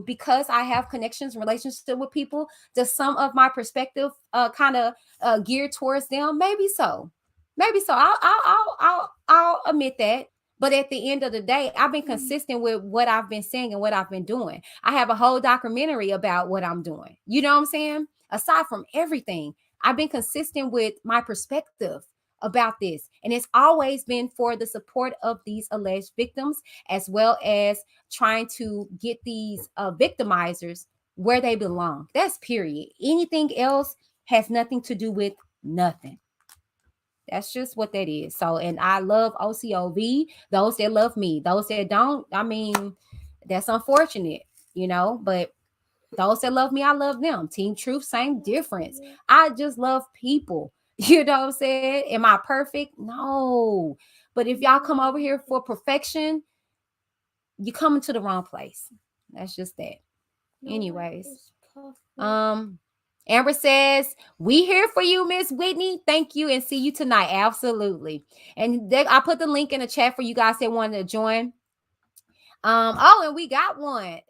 because I have connections and relationships with people, does some of my perspective kind of geared towards them? Maybe so. I'll admit that. But at the end of the day, I've been consistent with what I've been saying and what I've been doing. I have a whole documentary about what I'm doing. You know what I'm saying? Aside from everything, I've been consistent with my perspective about this. And it's always been for the support of these alleged victims, as well as trying to get these victimizers where they belong. That's period. Anything else has nothing to do with nothing. That's just what that is. So, and I love OCOV, those that love me, those that don't, I mean, that's unfortunate, but those that love me, I love them. Team Truth, same difference. I just love people. You know what I'm saying? Am I perfect? No. But if y'all come over here for perfection, you coming to the wrong place. That's just that. Anyways. Amber says, we here for you, Miss Whitney. Thank you and see you tonight. Absolutely. And I put the link in the chat for you guys that wanted to join. And we got one.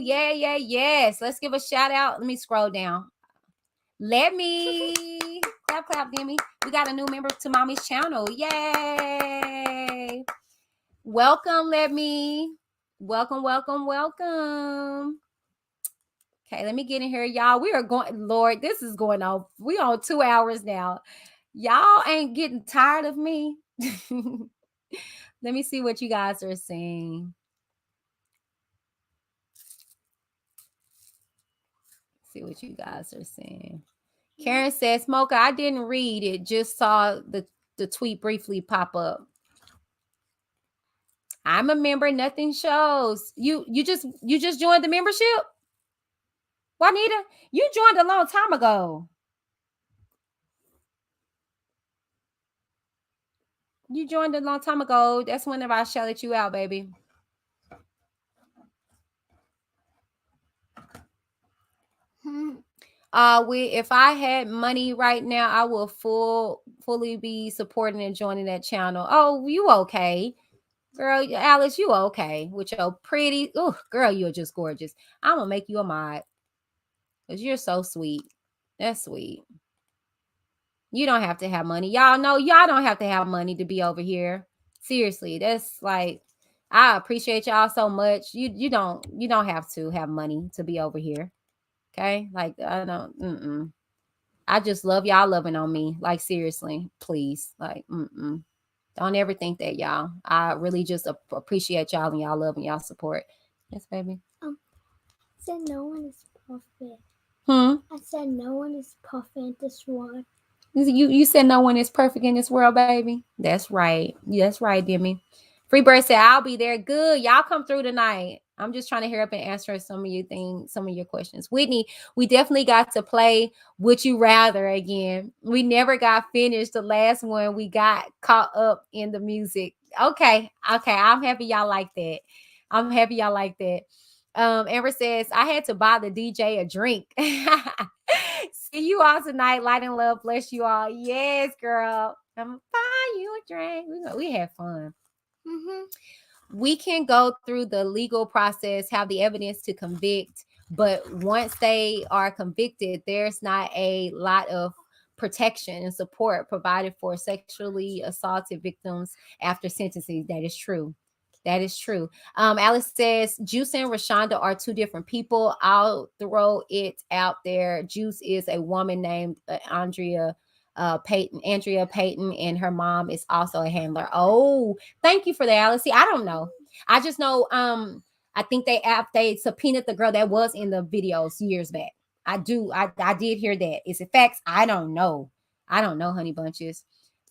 Yes. Let's give a shout out. Let me scroll down. Let me clap, Demi. We got a new member to Mommy's channel. Yay. Welcome, let me. Welcome. Okay, let me get in here, y'all. We are going, Lord, this is going on. We on 2 hours now. Y'all ain't getting tired of me. Let me see what you guys are saying. See what you guys are saying. Karen says, Smoker, I didn't read it. Just saw the tweet briefly pop up. I'm a member. Nothing shows. You just joined the membership? Juanita, you joined a long time ago. You joined a long time ago. That's whenever I shouted you out, baby. If I had money right now, I will fully be supporting and joining that channel. Oh, you okay? Girl, Alice, you okay with your pretty, girl, you're just gorgeous. I'm gonna make you a mod because you're so sweet. That's sweet. You don't have to have money. Y'all know y'all don't have to have money to be over here. Seriously, that's like, I appreciate y'all so much. You don't have to have money to be over here. Okay? Like, I don't, I just love y'all loving on me. Like, seriously, please. Like, don't ever think that, y'all. I really just appreciate y'all and y'all love and y'all support. Yes, baby. I said no one is perfect. I said no one is perfect in this world. You said no one is perfect in this world, baby. That's right. That's right, Demi. Freebird said, I'll be there. Good. Y'all come through tonight. I'm just trying to hear up and answer some of your questions. Whitney, we definitely got to play Would You Rather again. We never got finished. The last one, we got caught up in the music. Okay. I'm happy y'all like that. Amber says, I had to buy the DJ a drink. See you all tonight. Light and love. Bless you all. Yes, girl. I'm gonna buy you a drink. We had fun. We can go through the legal process, have the evidence to convict, but once they are convicted, there's not a lot of protection and support provided for sexually assaulted victims after sentencing. That is true. That is true. Alice says Juice and Rashonda are two different people. I'll throw it out there. Juice is a woman named Andrea Payton, and her mom is also a handler. Oh, thank you for that, Alice. See, I don't know. I just know I think they subpoenaed the girl that was in the videos years back. I did hear that. Is it facts? I don't know. I don't know, honey bunches.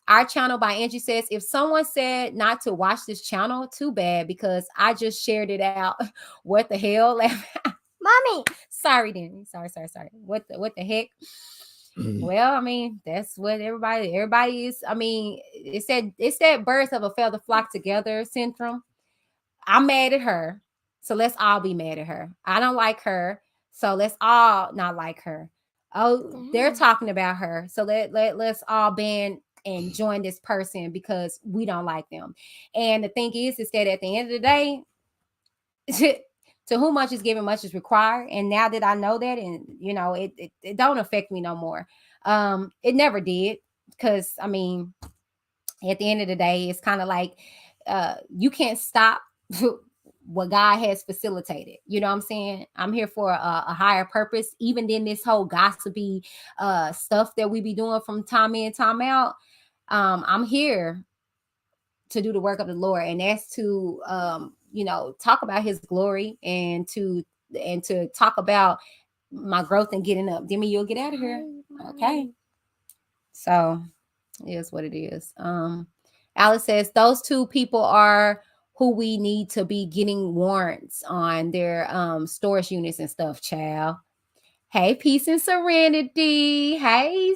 Our channel by Angie says, if someone said not to watch this channel, too bad, because I just shared it out. What the hell? Mommy. Sorry, Danny. Sorry. What the heck? Well, I mean, that's what everybody is. I mean, it's that birds of a feather flock together syndrome. I'm mad at her. So let's all be mad at her. I don't like her. So let's all not like her. Oh, they're talking about her. So let's all ban and join this person because we don't like them. And the thing is that at the end of the day, to whom much is given, much is required. And now that I know that, and it don't affect me no more. It never did, because I mean, at the end of the day, it's kind of like you can't stop what God has facilitated. You know what I'm saying? I'm here for a higher purpose. Even then, this whole gossipy stuff that we be doing from time in, time out, I'm here to do the work of the Lord, and that's to talk about His glory and to talk about my growth and getting up. Demi, you'll get out of here, okay? So it is what it is. Alice says those two people are who we need to be getting warrants on their storage units and stuff, child. Hey, peace and serenity. Hey,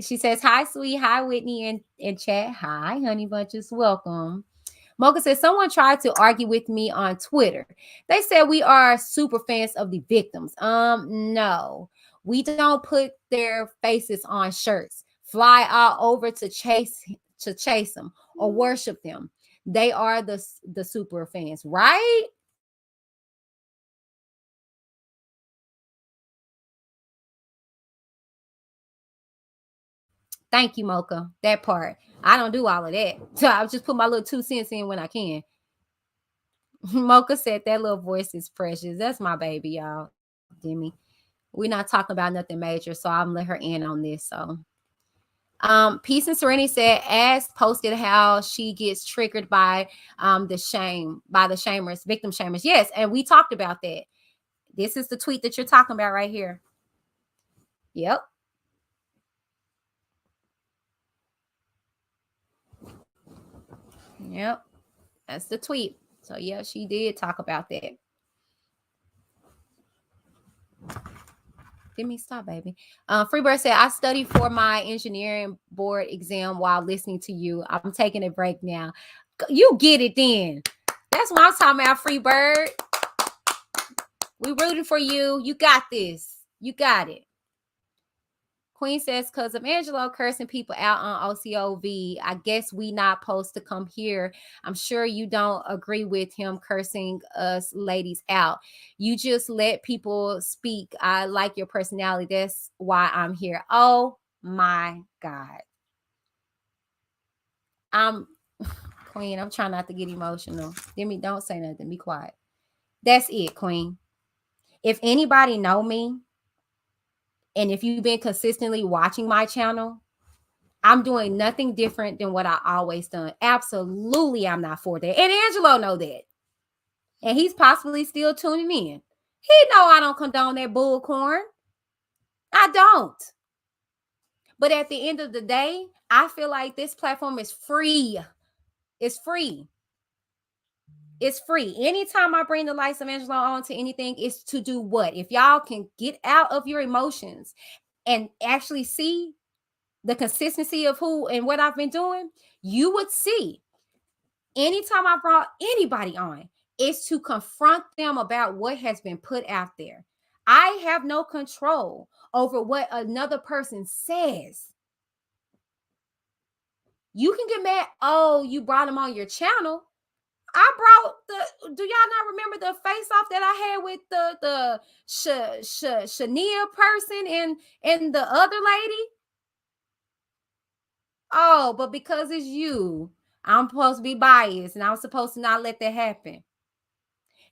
she says, hi, sweet. Hi, Whitney in chat. Hi, honey bunches. Welcome. Mocha says, someone tried to argue with me on Twitter. They said we are super fans of the victims. No, we don't put their faces on shirts, fly all over to chase them or worship them. They are the super fans, right? Thank you, Mocha. That part. I don't do all of that. So I'll just put my little 2 cents in when I can. Mocha said that little voice is precious. That's my baby, y'all. Demi. We're not talking about nothing major, so I'm let her in on this. So Peace and Serenity said, as posted how she gets triggered by the shamers, victim shamers. Yes, and we talked about that. This is the tweet that you're talking about right here. Yep. Yep. That's the tweet. So yeah, she did talk about that. Give me stop, baby. Freebird said, I studied for my engineering board exam while listening to you. I'm taking a break now. You get it then. That's what I'm talking about, Freebird. We rooting for you. You got this. You got it. Queen says, because of Angelo cursing people out on OCOV, I guess we not supposed to come here. I'm sure you don't agree with him cursing us ladies out. You just let people speak. I like your personality. That's why I'm here. Oh my God. Queen, I'm trying not to get emotional. Demi, don't say nothing. Be quiet. That's it, Queen. If anybody know me, and if you've been consistently watching my channel, I'm doing nothing different than what I always done. Absolutely, I'm not for that. And Angelo know that. And he's possibly still tuning in. He know I don't condone that bullcorn. I don't. But at the end of the day, I feel like this platform is free. It's free. It's free. Anytime I bring the likes of Angelo on to anything, it's to do what? If y'all can get out of your emotions and actually see the consistency of who and what I've been doing, you would see anytime I brought anybody on, it's to confront them about what has been put out there. I have no control over what another person says. You can get mad, oh, you brought them on your channel. I brought do y'all not remember the face off that I had with the Shania person and the other lady? Oh, but because it's you, I'm supposed to be biased and I'm supposed to not let that happen.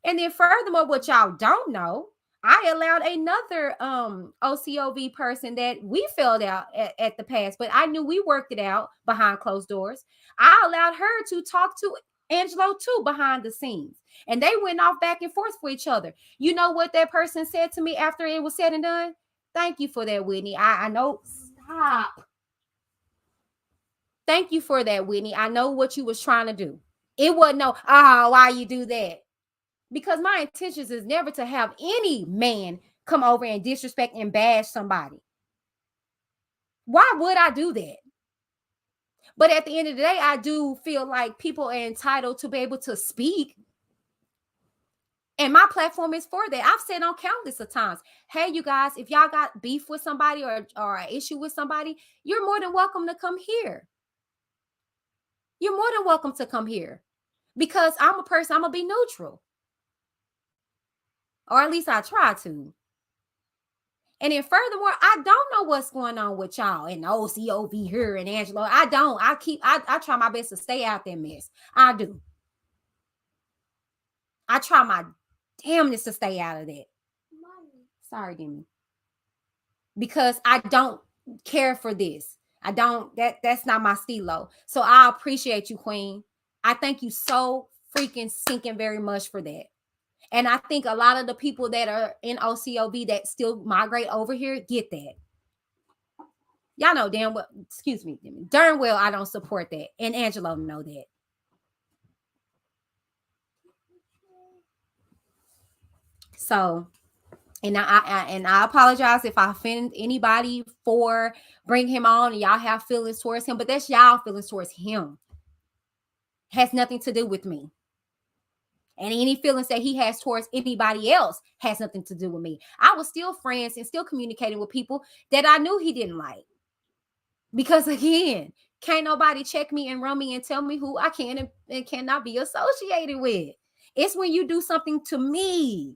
And then furthermore, what y'all don't know, I allowed another OCOV person that we filled out at the past, but I knew we worked it out behind closed doors. I allowed her to talk to Angelo too behind the scenes. And they went off back and forth for each other. You know what that person said to me after it was said and done? Thank you for that, Whitney. I know. Stop. Thank you for that, Whitney. I know what you was trying to do. It wasn't no, why you do that? Because my intentions is never to have any man come over and disrespect and bash somebody. Why would I do that? But at the end of the day, I do feel like people are entitled to be able to speak. And my platform is for that. I've said on countless of times, hey, you guys, if y'all got beef with somebody or an issue with somebody, you're more than welcome to come here. You're more than welcome to come here. Because I'm a person, I'm going to be neutral. Or at least I try to. And then furthermore, I don't know what's going on with y'all and the OCOV here and Angelo. I don't. I try my best to stay out that mess. I do. I try my damnness to stay out of that. Sorry, Demi. Because I don't care for this. I don't, that's not my stilo. So I appreciate you, Queen. I thank you so freaking stinking very much for that. And I think a lot of the people that are in OCOB that still migrate over here get that. Y'all know damn well, excuse me, darn well I don't support that. And Angelo know that. So, and I apologize if I offend anybody for bringing him on and y'all have feelings towards him, but that's y'all feelings towards him. Has nothing to do with me. And any feelings that he has towards anybody else has nothing to do with me. I was still friends and still communicating with people that I knew he didn't like. Because again, can't nobody check me and run me and tell me who I can and cannot be associated with. It's when you do something to me.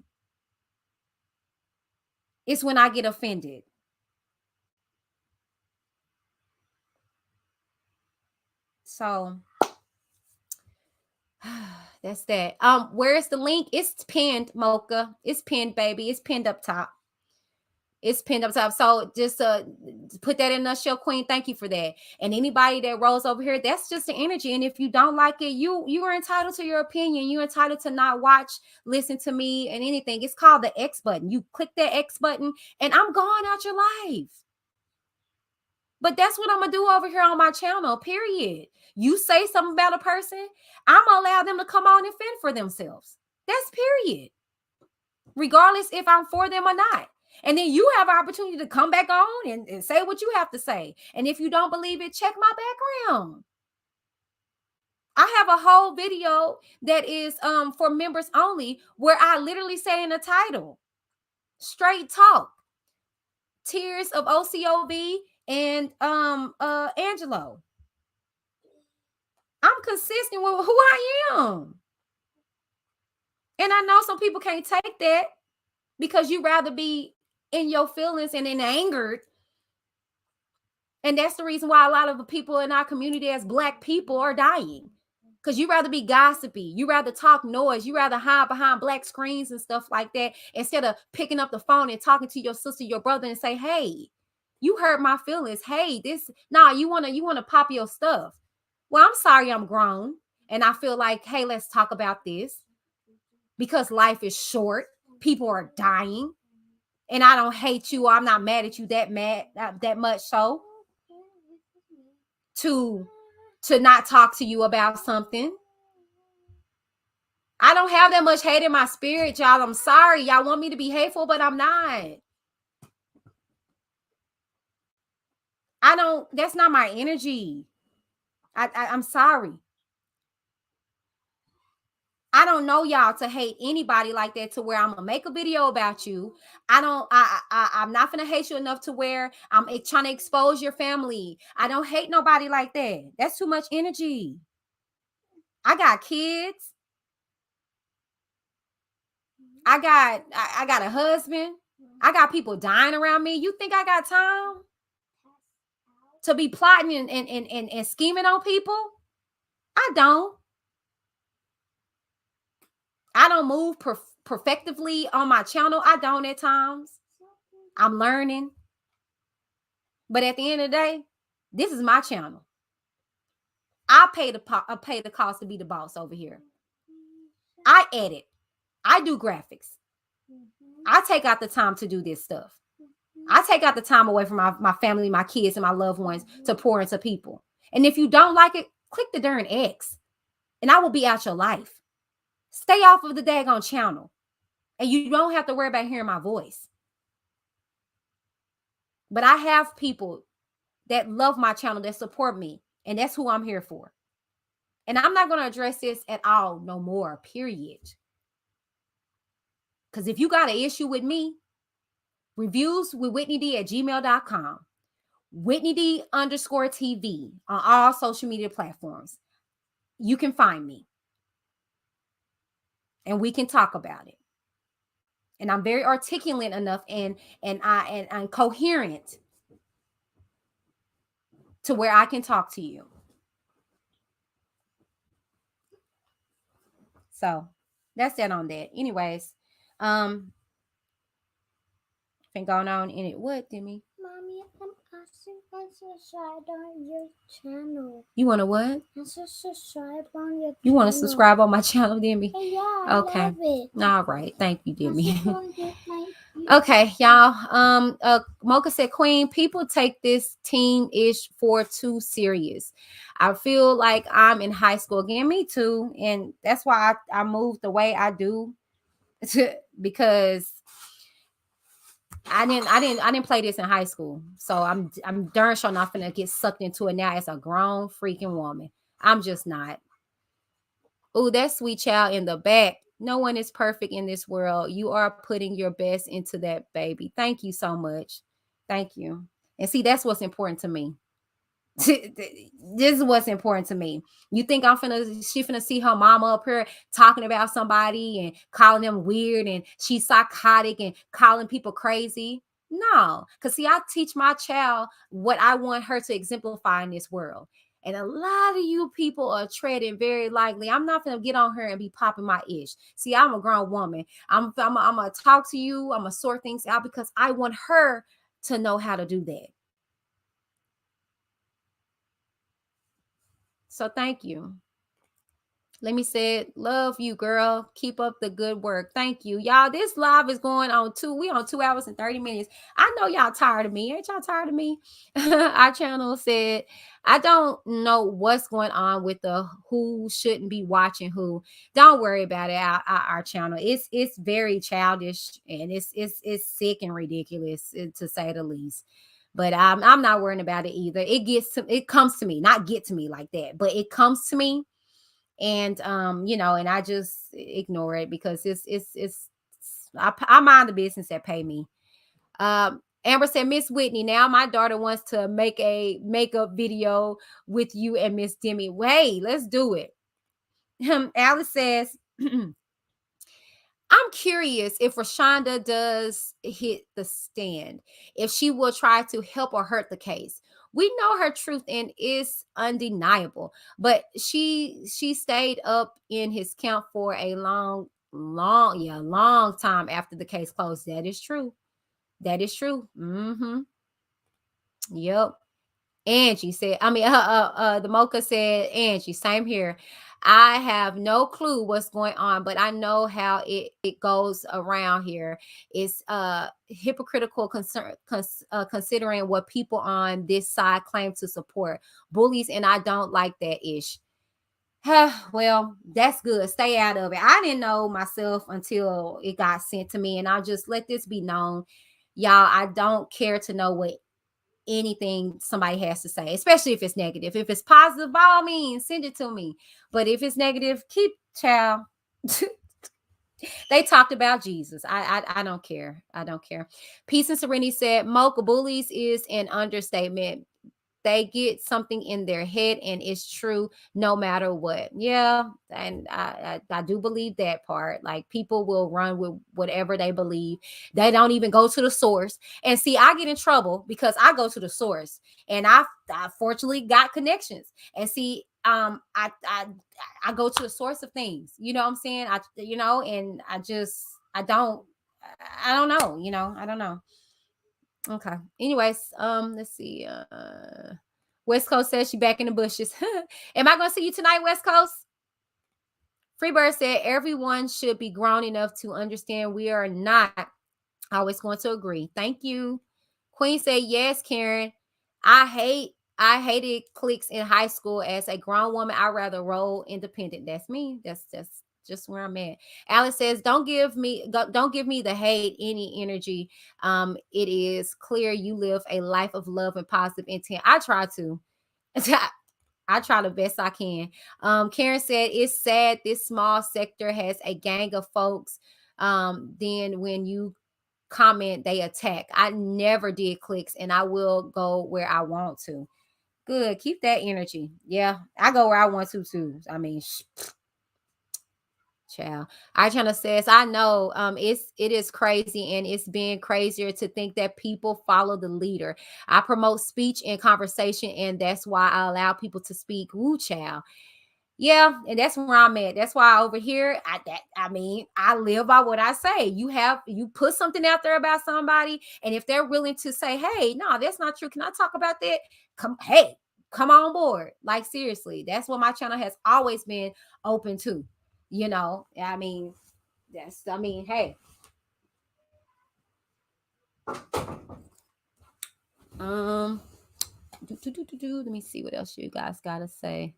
It's when I get offended. So that's that. Where's the link? It's pinned, Mocha. It's pinned, baby. It's pinned up top. It's pinned up top. So just put that in a nutshell, Queen. Thank you for that. And anybody that rolls over here, that's just the energy. And if you don't like it, you are entitled to your opinion. You're entitled to not watch, listen to me, and anything. It's called the X button. You click that X button, and I'm gone out your life. But that's what I'm going to do over here on my channel, period. You say something about a person, I'm going to allow them to come on and fend for themselves. That's period. Regardless if I'm for them or not. And then you have an opportunity to come back on and say what you have to say. And if you don't believe it, check my background. I have a whole video that is for members only where I literally say in the title, straight talk, tears of OCOV and Angelo. I'm consistent with who I am. And I know some people can't take that because you rather be in your feelings and in anger. And that's the reason why a lot of the people in our community as Black people are dying. Because you rather be gossipy. You rather talk noise. You rather hide behind black screens and stuff like that instead of picking up the phone and talking to your sister, your brother, and say, hey, you hurt my feelings. Hey, you wanna pop your stuff. Well, I'm sorry I'm grown. And I feel like, hey, let's talk about this. Because life is short. People are dying. And I don't hate you or I'm not mad at you that much so to not talk to you about something. I don't have that much hate in my spirit, y'all. I'm sorry. Y'all want me to be hateful, but I'm not. That's not my energy. I'm sorry. I don't know y'all to hate anybody like that to where I'm gonna make a video about you. I'm not gonna hate you enough to where I'm trying to expose your family. I don't hate nobody like that. That's too much energy. I got kids. I got a husband. I got people dying around me. You think I got time to be plotting and scheming on people. I don't move perfectively on my channel. I don't at times. I'm learning. But at the end of the day, this is my channel. I pay the cost to be the boss over here. I edit. I do graphics. I take out the time to do this stuff. I take out the time away from my family, my kids, and my loved ones to pour into people. And if you don't like it, click the darn X, and I will be out your life. Stay off of the daggone channel, and you don't have to worry about hearing my voice. But I have people that love my channel, that support me, and that's who I'm here for. And I'm not going to address this at all no more, period. Because if you got an issue with me, reviews with WhitneyD@gmail.com. WhitneyD_TV on all social media platforms. You can find me. And we can talk about it. And I'm very articulate enough and I'm coherent to where I can talk to you. So that's that on that. Anyways, been going on in it. What, Demi? Mommy, I'm asking to subscribe on your channel. You want to what? I said subscribe on your channel. You want to subscribe on my channel, Demi? Yeah, okay. I love it. All right. Thank you, Demi. Okay, y'all. Mocha said, Queen, people take this teen-ish for too serious. I feel like I'm in high school again. Me too. And that's why I moved the way I do because I didn't play this in high school. So I'm darn sure not gonna get sucked into it now as a grown freaking woman. I'm just not. Oh, that sweet child in the back. No one is perfect in this world. You are putting your best into that baby. Thank you so much. Thank you. And see, that's what's important to me. This is what's important to me. You think she finna see her mama up here talking about somebody and calling them weird and she's psychotic and calling people crazy? No, because see, I teach my child what I want her to exemplify in this world. And a lot of you people are treading very lightly. I'm not going to get on her and be popping my ish. See, I'm a grown woman. I'm going to talk to you. I'm going to sort things out because I want her to know how to do that. So thank you. Let me say it. Love you, girl. Keep up the good work. Thank you. Y'all, this live is going on we on 2 hours and 30 minutes. I know y'all tired of me. Ain't y'all tired of me? Our channel said, I don't know what's going on with the who shouldn't be watching who. Don't worry about it. Our channel. It's very childish and it's sick and ridiculous, to say the least. But I'm not worrying about it either. It comes to me, not get to me like that, but it comes to me. And and I just ignore it because I mind the business that pay me. Amber said, Miss Whitney, now my daughter wants to make a makeup video with you and Miss Demi. Hey, let's do it. Alice says, I'm curious if Rashonda does hit the stand, if she will try to help or hurt the case. We know her truth and it's undeniable, but she stayed up in his camp for a long time after the case closed. That is true. That is true. Yep. Angie said, the Mocha said, Angie, same here. I have no clue what's going on, but I know how it goes around here. It's hypocritical considering what people on this side claim to support. Bullies, and I don't like that ish. Well, that's good. Stay out of it. I didn't know myself until it got sent to me, and I'll just let this be known. Y'all, I don't care to know what anything somebody has to say, especially if it's negative. If it's positive, by all means, send it to me. But if it's negative, keep child. They talked about Jesus. I don't care. I don't care. Peace and Serenity said, Mocha, bullies is an understatement. they get something in their head and it's true no matter what. Yeah, and I do believe that part. Like people will run with whatever they believe. They don't even go to the source. And see, I get in trouble because I go to the source, and I fortunately got connections. And see, I go to the source of things. You know what I'm saying? And I don't know. I don't know. Okay. Anyways, let's see. West Coast says she back in the bushes. Am I gonna see you tonight, West Coast? Freebird said everyone should be grown enough to understand we are not always going to agree. Thank you. Queen said yes, Karen. I hated cliques in high school. As a grown woman, I rather roll independent. That's me. That's just where I'm at. Alice says, don't give me the hate any energy. It is clear you live a life of love and positive intent. I try to. I try the best I can. Karen said, it's sad this small sector has a gang of folks. Then when you comment, they attack. I never did clicks, and I will go where I want to. Good. Keep that energy. Yeah, I go where I want to too. I mean, child. I trying to says, I know it is crazy, and it's been crazier to think that people follow the leader. I promote speech and conversation, and that's why I allow people to speak. Woo, child. Yeah, and that's where I'm at. That's why over here, I live by what I say. You put something out there about somebody, and if they're willing to say, "Hey, no, that's not true. Can I talk about that?" Come on board. Like seriously, that's what my channel has always been open to. Hey. Um, Let me see what else you guys gotta say.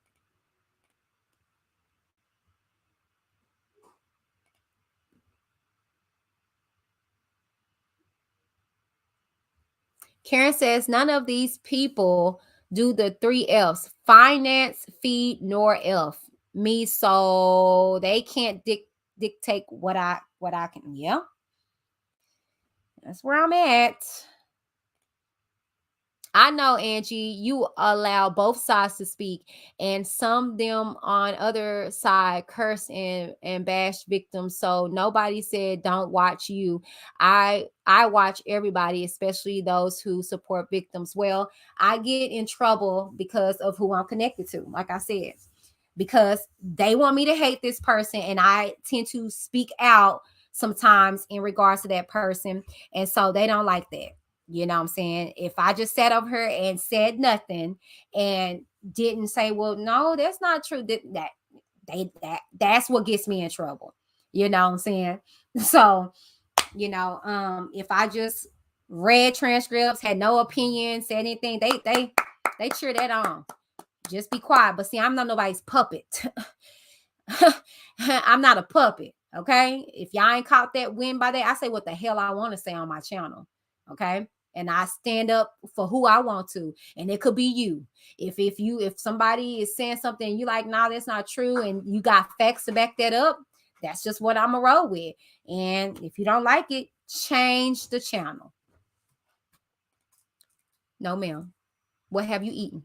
Karen says none of these people do the 3 F's: finance, feed, nor F me, so they can't dictate what I can. Yeah, that's where I'm at. I know, Angie, you allow both sides to speak, and some them on other side curse and bash victims. So nobody said don't watch you. I watch everybody, especially those who support victims. Well, I get in trouble because of who I'm connected to, like I said, because they want me to hate this person, and I tend to speak out sometimes in regards to that person, and so they don't like that. You know what I'm saying? If I just sat over here and said nothing and didn't say, well, no, that's not true. That's what gets me in trouble. You know what I'm saying? So, if I just read transcripts, had no opinion, said anything, they cheer that on. Just be quiet. But see, I'm not nobody's puppet. I'm not a puppet. Okay. If y'all ain't caught that win by that, I say what the hell I want to say on my channel. Okay. And I stand up for who I want to. And it could be you. If somebody is saying something you like, nah, that's not true, and you got facts to back that up, that's just what I'm a roll with. And if you don't like it, change the channel. No, ma'am. What have you eaten?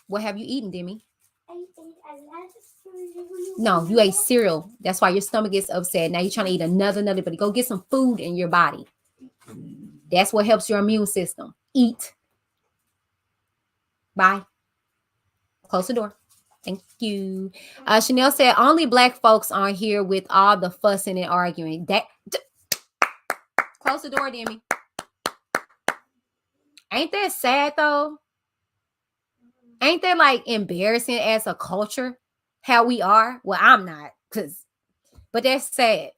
What have you eaten, Demi? No, you ate cereal. That's why your stomach gets upset. Now you're trying to eat another, but go get some food in your body. That's what helps your immune system. Eat. Bye. Close the door. Thank you. Chanel said only black folks are here with all the fussing and arguing. Close the door, Demi. Ain't that sad though? Ain't that like embarrassing as a culture? How we are? Well, I'm not, but that's sad.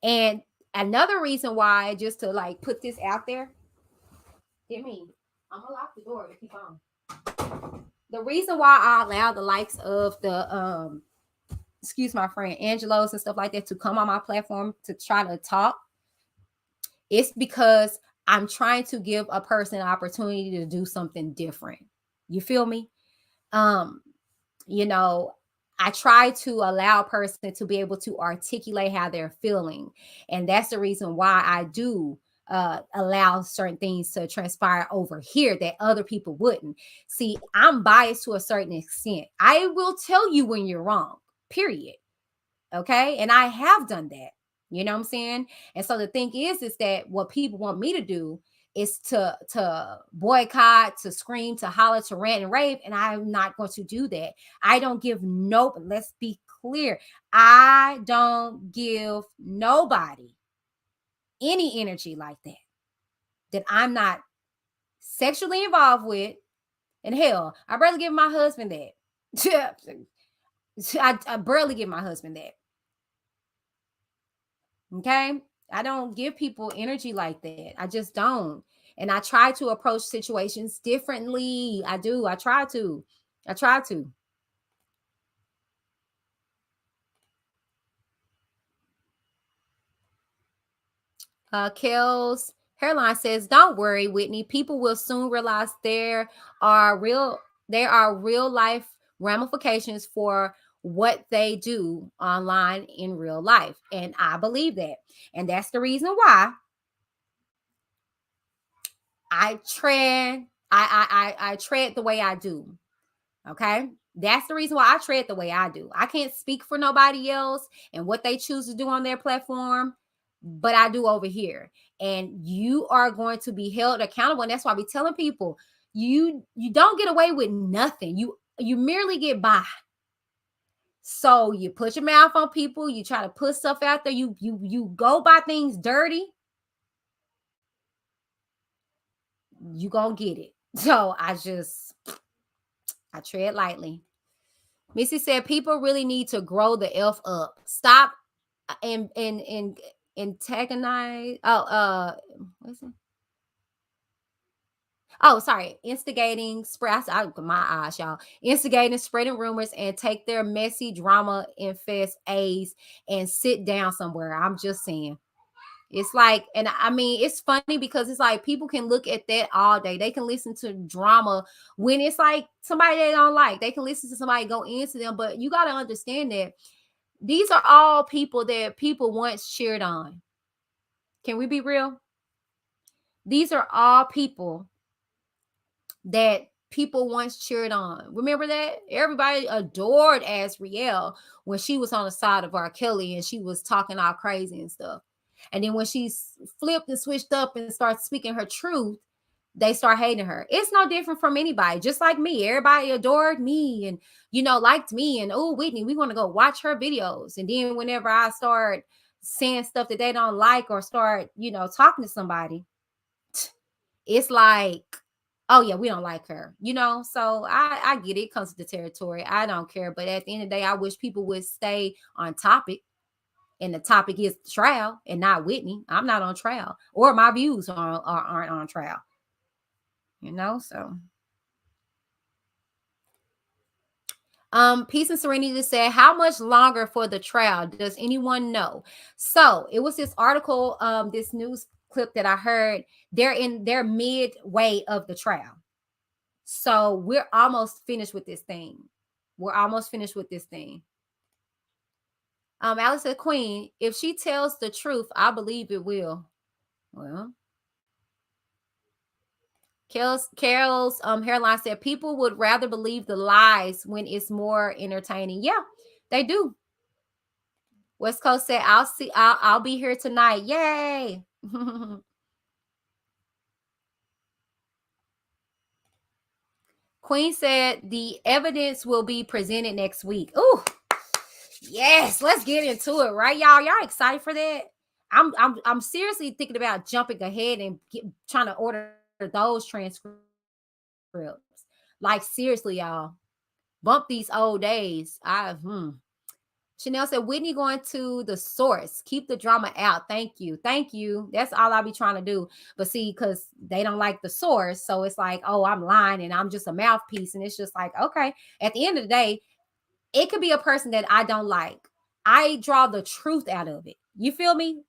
And another reason why, just to like put this out there, I'm gonna lock the door to keep on. The reason why I allow the likes of the excuse my friend Angelos and stuff like that to come on my platform to try to talk, it's because I'm trying to give a person an opportunity to do something different. You feel me? I try to allow a person to be able to articulate how they're feeling. And that's the reason why I do allow certain things to transpire over here that other people wouldn't. See, I'm biased to a certain extent. I will tell you when you're wrong, period. Okay. And I have done that. You know what I'm saying? And so the thing is that what people want me to do is to boycott, to scream, to holler, to rant and rave. And I'm not going to do that. I don't give let's be clear. I don't give nobody any energy like that I'm not sexually involved with. And hell, I barely give my husband that. I barely give my husband that. Okay. I don't give people energy like that. I just don't. And I try to approach situations differently. I do. I try to. Kel's hairline says, "Don't worry, Whitney. People will soon realize there are real life ramifications for what they do online in real life." And I believe that. And that's the reason why I tread the way I do. Okay? That's the reason why I tread the way I do. I can't speak for nobody else and what they choose to do on their platform, but I do over here. And you are going to be held accountable. And that's why we telling people you don't get away with nothing. You merely get by. So you put your mouth on people, you try to put stuff out there, you go by things dirty, you gonna get it. So I tread lightly. Missy said people really need to grow the F up. Stop and antagonize. What's it? Oh, sorry. Instigating, spread. My eyes, y'all. Instigating, spreading rumors, and take their messy drama infest A's and sit down somewhere. I'm just saying. It's like, and I mean, it's funny because it's like people can look at that all day. They can listen to drama when it's like somebody they don't like. They can listen to somebody go into them, but you got to understand that these are all people that people once cheered on. Can we be real? These are all people that people once cheered on. Remember that? Everybody adored AZRIEL when she was on the side of R. Kelly and she was talking all crazy and stuff. And then when she flipped and switched up and started speaking her truth, they start hating her. It's no different from anybody. Just like me, everybody adored me and liked me. And oh, Whitney, we want to go watch her videos. And then whenever I start saying stuff that they don't like or start, talking to somebody, it's like, oh yeah, we don't like her. So I get it. It comes to the territory. I don't care. But at the end of the day, I wish people would stay on topic. And the topic is trial and not Whitney. I'm not on trial, or my views aren't on trial. So. Peace and Serenity said, how much longer for the trial? Does anyone know? So it was this article, this news clip that I heard. They're in their midway of the trial. So we're almost finished with this thing. Alex said, Queen, if she tells the truth, I believe it will. Well, Carol's hairline said people would rather believe the lies when it's more entertaining. Yeah, they do. West Coast said, I'll be here tonight. Yay. Queen said the evidence will be presented next week. Oh, yes, let's get into it, right, y'all? Y'all excited for that? I'm seriously thinking about jumping ahead and trying to order those transcripts. Like seriously, y'all, bump these old days. Chanel said, Whitney going to the source. Keep the drama out. Thank you. That's all I'll be trying to do. But see, because they don't like the source, so it's like, oh, I'm lying and I'm just a mouthpiece. And it's just like, okay, at the end of the day, it could be a person that I don't like. I draw the truth out of it. You feel me?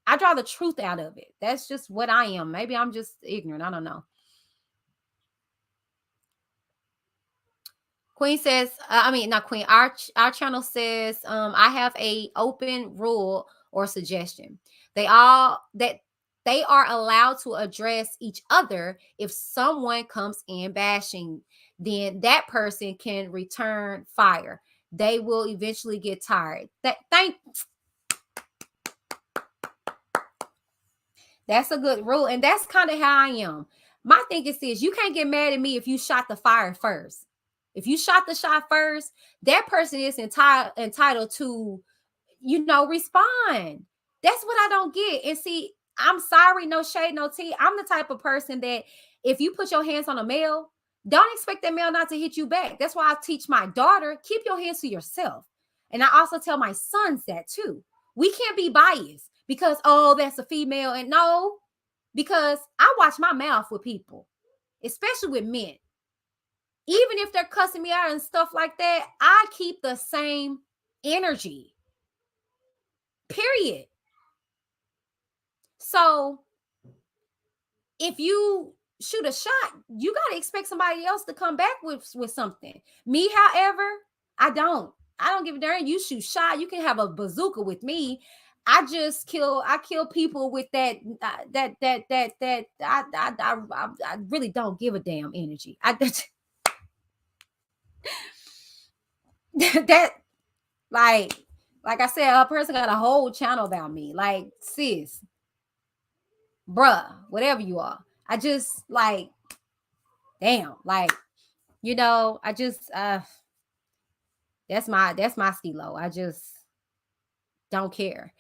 I draw the truth out of it. That's just what I am. Maybe I'm just ignorant. I don't know. Queen says, not Queen. Our channel says, I have a open rule or suggestion. They all They are allowed to address each other. If someone comes in bashing, then that person can return fire. They will eventually get tired. That's a good rule. And that's kind of how I am. My thing is this: you can't get mad at me if you shot the fire first. If you shot the shot first, that person is entitled to, respond. That's what I don't get. And see, I'm sorry, no shade, no tea. I'm the type of person that if you put your hands on a male, don't expect that male not to hit you back. That's why I teach my daughter, keep your hands to yourself. And I also tell my sons that too. We can't be biased because, oh, that's a female. And no, because I watch my mouth with people, especially with men. Even if they're cussing me out and stuff like that, I keep the same energy. Period. So if you shoot a shot, you got to expect somebody else to come back with something. Me, however, I don't give a darn. You shoot shot, you can have a bazooka with me. I kill people with that I really don't give a damn energy. That like I said, a person got a whole channel about me. Like, sis, bruh, whatever you are. I just like, damn, like, I just that's my stilo. I just don't care.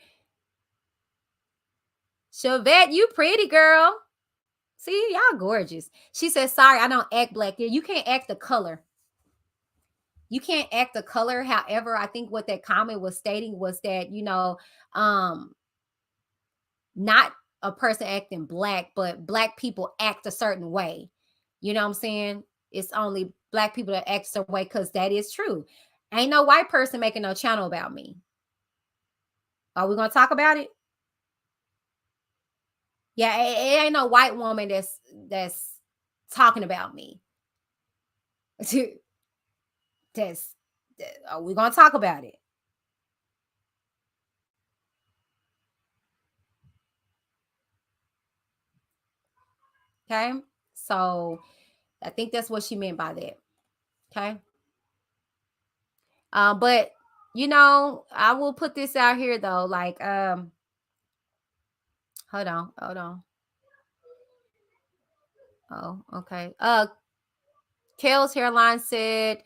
Chevette, you pretty girl. See, y'all gorgeous. She says, sorry, I don't act black. You can't act the color. You can't act the color. However, I think what that comment was stating was that, not a person acting black, but black people act a certain way. You know what I'm saying? It's only black people that act a certain way, because that is true. Ain't no white person making no channel about me. Are we going to talk about it? Yeah, it ain't no white woman that's talking about me. Are we going to talk about it? Okay, so I think that's what she meant by that. Okay. But I will put this out here though. Like, hold on. Oh, okay. Kale's Hairline said,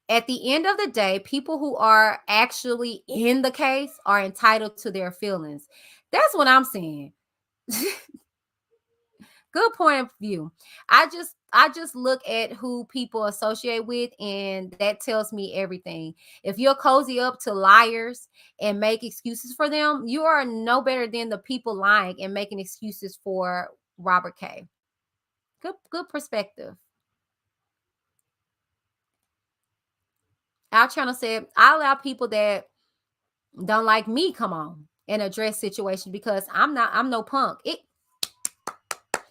at the end of the day, people who are actually in the case are entitled to their feelings. That's what I'm saying. Good point of view. I just look at who people associate with, and that tells me everything. If you're cozy up to liars and make excuses for them, you are no better than the people lying and making excuses for Robert K. Good perspective. Our channel said, I allow people that don't like me come on and address situations because I'm no punk.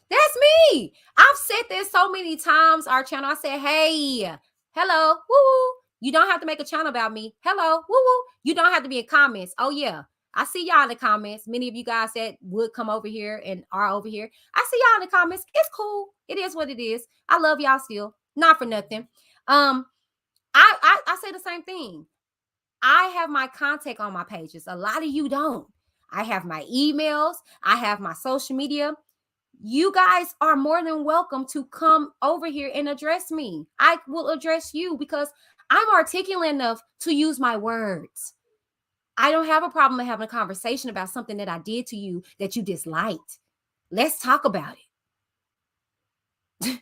That's me. I've said this so many times, our channel. I said, hey, hello, woo. You don't have to make a channel about me. Hello, woo. You don't have to be in comments. Oh, yeah. I see y'all in the comments. Many of you guys that would come over here and are over here. I see y'all in the comments. It's cool. It is what it is. I love y'all still. Not for nothing. I say the same thing. I have my contact on my pages. A lot of you don't. I have my emails. I have my social media. You guys are more than welcome to come over here and address me. I will address you because I'm articulate enough to use my words. I don't have a problem having a conversation about something that I did to you that you disliked. Let's talk about it.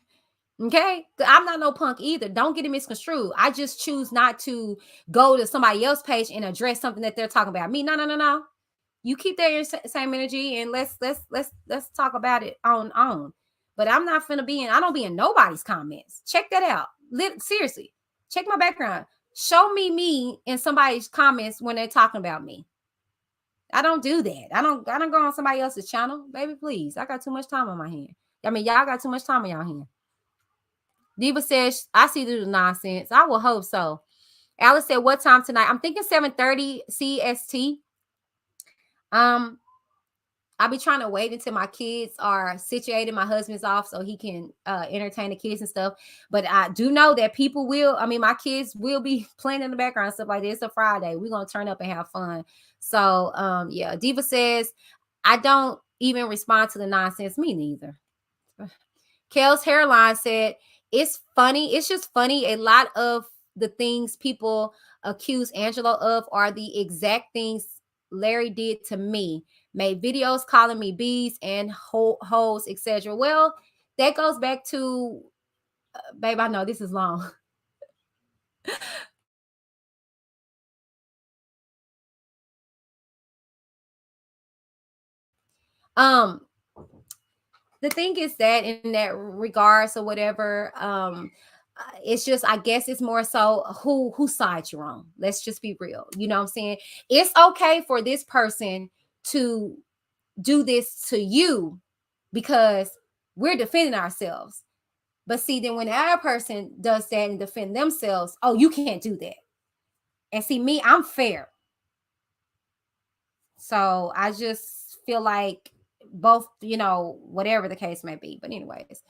Okay? I'm not no punk either. Don't get it misconstrued. I just choose not to go to somebody else's page and address something that they're talking about me. No. You keep that same energy and let's talk about it on. But I'm not finna be I don't be in nobody's comments. Check that out. Seriously, check my background. Show me in somebody's comments when they're talking about me. I don't do that. I don't go on somebody else's channel. Baby, please. I got too much time on my hand. I mean, y'all got too much time on y'all hand. Diva says, I see through the nonsense. I will hope so. Alice said, what time tonight? I'm thinking 7:30 CST. I'll be trying to wait until my kids are situated, my husband's off, so he can entertain the kids and stuff. But I do know that people will, I mean, my kids will be playing in the background and stuff like this. It's a Friday. We're going to turn up and have fun. So, yeah, Diva says, I don't even respond to the nonsense. Me neither. Kel's hairline said, it's funny. It's just funny. A lot of the things people accuse Angelo of are the exact things Larry did to me. Made videos calling me bees and hoes, etc. Well, that goes back to, babe, I know this is long. The thing is that in that regards or whatever, it's just, I guess it's more so whose side you're on. Let's just be real. You know what I'm saying? It's okay for this person to do this to you because we're defending ourselves. But see, then when our person does that and defend themselves, oh, you can't do that. And see, me, I'm fair. So I just feel like both, you know, whatever the case may be. But anyways,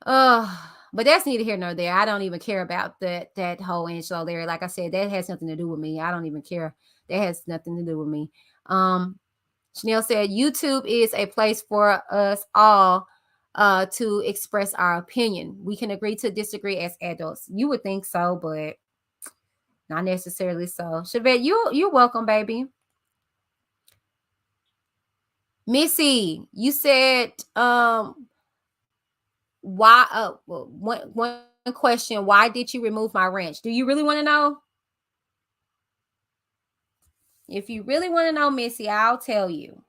but that's neither here nor there. I don't even care about that whole Angelo there. Like I said, that has nothing to do with me. I don't even care. That has nothing to do with me. Chanel said YouTube is a place for us all to express our opinion. We can agree to disagree as adults. You would think so, but not necessarily so. Chevette, you're welcome, baby. Missy, you said why one question, why did you remove my wrench? Do you really want to know? If you really want to know, Missy, I'll tell you.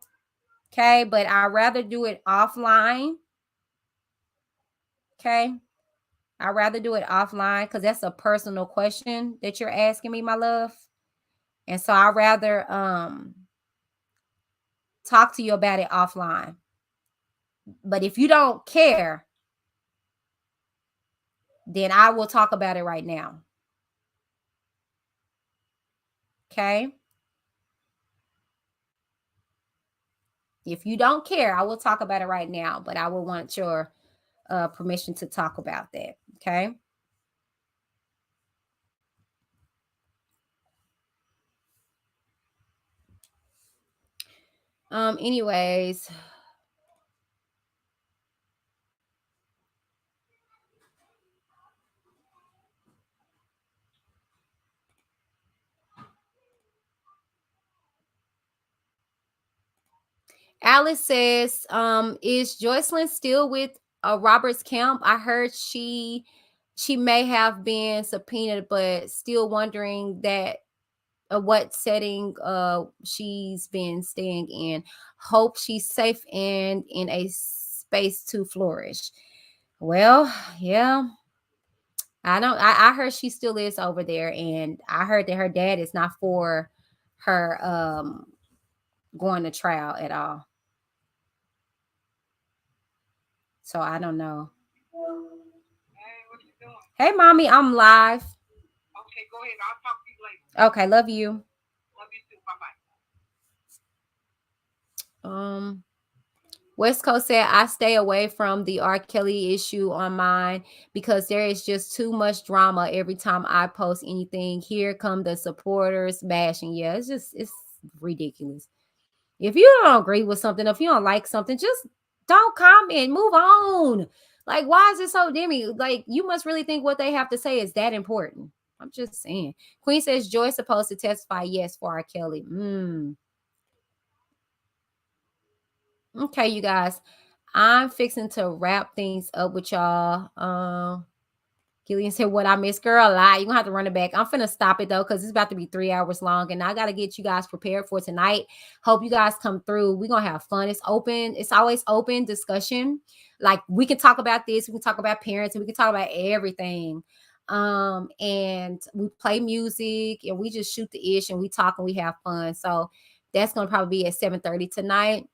Okay, but I'd rather do it offline. Okay. I'd rather do it offline because that's a personal question that you're asking me, my love. And so I'd rather talk to you about it offline. But if you don't care, then I will talk about it right now. Okay? If you don't care, I will talk about it right now, but I will want your permission to talk about that. Okay? Anyways, Alice says, is Joycelyn still with Robert's camp? I heard she may have been subpoenaed, but still wondering that what setting she's been staying in. Hope she's safe and in a space to flourish. Well, yeah. I heard she still is over there, and I heard that her dad is not for her going to trial at all. So I don't know. Hey, what you doing? Hey, mommy, I'm live. Okay, go ahead. I'll talk to you later. Okay, love you. Love you too. Um, Bye-bye. West Coast said, I stay away from the R. Kelly issue on mine because there is just too much drama every time I post anything. Here come the supporters bashing. Yeah, it's ridiculous. If you don't agree with something, if you don't like something, just don't comment. Move on. Like, why is it so dimmy? Like, you must really think what they have to say is that important. I'm just saying. Queen says Joy's supposed to testify yes for R. Kelly. Okay, you guys. I'm fixing to wrap things up with y'all. Gillian said, what I miss, girl, a lot. You're gonna have to run it back. I'm finna stop it though, because it's about to be 3 hours long, and I gotta get you guys prepared for tonight. Hope you guys come through. We're gonna have fun. It's open, it's always open discussion. Like, we can talk about this, we can talk about parents, and we can talk about everything. And we play music and we just shoot the ish and we talk and we have fun. So that's gonna probably be at 7:30 tonight.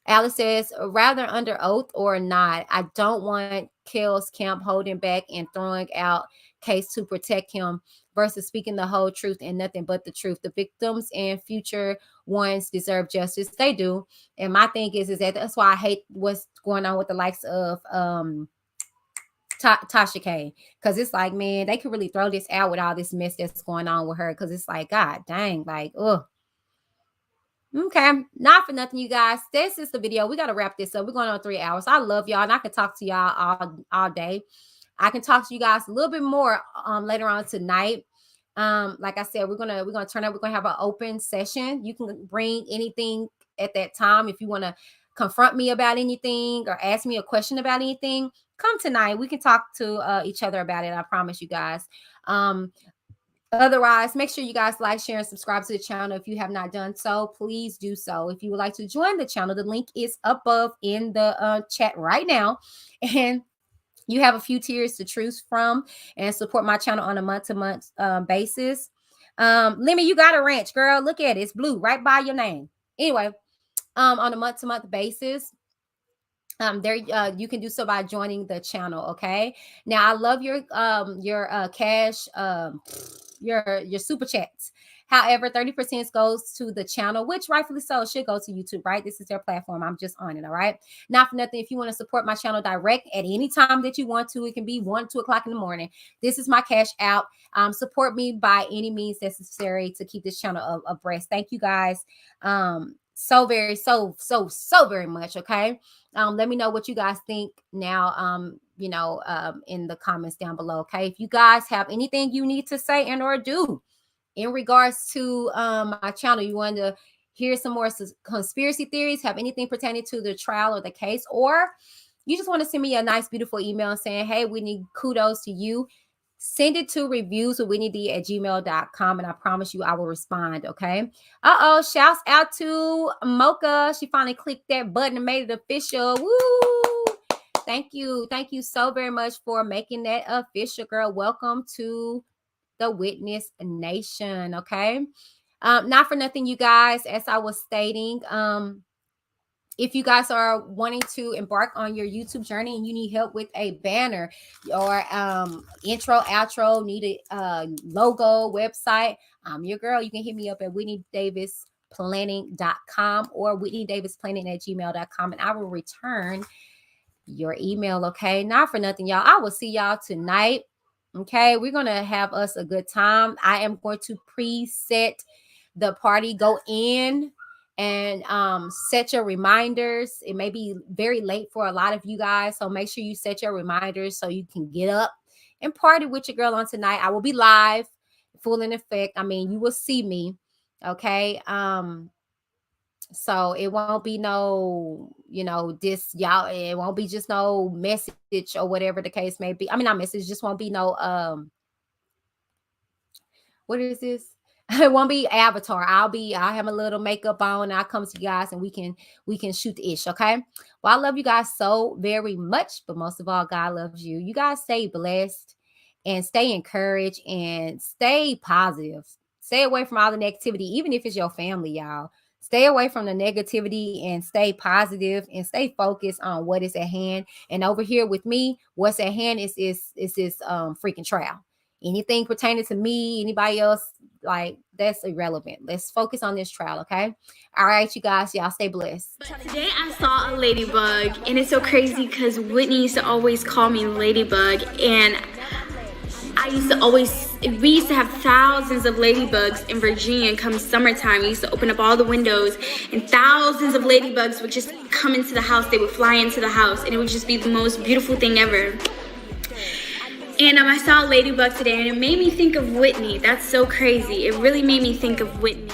Alice says, rather under oath or not, I don't want Kel's camp holding back and throwing out case to protect him versus speaking the whole truth and nothing but the truth. The victims and future ones deserve justice. They do. And my thing is that that's why I hate what's going on with the likes of Tasha K, because it's like, man, they could really throw this out with all this mess that's going on with her, because it's like, God dang, like, ugh. Okay, not for nothing, you guys. This is the video. We got to wrap this up. We're going on 3 hours. I love y'all, and I can talk to y'all all day. I can talk to you guys a little bit more later on tonight. Like I said, we're gonna turn up. We're gonna have an open session. You can bring anything at that time. If you want to confront me about anything or ask me a question about anything, come tonight. We can talk to each other about it. I promise you guys. Otherwise, make sure you guys like, share, and subscribe to the channel. If you have not done so, please do so. If you would like to join the channel, the link is above in the chat right now. And you have a few tiers to choose from and support my channel on a month-to-month basis. Lemmy, you got a ranch, girl. Look at it. It's blue right by your name. Anyway, on a month-to-month basis, there you can do so by joining the channel. Okay, now I love your cash, your super chats. However, 30% goes to the channel, which rightfully so should go to YouTube, right? This is their platform. I'm just on it. All right, not for nothing. If you want to support my channel direct at any time that you want to, it can be 1, 2 o'clock in the morning. This is my cash out. Support me by any means necessary to keep this channel abreast. Thank you guys so very much. Okay, let me know what you guys think now, in the comments down below. Okay, if you guys have anything you need to say and or do in regards to my channel, you want to hear some more conspiracy theories, have anything pertaining to the trial or the case, or you just want to send me a nice beautiful email saying, hey, Whitney, kudos to you, send it to reviews@gmail.com, and I promise you I will respond. Okay. Shouts out to Mocha. She finally clicked that button and made it official. Woo! Thank you so very much for making that official, girl. Welcome to the Witness Nation. Okay, not for nothing, you guys, as I was stating, if you guys are wanting to embark on your YouTube journey and you need help with a banner or intro, outro, need a logo, website, I'm your girl. You can hit me up at whitneydavisplanning.com or whitneydavisplanning@gmail.com, and I will return your email. Okay, not for nothing, y'all. I will see y'all tonight. Okay, we're gonna have us a good time. I am going to preset the party. Go in and set your reminders. It may be very late for a lot of you guys, so make sure you set your reminders so you can get up and party with your girl on tonight. I will be live, full in effect. I mean, you will see me. Okay, so it won't be no, this, y'all, it won't be just no message or whatever the case may be. I mean, not message, just won't be no, what is this? It won't be avatar. I'll have a little makeup on, and I'll come to you guys and we can shoot the ish. Okay. Well, I love you guys so very much, but most of all, God loves you. You guys stay blessed and stay encouraged and stay positive. Stay away from all the negativity, even if it's your family, y'all. Stay away from the negativity and stay positive and stay focused on what is at hand. And over here with me, what's at hand is this freaking trial. Anything pertaining to me, anybody else, like, that's irrelevant. Let's focus on this trial, okay? All right, you guys, y'all stay blessed. Today I saw a ladybug, and it's so crazy because Whitney used to always call me Ladybug, and we used to have thousands of ladybugs in Virginia. Come summertime, we used to open up all the windows and thousands of ladybugs would just come into the house. They would fly into the house, and it would just be the most beautiful thing ever. And I saw a ladybug today, and it made me think of Whitney. That's so crazy. It really made me think of Whitney.